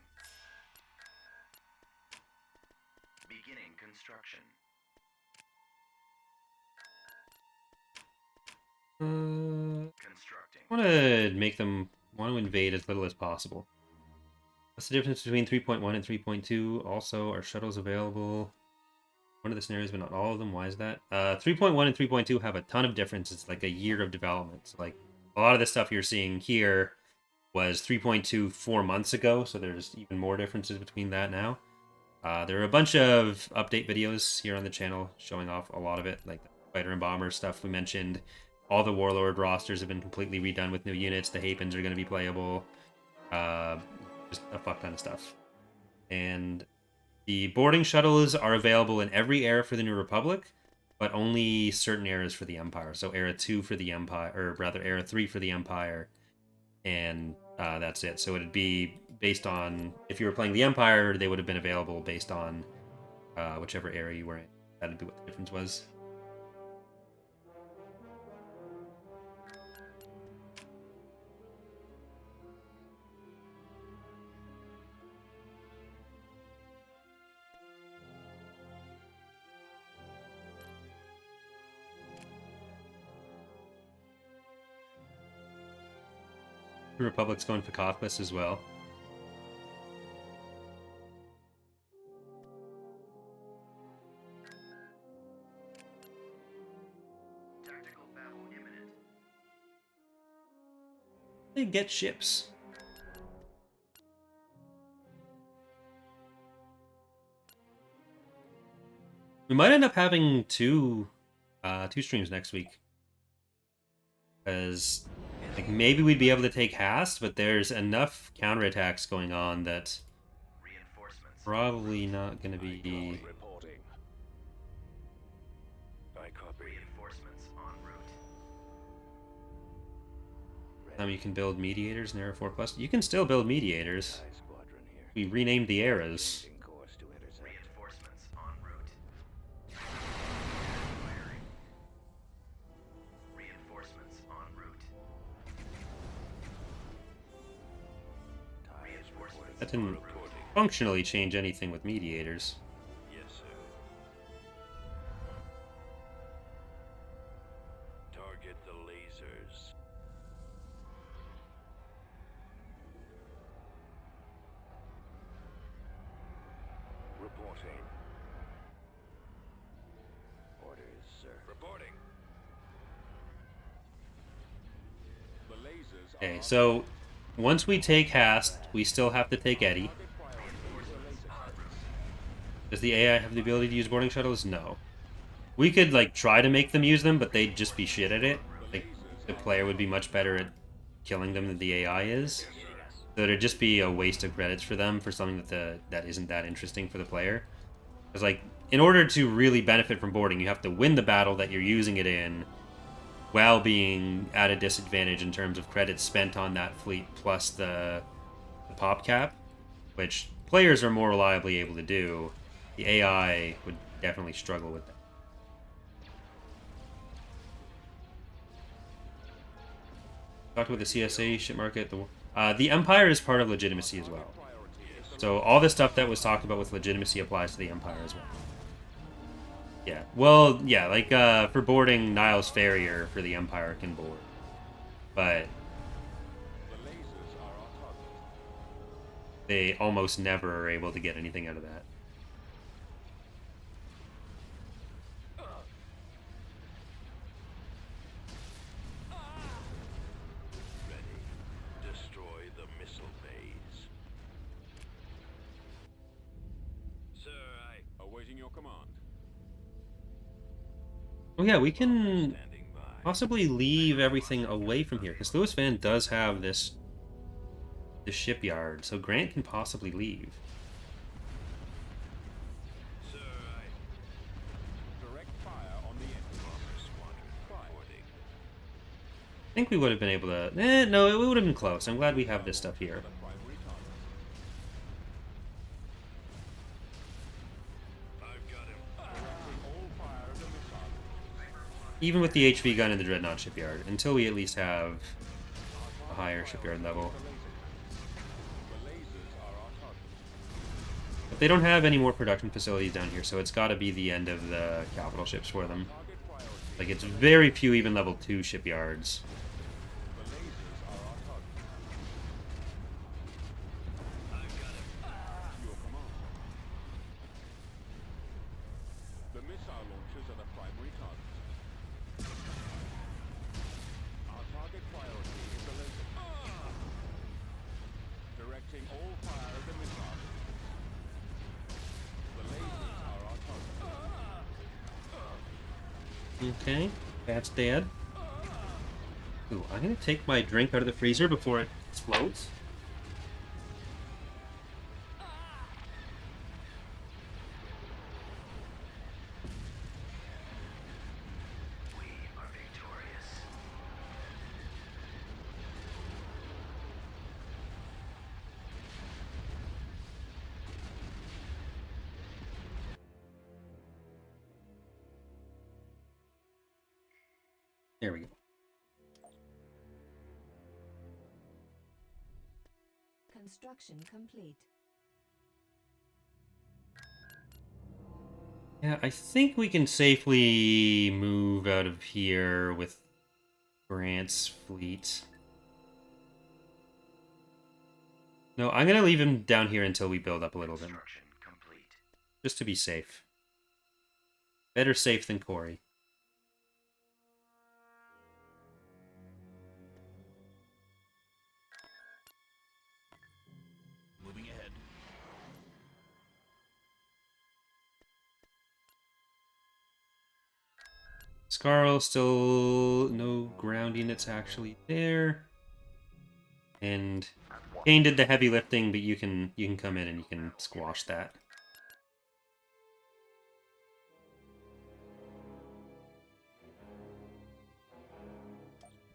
H: Beginning construction. Constructing.
A: I want to make them want to invade as little as possible. What's the difference between 3.1 and 3.2? Also, are shuttles available? One of the scenarios, but not all of them. Why is that? 3.1 and 3.2 have a ton of difference. It's like a year of development. So, like, a lot of the stuff you're seeing here was 3.2 4 months ago, so there's even more differences between that now. There are a bunch of update videos here on the channel showing off a lot of it, like the fighter and bomber stuff we mentioned. All the Warlord rosters have been completely redone with new units. The Hapens are going to be playable. Just a fuck ton of stuff. And the boarding shuttles are available in every era for the New Republic, but only certain eras for the Empire. So Era 2 for the Empire, or rather Era 3 for the Empire, and that's it. So it'd be based on, if you were playing the Empire, they would have been available based on whichever era you were in. That'd be what the difference was. The Republic's going for Catholic as well.
H: Tactical battle imminent.
A: They get ships. We might end up having two streams next week. Because like maybe we'd be able to take Hast, but there's enough counterattacks going on that
H: Reinforcements.
A: probably not going to be.
C: Reporting. I copy.
H: Reinforcements en route.
A: You can build mediators in Era 4+. You can still build mediators.
C: Aye, squadron here.
A: We renamed the eras.
C: Changing course to intercept.
H: Reinforcements en route.
A: That didn't functionally change anything with mediators.
C: Yes, sir. Target the lasers. Reporting. Orders, sir. Reporting.
F: The lasers are
A: Okay, so once we take Hast, we still have to take Eddie. Does the AI have the ability to use boarding shuttles? No. We could, like, try to make them use them, but they'd just be shit at it. Like, the player would be much better at killing them than the AI is. So it'd just be a waste of credits for them for something that isn't that interesting for the player. Because, like, in order to really benefit from boarding, you have to win the battle that you're using it in while being at a disadvantage in terms of credits spent on that fleet plus the pop cap, which players are more reliably able to do. The AI would definitely struggle with that. Talked about the CSA ship market. The Empire is part of legitimacy as well. So all the stuff that was talked about with legitimacy applies to the Empire as well. Yeah. Well, yeah, like for boarding, Niles Farrier for the Empire can board. But they almost never are able to get anything out of that.
C: Destroy the missile bays. Sir,
F: awaiting your command.
A: Oh yeah, we can
C: standing by.
A: possibly leave everything away from here, because Louis Van does have this shipyard, so Grant can possibly leave.
C: Sir,
F: Direct fire on the enemy.
C: Bomber squadron reporting.
A: I think we would have been able to... no, it would have been close. I'm glad we have this stuff here.
F: The primary target.
C: I've got him.
F: Directing all fire of the missile.
A: Even with the HV gun in the Dreadnought shipyard, until we at least have a higher shipyard level.
F: The lasers are our target.
A: But they don't have any more production facilities down here, so it's got to be the end of the capital ships for them.
F: Target priority.
A: Like, it's very few even level 2 shipyards.
F: The lasers are our target. To your command. The missile launchers are the primary target. Our target priority is the laser. Directing all fire of the missile. The lasers are our target.
A: Okay, that's dead. Ooh, I'm gonna take my drink out of the freezer before it explodes.
H: We are victorious.
A: There we go.
I: Construction complete.
A: Yeah, I think we can safely move out of here with Grant's fleet. No, I'm gonna leave him down here until we build up a little bit more.
H: Construction complete.
A: Just to be safe. Better safe than Corey.
D: Moving ahead.
A: Scarl still no ground units actually there. And Kane did the heavy lifting, but you can come in and you can squash that.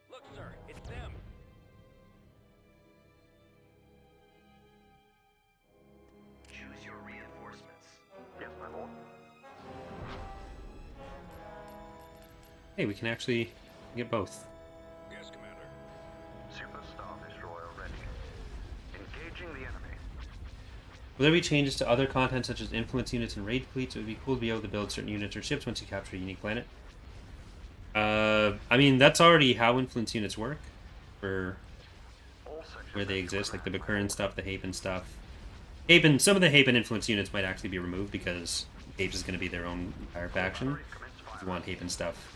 B: Look, sir, it's them.
H: Choose your reinforcements.
G: Yes, my lord.
A: Hey, we can actually get both.
C: Yes, Commander.
G: Superstar destroyer ready. Engaging the enemy.
A: Will there be changes to other content such as influence units and raid fleets? It would be cool to be able to build certain units or ships once you capture a unique planet. I mean, that's already how influence units work for where they exist, like the Bakuran stuff, the Haven stuff. Haven, some of the Haven influence units might actually be removed because Haven is going to be their own entire faction. If you want Haven stuff,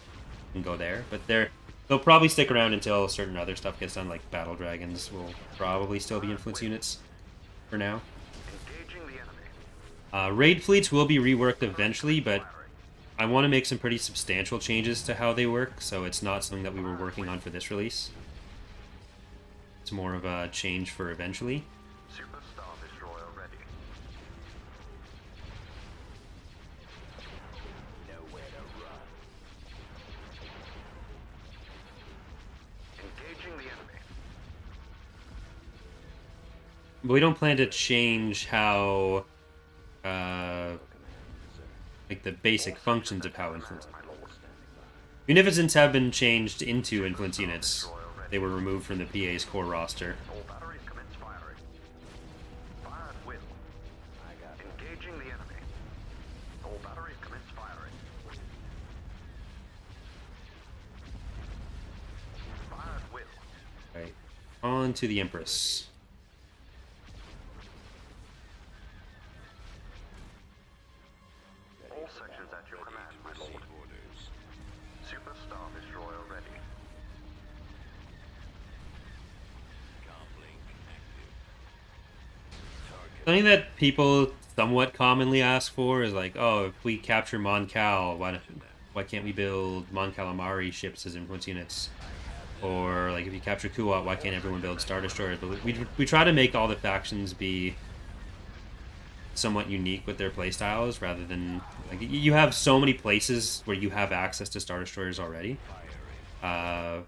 A: you can go there. But they'll probably stick around until certain other stuff gets done, like Battle Dragons will probably still be influence units for now. Raid fleets will be reworked eventually, but I want to make some pretty substantial changes to how they work, so it's not something that we were working on for this release. It's more of a change for eventually.
G: Super Star Destroyer ready.
H: Nowhere to run.
G: Engaging the enemy.
A: But we don't plan to change how, like the basic functions of how influence. Munificents have been changed into influence units. They were removed from the PA's core roster.
G: All batteries commence firing. Fire at will. Engaging the enemy. All batteries commence firing. Fire at will.
A: Right. On to the Empress.
G: All sections at your command, my lord. Super Star Destroyer ready.
A: Something that people somewhat commonly ask for is like, oh, if we capture Mon Cal, why can't we build Mon Calamari ships as influence units? Or like, if you capture Kuat, why can't everyone build Star Destroyers? But we try to make all the factions be somewhat unique with their playstyles, rather than like you have so many places where you have access to Star Destroyers already that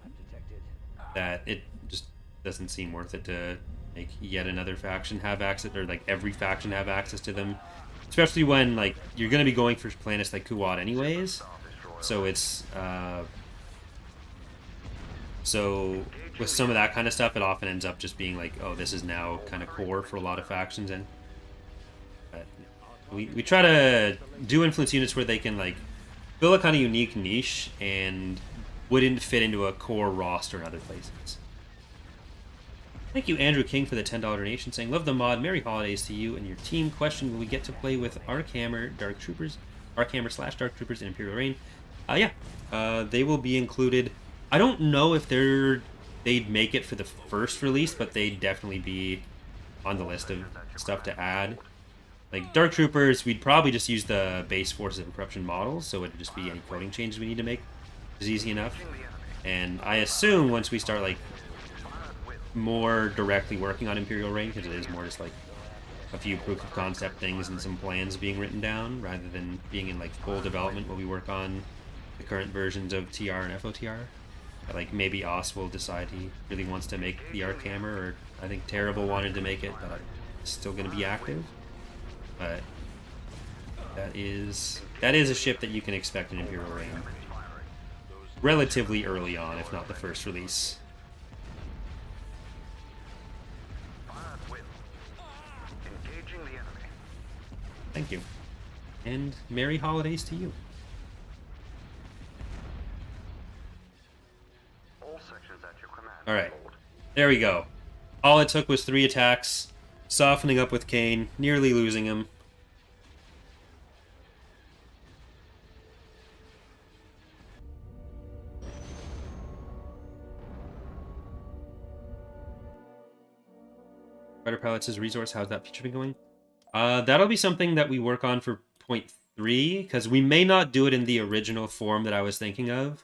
A: it just doesn't seem worth it to make yet another faction have access, or like every faction have access to them, especially when like you're going to be going for planets like Kuat anyways. So it's so with some of that kind of stuff, it often ends up just being like, oh, this is now kind of core for a lot of factions. And we try to do influence units where they can like fill a kind of unique niche and wouldn't fit into a core roster in other places. Thank you, Andrew King, for the $10 donation, saying, love the mod, merry holidays to you and your team. Question, will we get to play with Arkhammer Dark Troopers, Arkhammer/Dark Troopers in Imperial Reign? Yeah, they will be included. I don't know if they'd make it for the first release, but they'd definitely be on the list of stuff to add. Like Dark Troopers, we'd probably just use the base Forces of Corruption models, so it'd just be any coding changes we need to make. It's easy enough. And I assume once we start like more directly working on Imperial Reign, because it is more just like a few proof of concept things and some plans being written down, rather than being in like full development while we work on the current versions of TR and FOTR. Like maybe Os will decide he really wants to make the Arkhammer, or I think Terrible wanted to make it, but it's still going to be active. But that is a ship that you can expect in Imperial Reign relatively early on, if not the first release. Thank you. And merry holidays to you. Alright. There we go. All it took was 3 attacks, softening up with Kane, nearly losing him. Fighter Pilots' resource, how's that feature been going? That'll be something that we work on for point 3, because we may not do it in the original form that I was thinking of.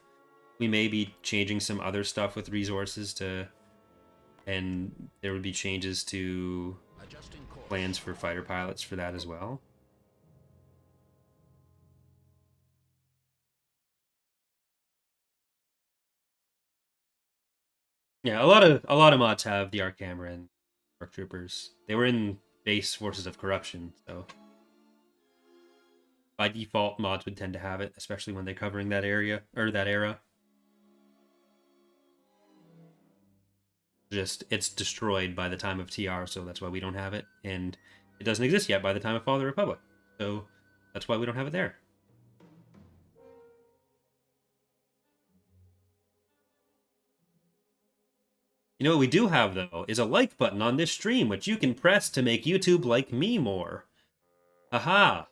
A: We may be changing some other stuff with resources to, and there would be changes to plans for fighter pilots for that as well. Yeah, a lot of mods have the Arkhammer and Dark Troopers. They were in base Forces of Corruption, so by default mods would tend to have it, especially when they're covering that area or that era. Just it's destroyed by the time of TR, so that's why we don't have it, and it doesn't exist yet by the time of Fall of the Republic. So that's why we don't have it there. You know what we do have, though, is a like button on this stream, which you can press to make YouTube like me more. Aha!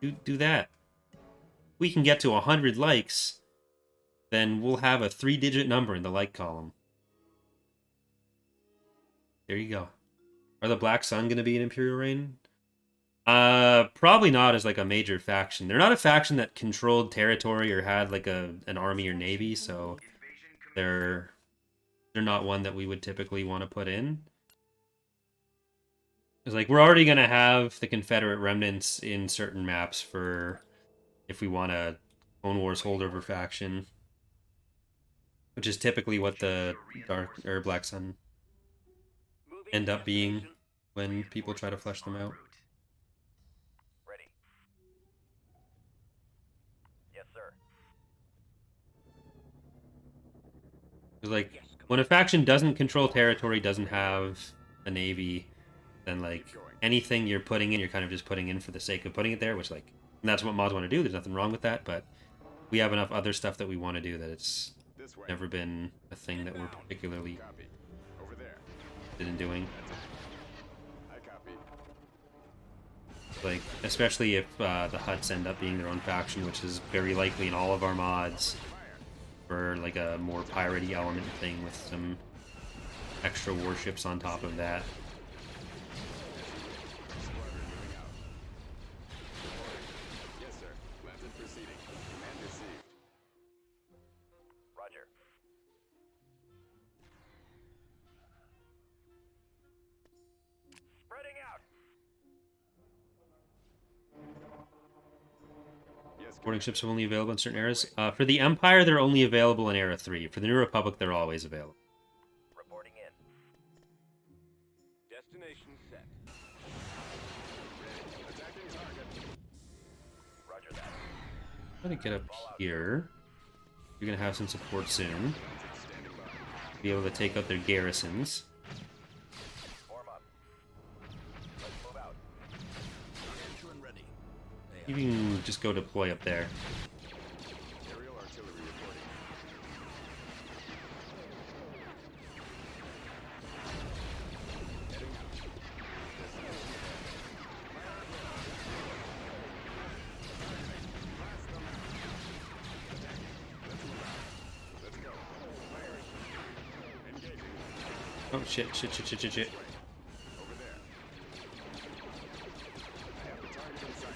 A: Do that. We can get to 100 likes, then we'll have a 3-digit number in the like column. There you go. Are the Black Sun going to be an Imperial Reign? Probably not as like a major faction. They're not a faction that controlled territory or had like an army or navy, so they're not one that we would typically want to put in. It's like we're already going to have the Confederate remnants in certain maps for if we want a Clone Wars holdover faction, which is typically what the Dark or Black Sun end up being when people try to flesh them out.
H: Ready. Yes, sir.
A: It's like when a faction doesn't control territory, doesn't have a navy, then like anything you're putting in, you're kind of just putting in for the sake of putting it there, which like, and that's what mods want to do. There's nothing wrong with that, but we have enough other stuff that we want to do that it's never been a thing that we're particularly interested in doing. Like, especially if the Hutts end up being their own faction, which is very likely in all of our mods, for like a more piratey element thing with some extra warships on top of that.
F: Yes, sir. Plans and proceeding. Command received.
H: Roger. Spreading out.
F: Yes,
A: Boarding ships are only available in certain eras. For the Empire, they're only available in Era 3. For the New Republic, they're always available.
H: Reporting in.
C: Destination set.
F: attacking target.
H: Roger that.
A: I'm gonna get up here. You're gonna have some support soon. Be able to take out their garrisons.
H: Form up. Let's move out.
D: Engine ready.
A: You can just go deploy up there.
F: Aerial artillery reporting. Heading out. Let's go. Engaging.
A: Oh shit!
F: Over there. I have the target in sight.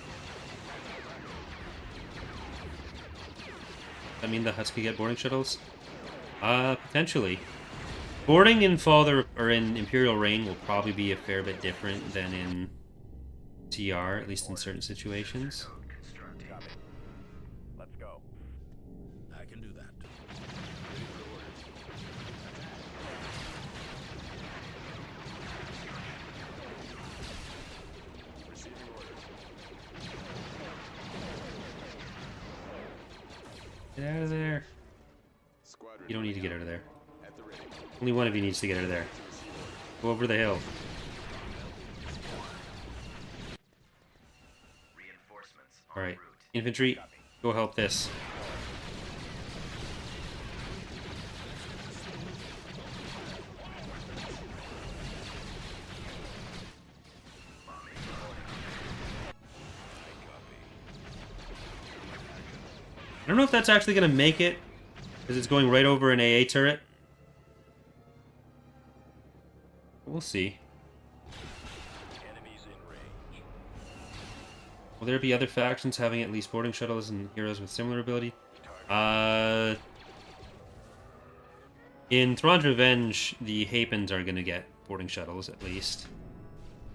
A: Does that mean the Hutts could get boarding shuttles? Potentially. Boarding in or in Imperial Reign will probably be a fair bit different than in TR, at least in certain situations.
H: Copy. Let's go.
D: I can do that.
F: Receiving orders.
A: Get out of there.
F: Squadron.
A: You don't need to get out of there.
F: At the ready.
A: Only one of you needs to get out of there. Go over the hill.
H: Reinforcements.
A: Alright. Infantry, go help this. I don't know if that's actually going to make it, because it's going right over an AA turret. We'll see.
C: Enemies in range.
A: Will there be other factions having at least boarding shuttles and heroes with similar ability? In Thrawn's Revenge, the Hapens are going to get boarding shuttles at least.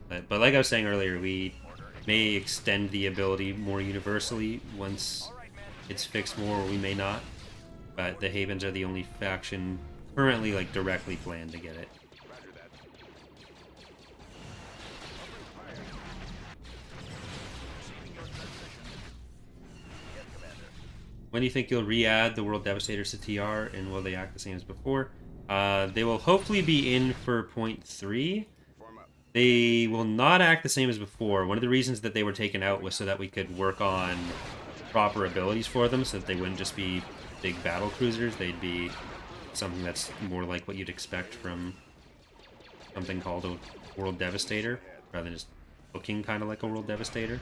A: But like I was saying earlier, we may extend the ability more universally once it's fixed more, or we may not. But the Havens are the only faction currently like directly planned to get it.
F: Roger that.
A: When do you think you'll re-add the World Devastators to TR, and will they act the same as before? They will hopefully be in for point 3.
F: Form up.
A: They will not act the same as before. One of the reasons that they were taken out was so that we could work on proper abilities for them, so that they wouldn't just be big battle cruisers. They'd be something that's more like what you'd expect from something called a World Devastator, rather than just looking kind of like a World Devastator.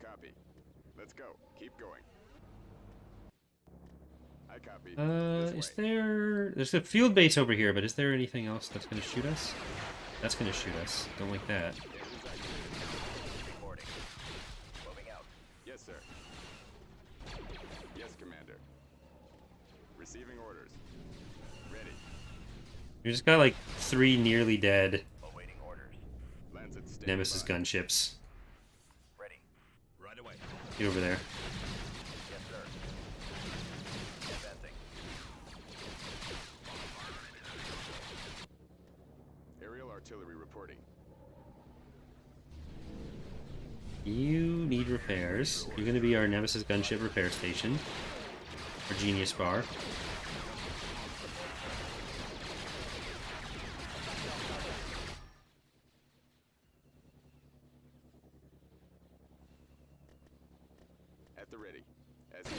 F: Copy. Let's go. Keep going. I copy.
A: Is there... There's a field base over here, but is there anything else that's going to shoot us? That's going to shoot us. Don't like that.
H: Reporting. Moving out.
F: Yes, sir. Yes, Commander. Receiving orders. Ready.
A: We just got like 3 nearly dead
H: Awaiting orders.
F: Lancet standing
A: Nemesis
F: by.
A: gunships.
H: Ready.
D: Right away.
A: Get over there.
H: Yes, sir. Advancing.
F: Aerial artillery reporting.
A: You need repairs. You're going to be our Nemesis gunship repair station. Our Genius Bar.
F: At the ready. As you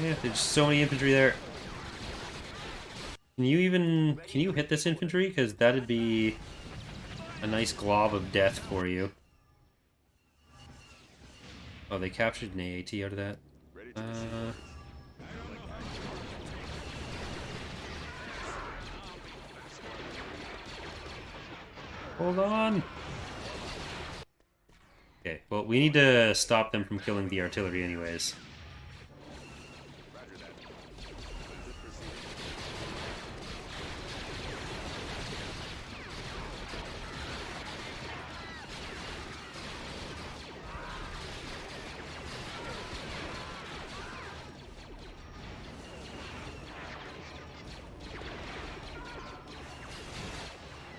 A: Yeah, there's so many infantry there. Can you hit this infantry? Because that'd be a nice glob of death for you. Oh, they captured an AAT out of that.
F: ready to receive orders.
A: Hold on. Okay, well, we need to stop them from killing the artillery anyways.
F: Roger that. Lancet proceeding.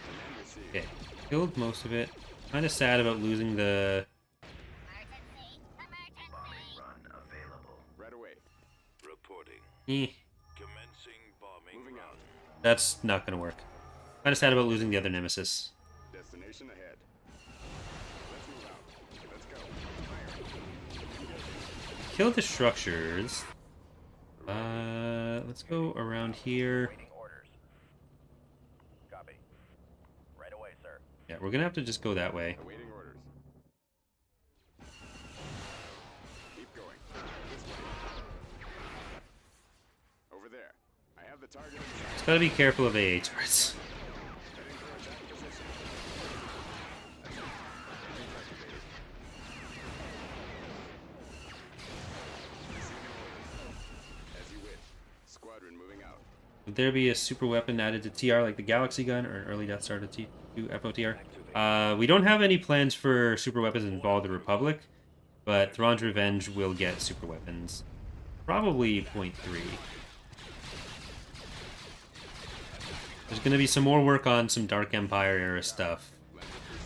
F: Command received.
A: Okay, killed most of it. Kind of sad about losing the...
H: Run available.
F: Right away.
C: Reporting.
A: Eh,
C: Commencing bombing
F: Moving
C: run.
F: out.
A: that's not gonna work. Kind of sad about losing the other Nemesis.
F: Destination ahead. Let's move out. Let's go. Fire.
A: Kill the structures. Let's go around here.
H: Awaiting orders. Copy. Right away, sir.
A: Yeah, we're gonna have to just go that way.
F: Awaiting orders. Keep going. This way. Over there. I have the target in sight.
A: Just gotta be careful of AA turrets.
F: Heading for attack position. Receiving orders. As you wish. Squadron moving out.
A: Would there be a super weapon added to TR like the Galaxy Gun or an early Death Star to FOTR? We don't have any plans for super weapons involved in the Republic, but Thrawn's Revenge will get super weapons. Probably 0.3. There's going to be some more work on some Dark Empire era stuff,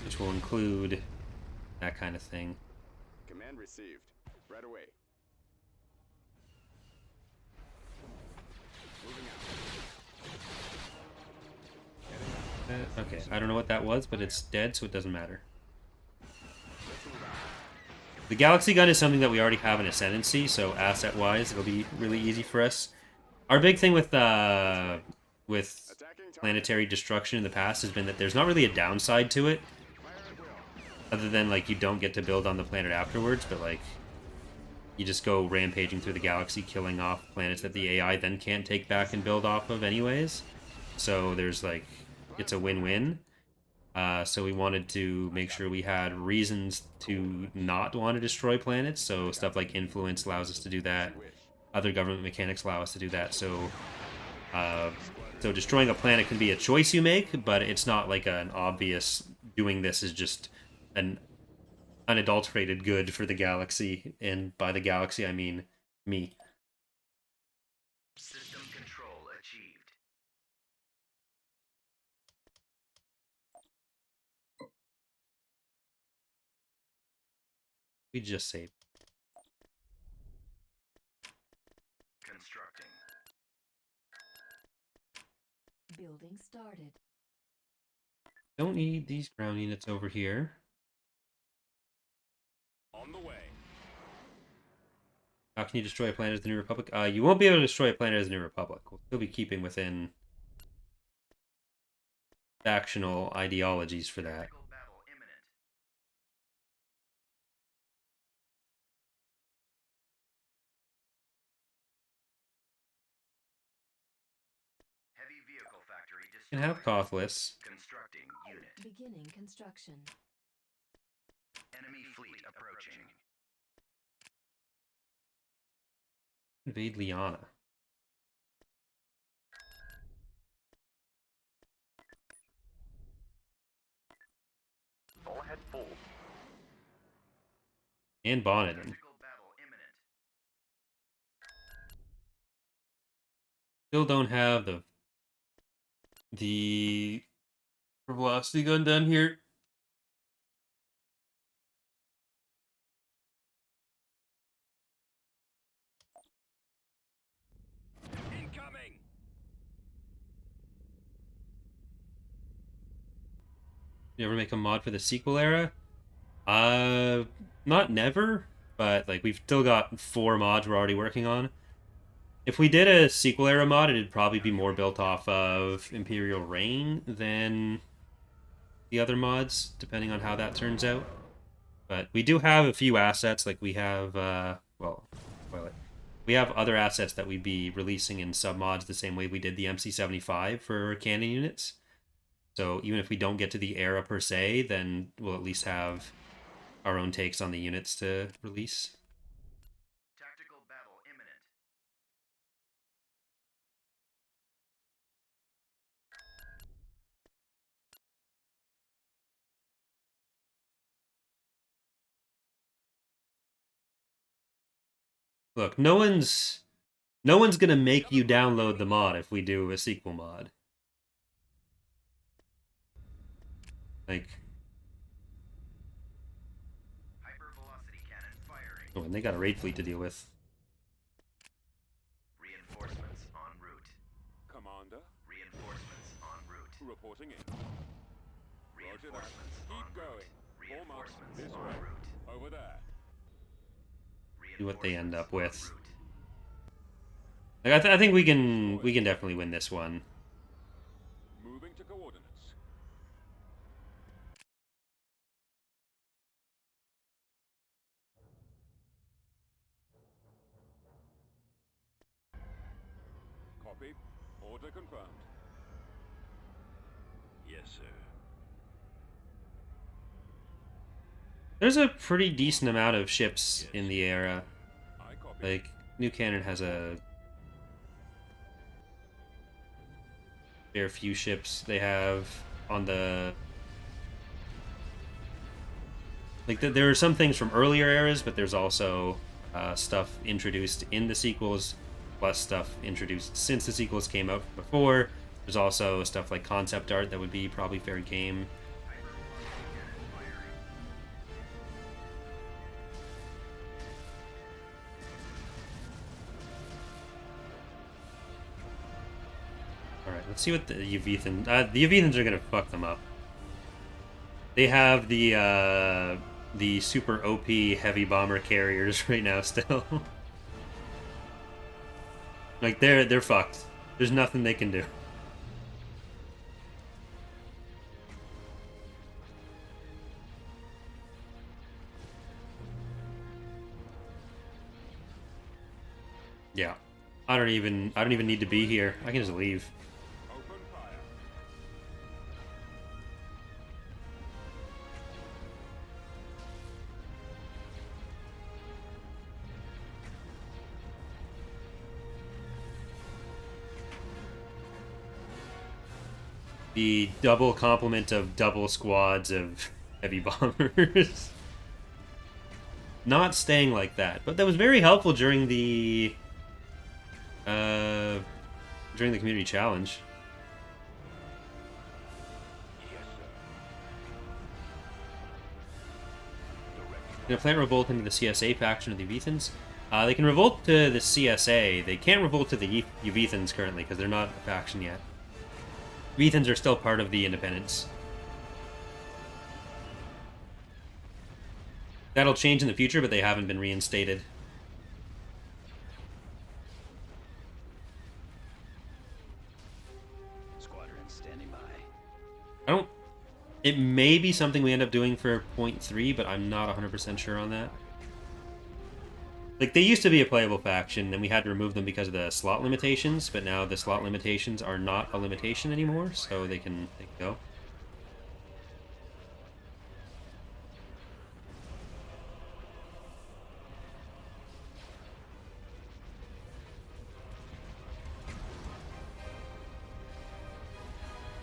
A: which will include that kind of thing.
F: Command received. Right away. Moving out.
A: Okay, I don't know what that was, but it's dead, so it doesn't matter.
F: Let's move out.
A: The Galaxy Gun is something that we already have in Ascendancy, so asset-wise, it'll be really easy for us. Our big thing with
F: Attacking target.
A: planetary destruction in the past has been that there's not really a downside to it,
F: Fire at will.
A: other than, like, you don't get to build on the planet afterwards, but, like, you just go rampaging through the galaxy, killing off planets that the AI then can't take back and build off of anyways. So there's, like, it's a win-win. So we wanted to make sure we had reasons to not want to destroy planets, so stuff like influence allows us to do that. Other government mechanics allow us to do that, so destroying a planet can be a choice you make, but it's not like an obvious doing this is just an unadulterated good for the galaxy, and by the galaxy I mean me.
H: System control achieved.
A: We just saved.
H: Constructing.
I: Building started.
A: Don't need these ground units over here.
F: On the way.
A: How can you destroy a planet as the New Republic? You won't be able to destroy a planet as the New Republic. We'll still be keeping within factional ideologies for that.
H: Tactical battle imminent. Heavy vehicle factory
A: You
H: destroyed.
A: can have Cothless.
H: Constructing unit.
I: Beginning construction.
H: Enemy fleet approaching.
A: Invade Liana.
G: All ahead full.
A: And Bonneton.
H: Tactical battle imminent.
A: Still don't have the velocity gun done here.
F: Incoming!
A: You ever make a mod for the sequel era? Not never, but like we've still got 4 mods we're already working on. If we did a sequel era mod, it'd probably be more built off of Imperial Reign than the other mods, depending on how that turns out. But we do have a few assets, like we have, well, spoil it. We have other assets that we'd be releasing in submods the same way we did the MC75 for cannon units. So even if we don't get to the era per se, then we'll at least have our own takes on the units to release.
H: Tactical battle imminent.
A: Look, no one's gonna make you download the mod if we do a sequel mod. Like,
H: Hypervelocity cannon firing.
A: oh, and they got a raid fleet to deal with.
H: Reinforcements en route.
F: Commander,
H: Reinforcements en route.
F: reporting in. Roger that.
H: Reinforcements en
F: Keep
H: route.
F: going. Warm up
H: Reinforcements
F: this
H: en
F: way.
H: route.
F: Over there.
A: See what they end up
H: Reinforcements
A: with.
H: en route.
A: Like, I think we can definitely win this one.
F: Moving to coordinates. Copy. Order confirmed. Yes, sir.
A: There's a pretty decent amount of ships in the era.
F: I copy.
A: Like, New Cannon has a fair few ships. They have on the... Like, there are some things from earlier eras, but there's also stuff introduced in the sequels, plus stuff introduced since the sequels came out before. There's also stuff like concept art that would be probably fair game. Alright, let's see what the Yavithan... the Yavithans are gonna fuck them up. They have the super OP heavy bomber carriers right now still. Like, they're fucked. There's nothing they can do. Yeah. I don't even need to be here. I can just leave.
F: Open fire.
A: The double complement of double squads of heavy bombers. Not staying like that, but that was very helpful during the community challenge.
F: Yes, sir. Direct
A: Gonna plant revolt into the CSA faction of the Uvethans. They can revolt to the CSA. They can't revolt to the Uvethans currently because they're not a faction yet. Uvethans are still part of the Independents. That'll change in the future, but they haven't been reinstated.
H: Squadron standing by.
A: I don't... It may be something we end up doing for 0.3, but I'm not 100% sure on that. Like, they used to be a playable faction, and we had to remove them because of the slot limitations, but now the slot limitations are not a limitation anymore, so they can go.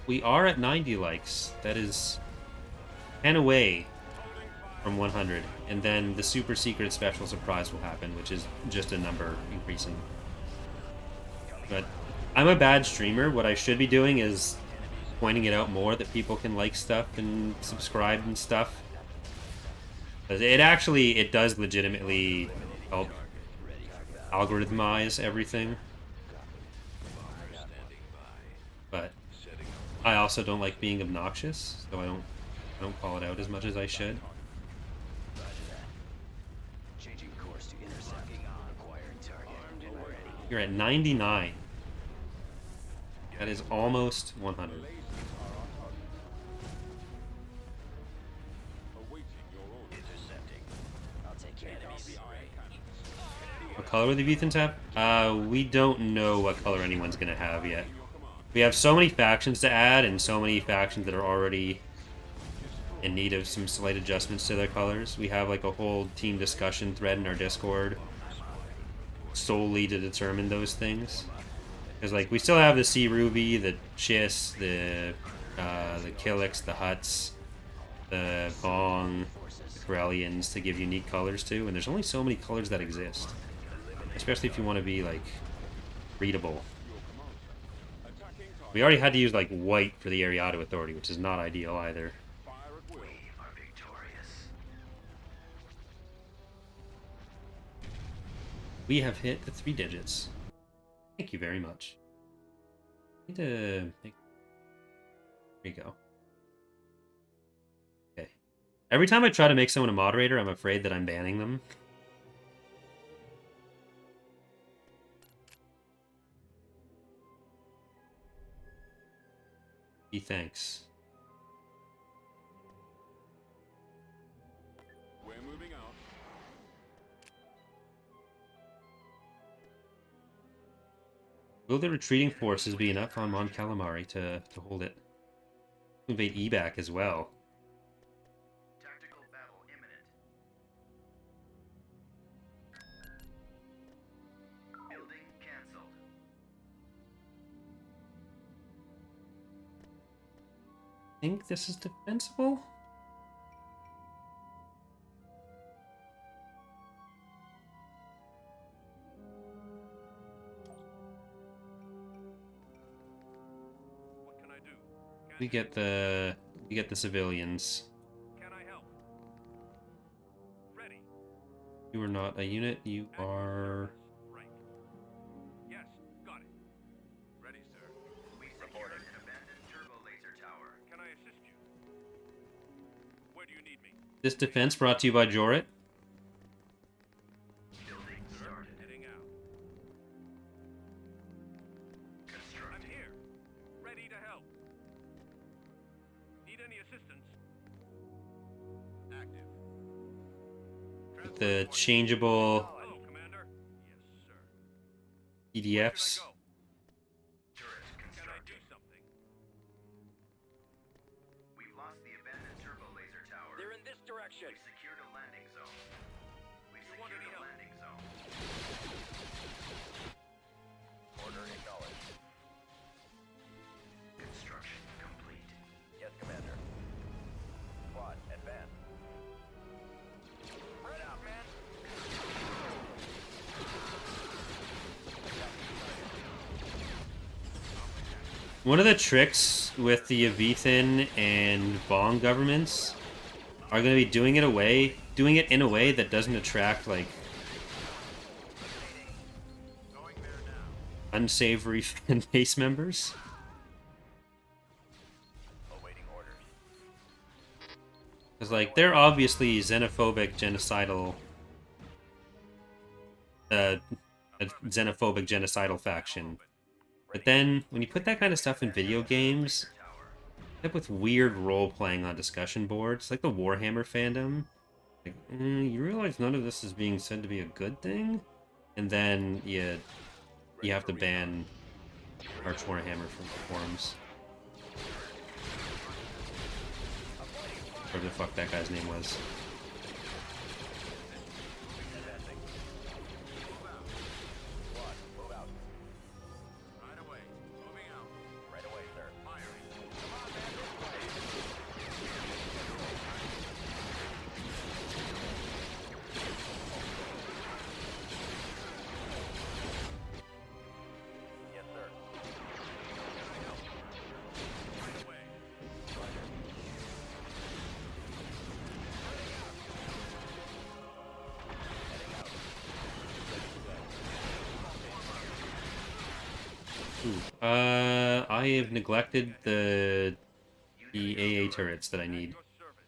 A: We are at 90 likes. That is 10 away from 100. And then the super secret special surprise will happen, which is just a number increasing. But I'm a bad streamer. What I should be doing is pointing it out more that people can like stuff and subscribe and stuff. Because it does legitimately help algorithmize everything. But I also don't like being obnoxious, so I don't call it out as much as I should.
H: Roger that. Changing course to intercepting acquired target. Already.
A: You're at 99. That is almost 100.
H: Intercepting. I'll take care of enemies.
A: What color will the Uvethans have? We don't know what color anyone's gonna have yet. We have so many factions to add, and so many factions that are already in need of some slight adjustments to their colors. We have like a whole team discussion thread in our Discord solely to determine those things. Because like we still have the Sea Ruby, the Chiss, the Killix, the Huts, the Bong, the Corellians to give unique colors to, and there's only so many colors that exist. Especially if you want to be like readable. We already had to use like white for the Ariado Authority, which is not ideal either.
H: We are victorious.
A: We have hit the 3 digits. Thank you very much. Need to make... There you go. Okay. Every time I try to make someone a moderator, I'm afraid that I'm banning them. Thanks.
F: We're moving out.
A: Will the retreating forces be enough on Mon Calamari to hold it? Invade eBack as well.
G: Tactical battle imminent. Building cancelled.
A: I think this is defensible?
F: What can I do?
A: We get the civilians.
F: Can I help? Ready.
A: You are not a unit, you are...
F: Right. Yes, got it. Ready, sir.
G: We secured an abandoned turbo laser tower.
F: Can I assist you? Where do you need me?
A: This defense brought to you by Jorit.
G: Building started.
F: Heading out. I'm
G: Constructing.
F: here. Ready to help. Need any assistance? Active.
A: With the changeable
F: Hello, Commander. Yes, sir.
A: EDFs.
F: Where can I go?
G: Turret
F: Can I do
G: constructed.
F: something?
G: We've lost the abandoned turbo laser tower.
H: They're in this direction.
G: We've secured a landing zone. We've
F: You want
G: secured
F: any
G: a
F: help?
G: landing zone.
H: Order acknowledged.
G: Construction complete.
H: Yes, Commander. Quad, advance. Spread out, man.
A: One of the tricks with the Avethan and Bong governments are going to be doing it in a way that doesn't attract like unsavory fan base members.
H: Awaiting orders.
A: Because like they're obviously xenophobic, genocidal, a xenophobic genocidal faction. But then when you put that kind of stuff in video games, end up with weird role playing on discussion boards, like the Warhammer fandom. Like, you realize none of this is being said to be a good thing, and then you have to ban Arch Warhammer from the forums. Whatever the fuck that guy's name was.
H: Right away, sir. Yes, sir.
A: I have neglected the AA turrets that I need.
F: Your service.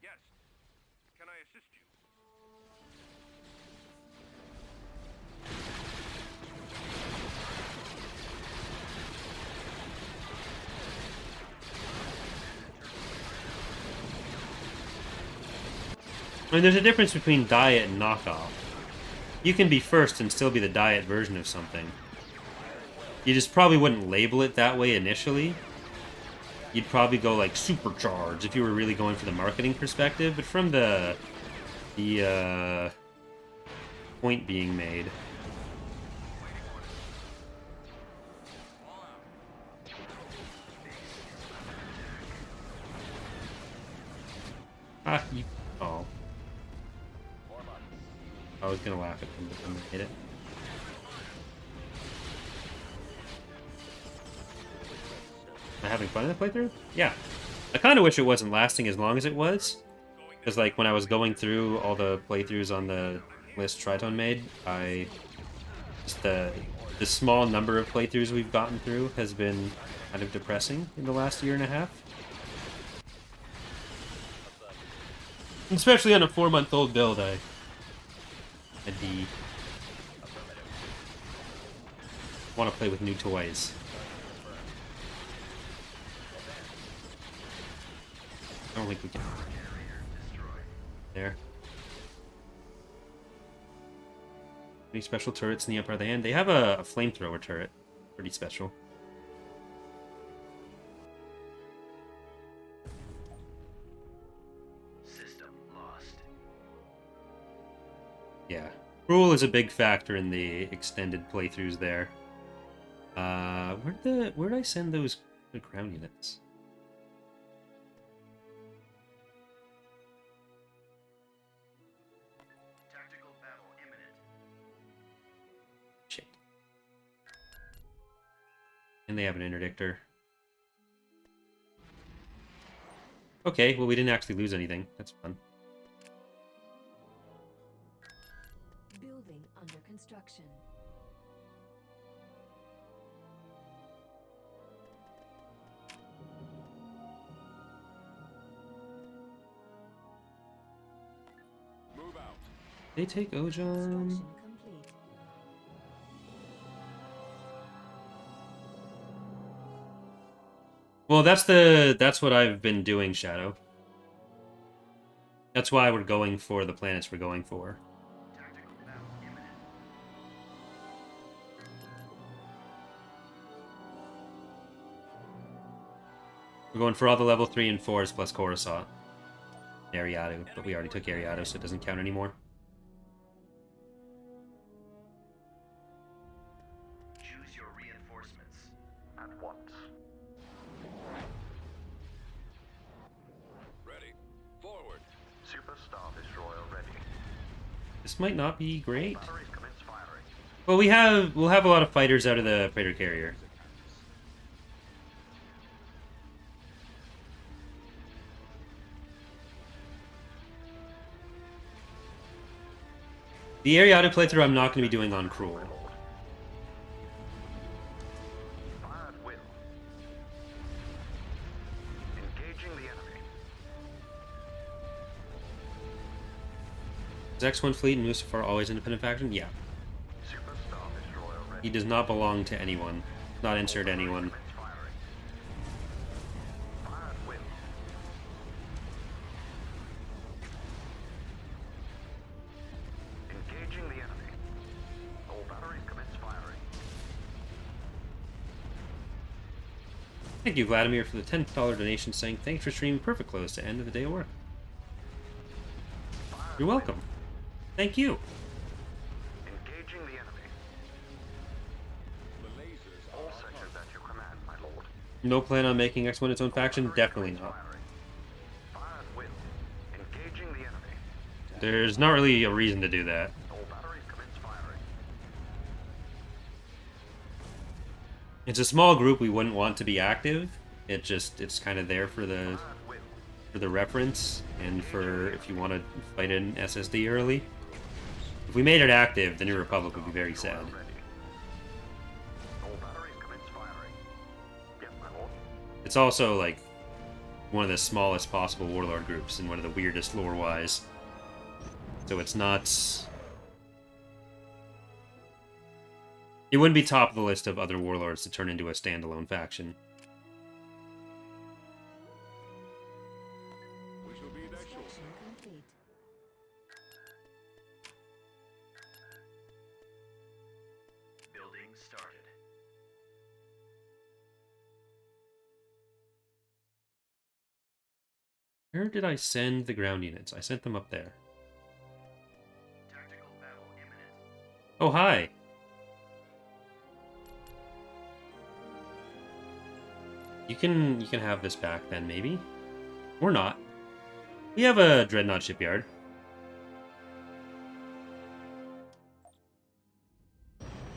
F: Yes. Can I assist you?
A: I mean, there's a difference between diet and knockoff. You can be first and still be the diet version of something. You just probably wouldn't label it that way initially. You'd probably go like supercharged if you were really going for the marketing perspective, but from the point being made. Ah, you. Oh. I was gonna laugh at them, but then they hit it. Am I having fun in the playthrough? Yeah. I kind of wish it wasn't lasting as long as it was. Because, like, when I was going through all the playthroughs on the list Tritone made, just the small number of playthroughs we've gotten through has been kind of depressing in the last year and a half. Especially on a 4-month-old build, I want to play with new toys. I don't think we can. There. Any special turrets in the upper hand? They have a flamethrower turret. Pretty special.
H: System lost.
A: Yeah. Rule is a big factor in the extended playthroughs there. Where'd I send those ground units?
H: Tactical battle imminent.
A: Shit. And they have an interdictor. Okay, well we didn't actually lose anything. That's fun.
I: Building under construction.
F: Move out.
A: They take Ojon.
I: Construction complete.
A: Well, that's what I've been doing, Shadow. That's why we're going for the planets we're going for.
H: Tactical battle imminent.
A: We're going for all the level 3 and 4s plus Coruscant. Ariado, but we already took Ariado, so it doesn't count anymore.
H: Choose your reinforcements.
G: At once.
F: Ready. Forward.
G: Super Star Destroyer ready.
A: This might not be great.
G: Batteries commence firing.
A: Well, we'll have a lot of fighters out of the freighter carrier. The area auto playthrough I'm not going to be doing on Cruel.
G: Fire at will. Engaging the enemy.
A: Is X1 Fleet and Mustafar always independent faction? Yeah.
G: Super Star Destroyer ready.
A: He does not belong to anyone. Not insert anyone.
G: Commence firing. Fire at will. Engaging the enemy. All batteries commence firing.
A: Thank you, Vladimir, for the $10 donation saying, thanks for streaming Perfect Close to end of the day of work. You're welcome. Thank you.
G: Engaging the enemy.
C: The lasers
G: All sectors at your command, my lord.
A: No plan on making X1 its own faction? Definitely not.
G: Firing. Fire at will. Engaging the enemy.
A: There's not really a reason to do that.
G: All batteries commence firing.
A: It's a small group, we wouldn't want to be active. It's kind of there for
G: Fire at will.
A: the reference and for if you want to fight an SSD early. If we made it active, the New Republic would be very sad.
G: Ready. All batteries commence firing. Yes, my lord.
A: It's also like one of the smallest possible warlord groups and one of the weirdest lore-wise. So it's not... It wouldn't be top of the list of other warlords to turn into a standalone faction.
C: We shall be there shortly.
I: Construction complete.
H: Building started.
A: Where did I send the ground units? I sent them up there.
H: Tactical battle imminent.
A: Oh, hi! You can have this back then, maybe? Or not. We have a Dreadnought shipyard.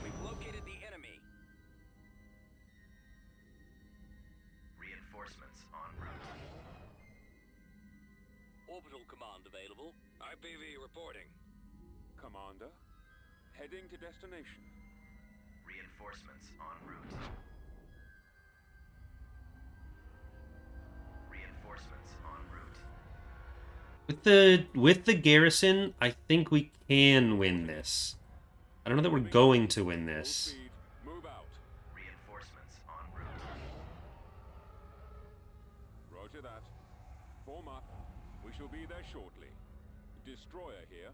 H: We've located the enemy. Reinforcements en route.
B: Orbital command available.
C: IPV reporting. Commander, heading to destination.
H: Reinforcements en route. Reinforcements en route.
A: With the garrison, I think we can win this. I don't know that we're going to win
C: Full
A: this.
C: speed. Move out.
H: Reinforcements en route.
C: Roger that. Form up. We shall be there shortly. Destroyer here.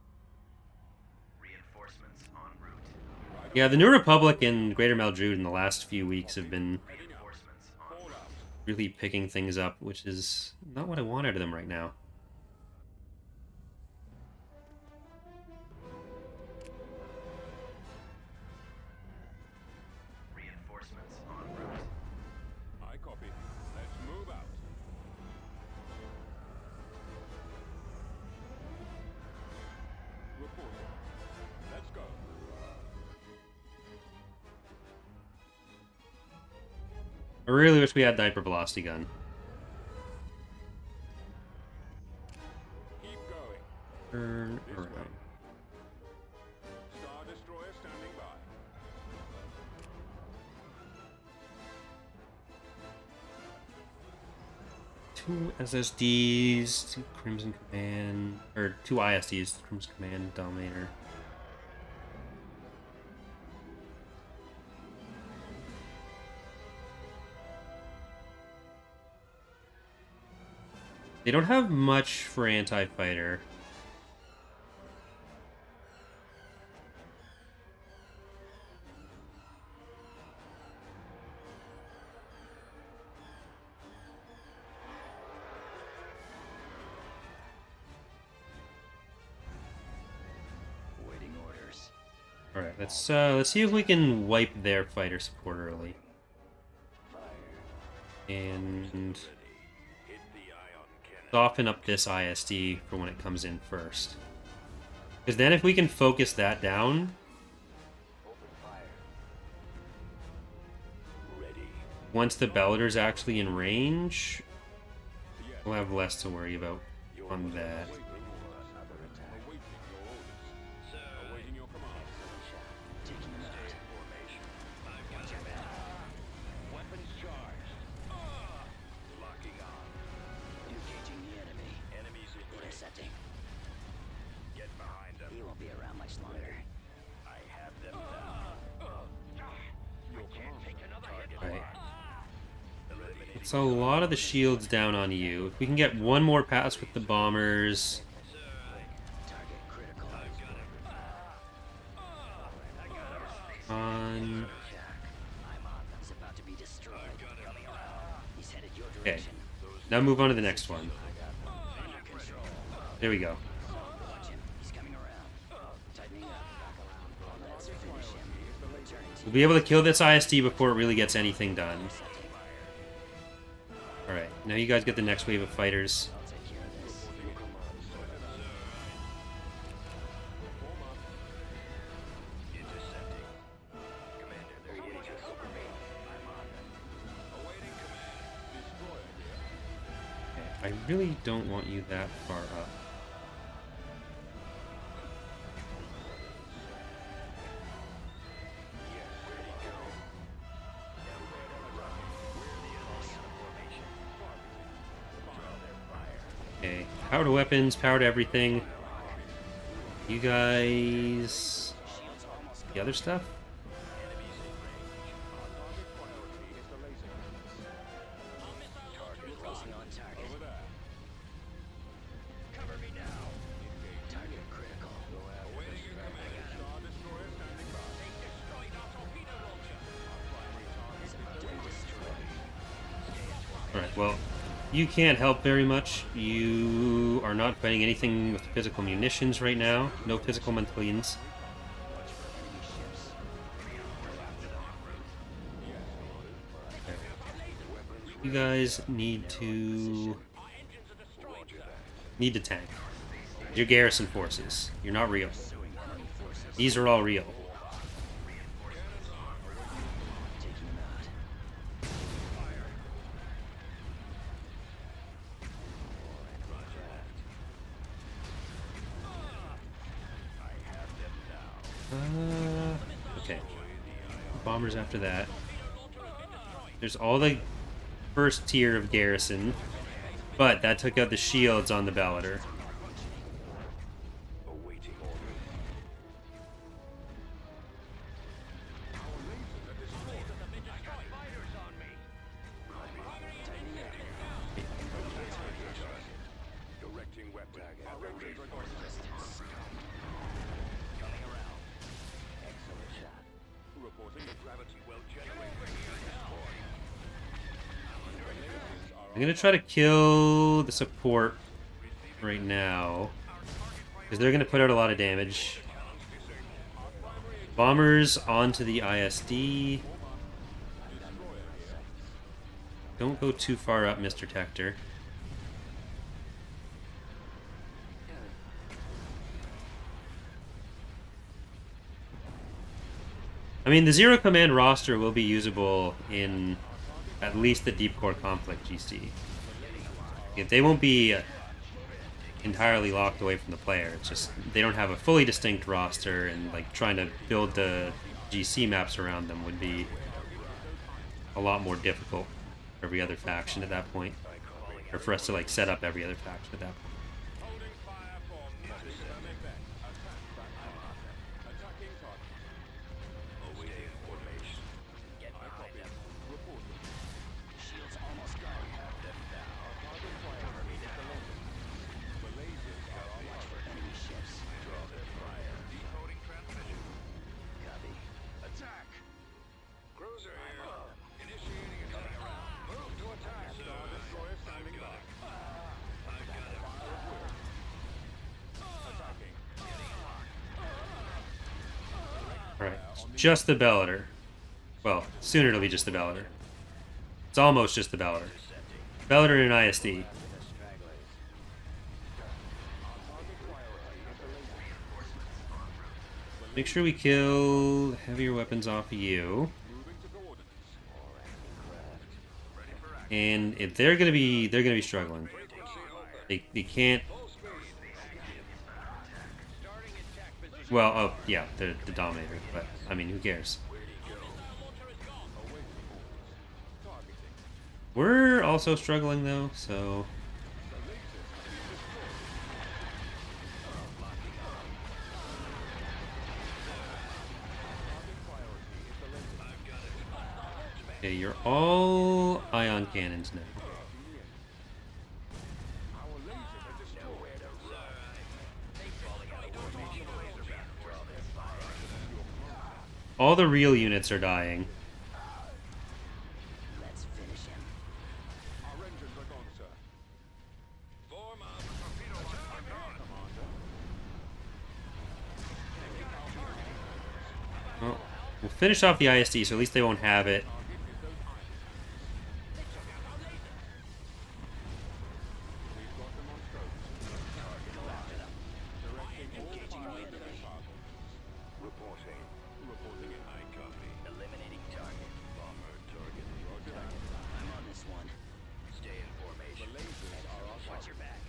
H: Reinforcements en route.
C: Right
A: Yeah, the New Republic and Greater Maldrude in the last few weeks have been
C: heading up.
H: Reinforcements en
C: Fall
H: route.
C: out.
A: really picking things up, which is not what I want out of them right now.
H: Reinforcements en route.
C: I copy. Let's move out. Reporting. Let's go.
A: I really wish we had the hypervelocity gun.
C: Keep going.
A: Turn
C: This
A: around.
C: way. Star Destroyer standing by.
A: Two SSDs, two Crimson Command, or two ISDs, Crimson Command, Dominator. They don't have much for anti-fighter.
H: Waiting orders.
A: All right, let's see if we can wipe their fighter support early. And
C: Hit the ion cannon.
A: soften up this ISD for when it comes in first. Because then if we can focus that down,
H: Open fire. Ready.
A: once the Bellator's actually in range,
C: Yes.
A: we'll have less to worry about on that.
C: Awaiting your orders.
H: Another attack.
C: Awaiting your orders.
H: Sir,
C: Awaiting
A: So a lot of the shields down on you. If we can get one more pass with the bombers.
H: Target critical.
A: On.
H: He's about to be destroyed. Coming around. He's headed your
A: Okay.
H: direction.
A: Now move on to the next one.
H: Under control.
A: There we go.
H: Watch him. He's coming around. Tightening up. Let's finish him. Returning to
A: We'll be able to kill this ISD before it really gets anything done. Alright, now you guys get the next wave of fighters.
H: I'll take care of this.
C: Intercepting. Commander, they're hitting us. I'm on them. Awaiting command.
A: Okay, I really don't want you that far up. Okay, power to weapons, power to everything. You guys... The other stuff?
H: Closing on target. Cover me now. Target critical. He's about to be destroyed.
A: Alright, well, you can't help very much. You are not fighting anything with physical munitions right now. No physical mentalians. You guys need to tank. Your garrison forces. You're not real. These are all real.
H: Taking him out.
A: Okay. Bombers after that. There's all the first tier of garrison, but that took out the shields on the Bellator.
C: Awaiting orders. Directing weapon. Excellent shot. Reporting a gravity well generated.
A: I'm gonna try to kill the support right now, because they're gonna put out a lot of damage. Bombers onto the ISD. Don't go too far up, Mr. Tector. I mean, the Zero Command roster will be usable in at least the Deep Core Conflict GC. If they won't be entirely locked away from the player, it's just they don't have a fully distinct roster, and like trying to build the GC maps around them would be a lot more difficult for every other faction at that point, or for us to like set up every other faction at that point.
H: Shields almost gone. Watch for enemy ships. Copy.
C: Attack! Cruiser here. Initiating attack. Move to attack. Star Destroyer standing by.
A: Alright, just the Bellator. Well, soon it'll be just the Bellator. It's almost just the Bellator. Bellator and an ISD. Make sure we kill heavier weapons off of you. And if they're gonna be struggling. They can't. Well, oh yeah, they're the Dominator, but I mean, who cares? We're also struggling though, so. Okay, you're all ion cannons now. All the real units are dying.
H: Let's finish him.
F: Our engines are gone, sir.
D: Form up. Attack on.
A: Well, we'll finish off the ISD, so at least they won't have it.
C: Reporting it. I copy.
H: Eliminating target.
C: Bomber target.
H: I'm on this one. Stay in formation.
F: The lasers are off.
H: Watch your back.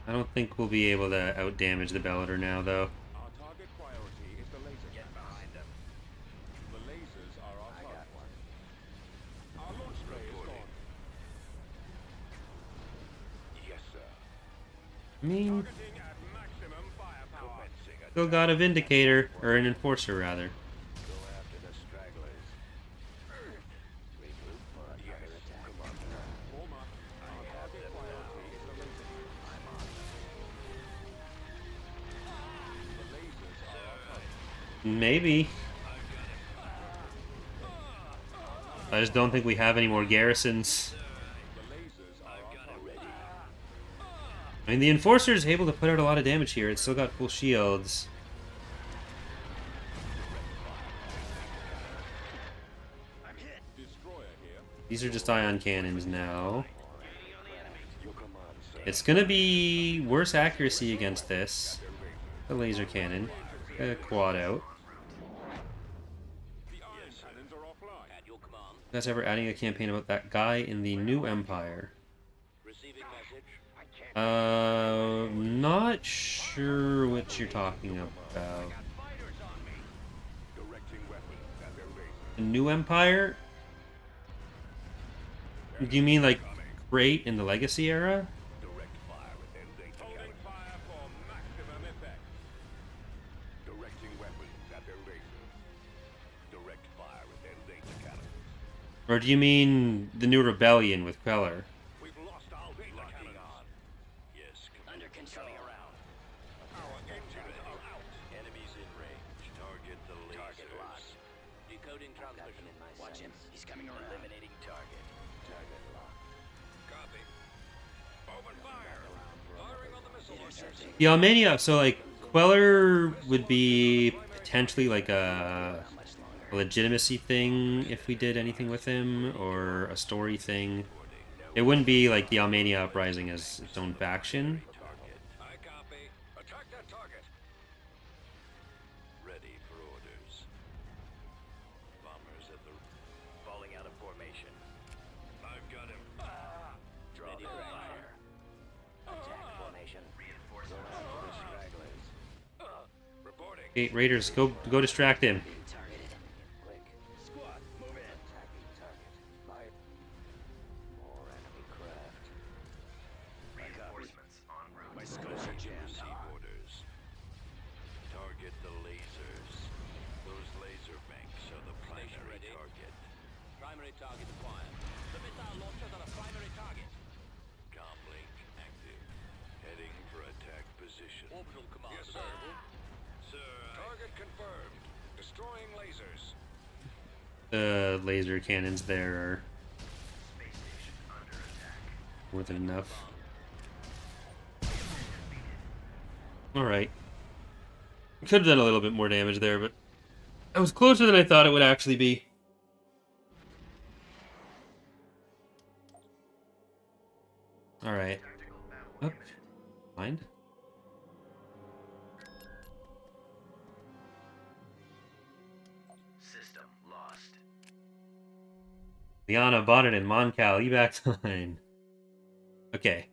A: I don't think we'll be able to outdamage the Bellator now, though.
F: Our target priority is the laser.
H: Get behind them.
F: The lasers are our
H: I
F: target.
H: got one.
F: Our launch bay is gone.
C: Yes, sir.
A: I mean,
F: Targeting at maximum firepower.
C: Commencing attack.
A: still got a Vindicator, or an Enforcer, rather.
C: Go after the stragglers. Regroup for another attack.
F: Form up. Our target priority is the laser.
C: I'm on.
F: The lasers are our target.
A: Maybe. I just don't think we have any more garrisons.
F: The lasers are our target.
A: I mean, the Enforcer is able to put out a lot of damage here. It's still got full shields.
F: Destroyer here.
A: These are just ion cannons now.
C: Your command, sir.
A: It's gonna be worse accuracy against this. The laser cannon. Quad out.
F: The iron cannons are offline.
H: At your command.
A: You guys ever adding a campaign about that guy in the New Empire?
H: Receiving message.
A: Not sure what you're talking about.
C: Directing weapons at their laser.
A: The New Empire? Do you mean like Great in the Legacy era?
C: Direct fire at their laser
F: Holding
C: cannons.
F: fire for maximum effect.
C: Directing weapons at their lasers. Direct fire at their laser cannons.
A: Or do you mean the New Rebellion with Queller?
F: We've lost our laser
C: Locking
F: cannons.
C: on. Yes,
H: Under control.
C: around.
F: Our engines are out.
C: Enemies in range. Target the lasers.
H: Target locked. Decoding transmission. Watch him. He's coming around. Eliminating target.
C: Target locked.
D: Copy. Open fire. Firing on the missile launchers.
A: The Almania, so like Queller would be potentially like a legitimacy thing if we did anything with him, or a story thing. It wouldn't be like the Almania Uprising as its own faction.
C: Target.
D: I copy. Attack that target.
C: Ready for orders. Bombers at the...
H: Falling out of formation.
C: I've got him.
H: Ready for fire. Attack formation. Reinforcements.
C: Stragglers.
D: Reporting.
A: Okay, Raiders, go distract him.
H: Being targeted.
C: Click. Squad, move in. Attacking target. Fire. More enemy craft.
G: Reinforcements en route.
C: My scopes are jammed. Receive orders. Target the lasers. Those laser banks are the primary
H: ready.
C: target.
H: Primary target acquired. The missile launchers are a primary target.
C: Comlink active. Heading for attack position.
H: Orbital command.
D: Yes, sir.
C: Sir,
D: Target confirmed. Destroying lasers.
A: The laser cannons there are
G: Space station under attack.
A: more than enough. Alright. Could have done a little bit more damage there, but I was closer than I thought it would actually be. Alright.
G: Tactical battle
A: Up.
G: unit.
A: Mind?
G: System lost.
A: Liana, Bonnet, and Moncal, evac line. Okay.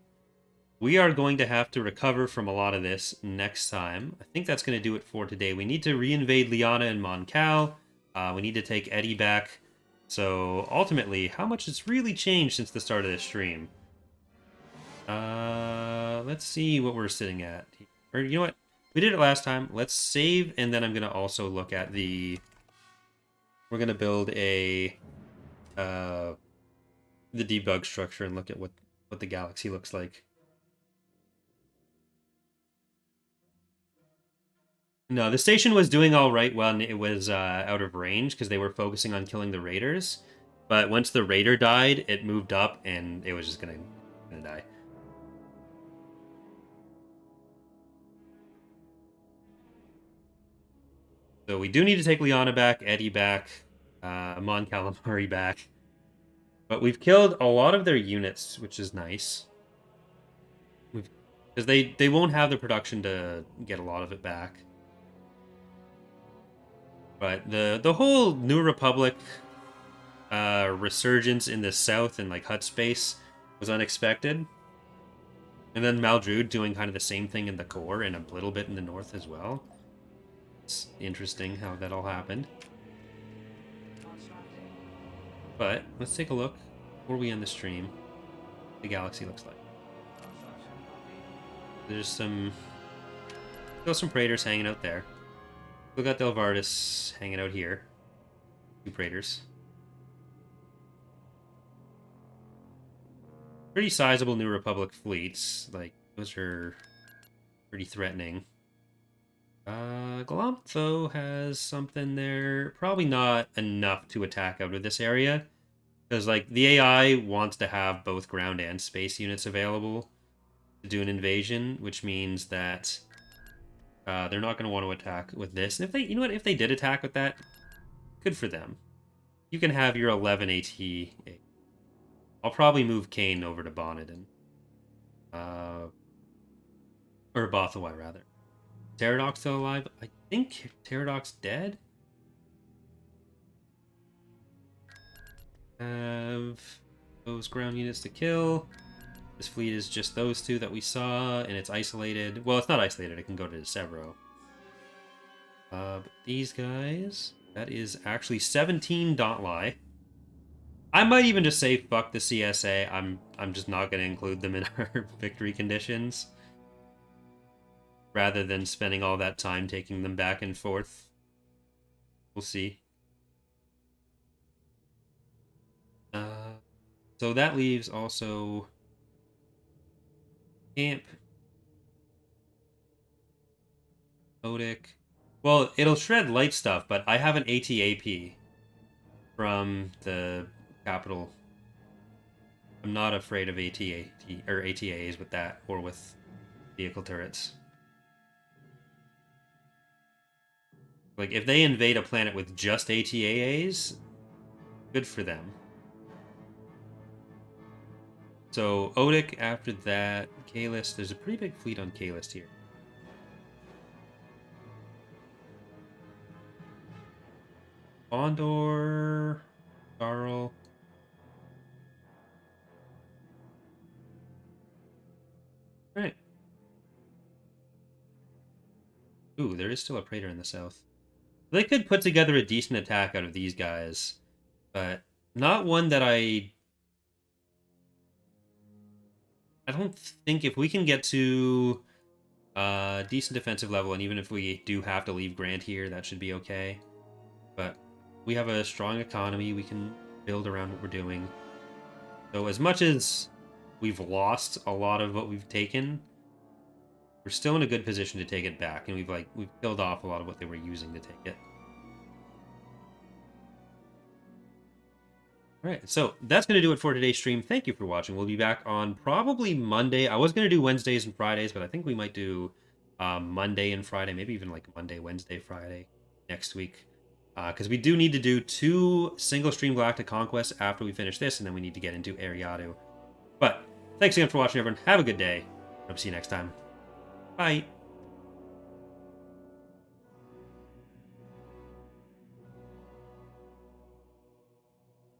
A: We are going to have to recover from a lot of this next time. I think that's going to do it for today. We need to reinvade Liana and Moncal. We need to take Eddie back. So, ultimately, how much has really changed since the start of this stream? Let's see what we're sitting at. Or, you know what? We did it last time. Let's save, and then I'm going to also look at the... We're going to build a the debug structure and look at what the galaxy looks like. No, the station was doing all right when it was out of range because they were focusing on killing the raiders. But once the raider died, it moved up and it was just gonna die. So we do need to take Liana back, Eddie back, Mon Calamari back. But we've killed a lot of their units, which is nice. Because they won't have the production to get a lot of it back. But the whole New Republic resurgence in the south and like Hut space was unexpected. And then Maldrude doing kind of the same thing in the core and a little bit in the north as well. It's interesting how that all happened. But let's take a look before we end the stream. What the galaxy looks like. There's still some Praetors hanging out there. We got Delvardis hanging out here. 2 Praetors. Pretty sizable New Republic fleets. Like, those are pretty threatening. Galamp, though, has something there. Probably not enough to attack out of this area. Because, like, the AI wants to have both ground and space units available to do an invasion, which means that they're not going to want to attack with this. And if they, you know what, if they did attack with that, good for them. You can have your 11 AT. I'll probably move Kane over to Bonneton. Or Bothawai, rather. Pterodoc's still alive? I think Pterodoc's dead? Have those ground units to kill. This fleet is just those 2 that we saw, and it's isolated. Well, it's not isolated. It can go to Severo. But these guys... That is actually 17 Dauntlai. I might even just say fuck the CSA. I'm just not going to include them in our victory conditions. Rather than spending all that time taking them back and forth. We'll see. So that leaves also Camp, Odic. Well, it'll shred light stuff, but I have an ATAP from the capital. I'm not afraid of ATAs with that, or with vehicle turrets. Like, if they invade a planet with just ATAs, good for them. So, Odic after that, Kalis, there's a pretty big fleet on Kalis here. Bondor, Garl. Alright. Ooh, there is still a Praetor in the south. They could put together a decent attack out of these guys, but not one that I don't think if we can get to a decent defensive level, and even if we do have to leave Grant here, that should be okay. But we have a strong economy. We can build around what we're doing. So as much as we've lost a lot of what we've taken, we're still in a good position to take it back, and we've killed off a lot of what they were using to take it. Alright, so that's going to do it for today's stream. Thank you for watching. We'll be back on probably Monday. I was going to do Wednesdays and Fridays, but I think we might do Monday and Friday, maybe even like Monday, Wednesday, Friday next week. Because we do need to do 2 single-stream Galactic Conquests after we finish this, and then we need to get into Ariadu. But thanks again for watching, everyone. Have a good day. Hope to see you next time. Bye.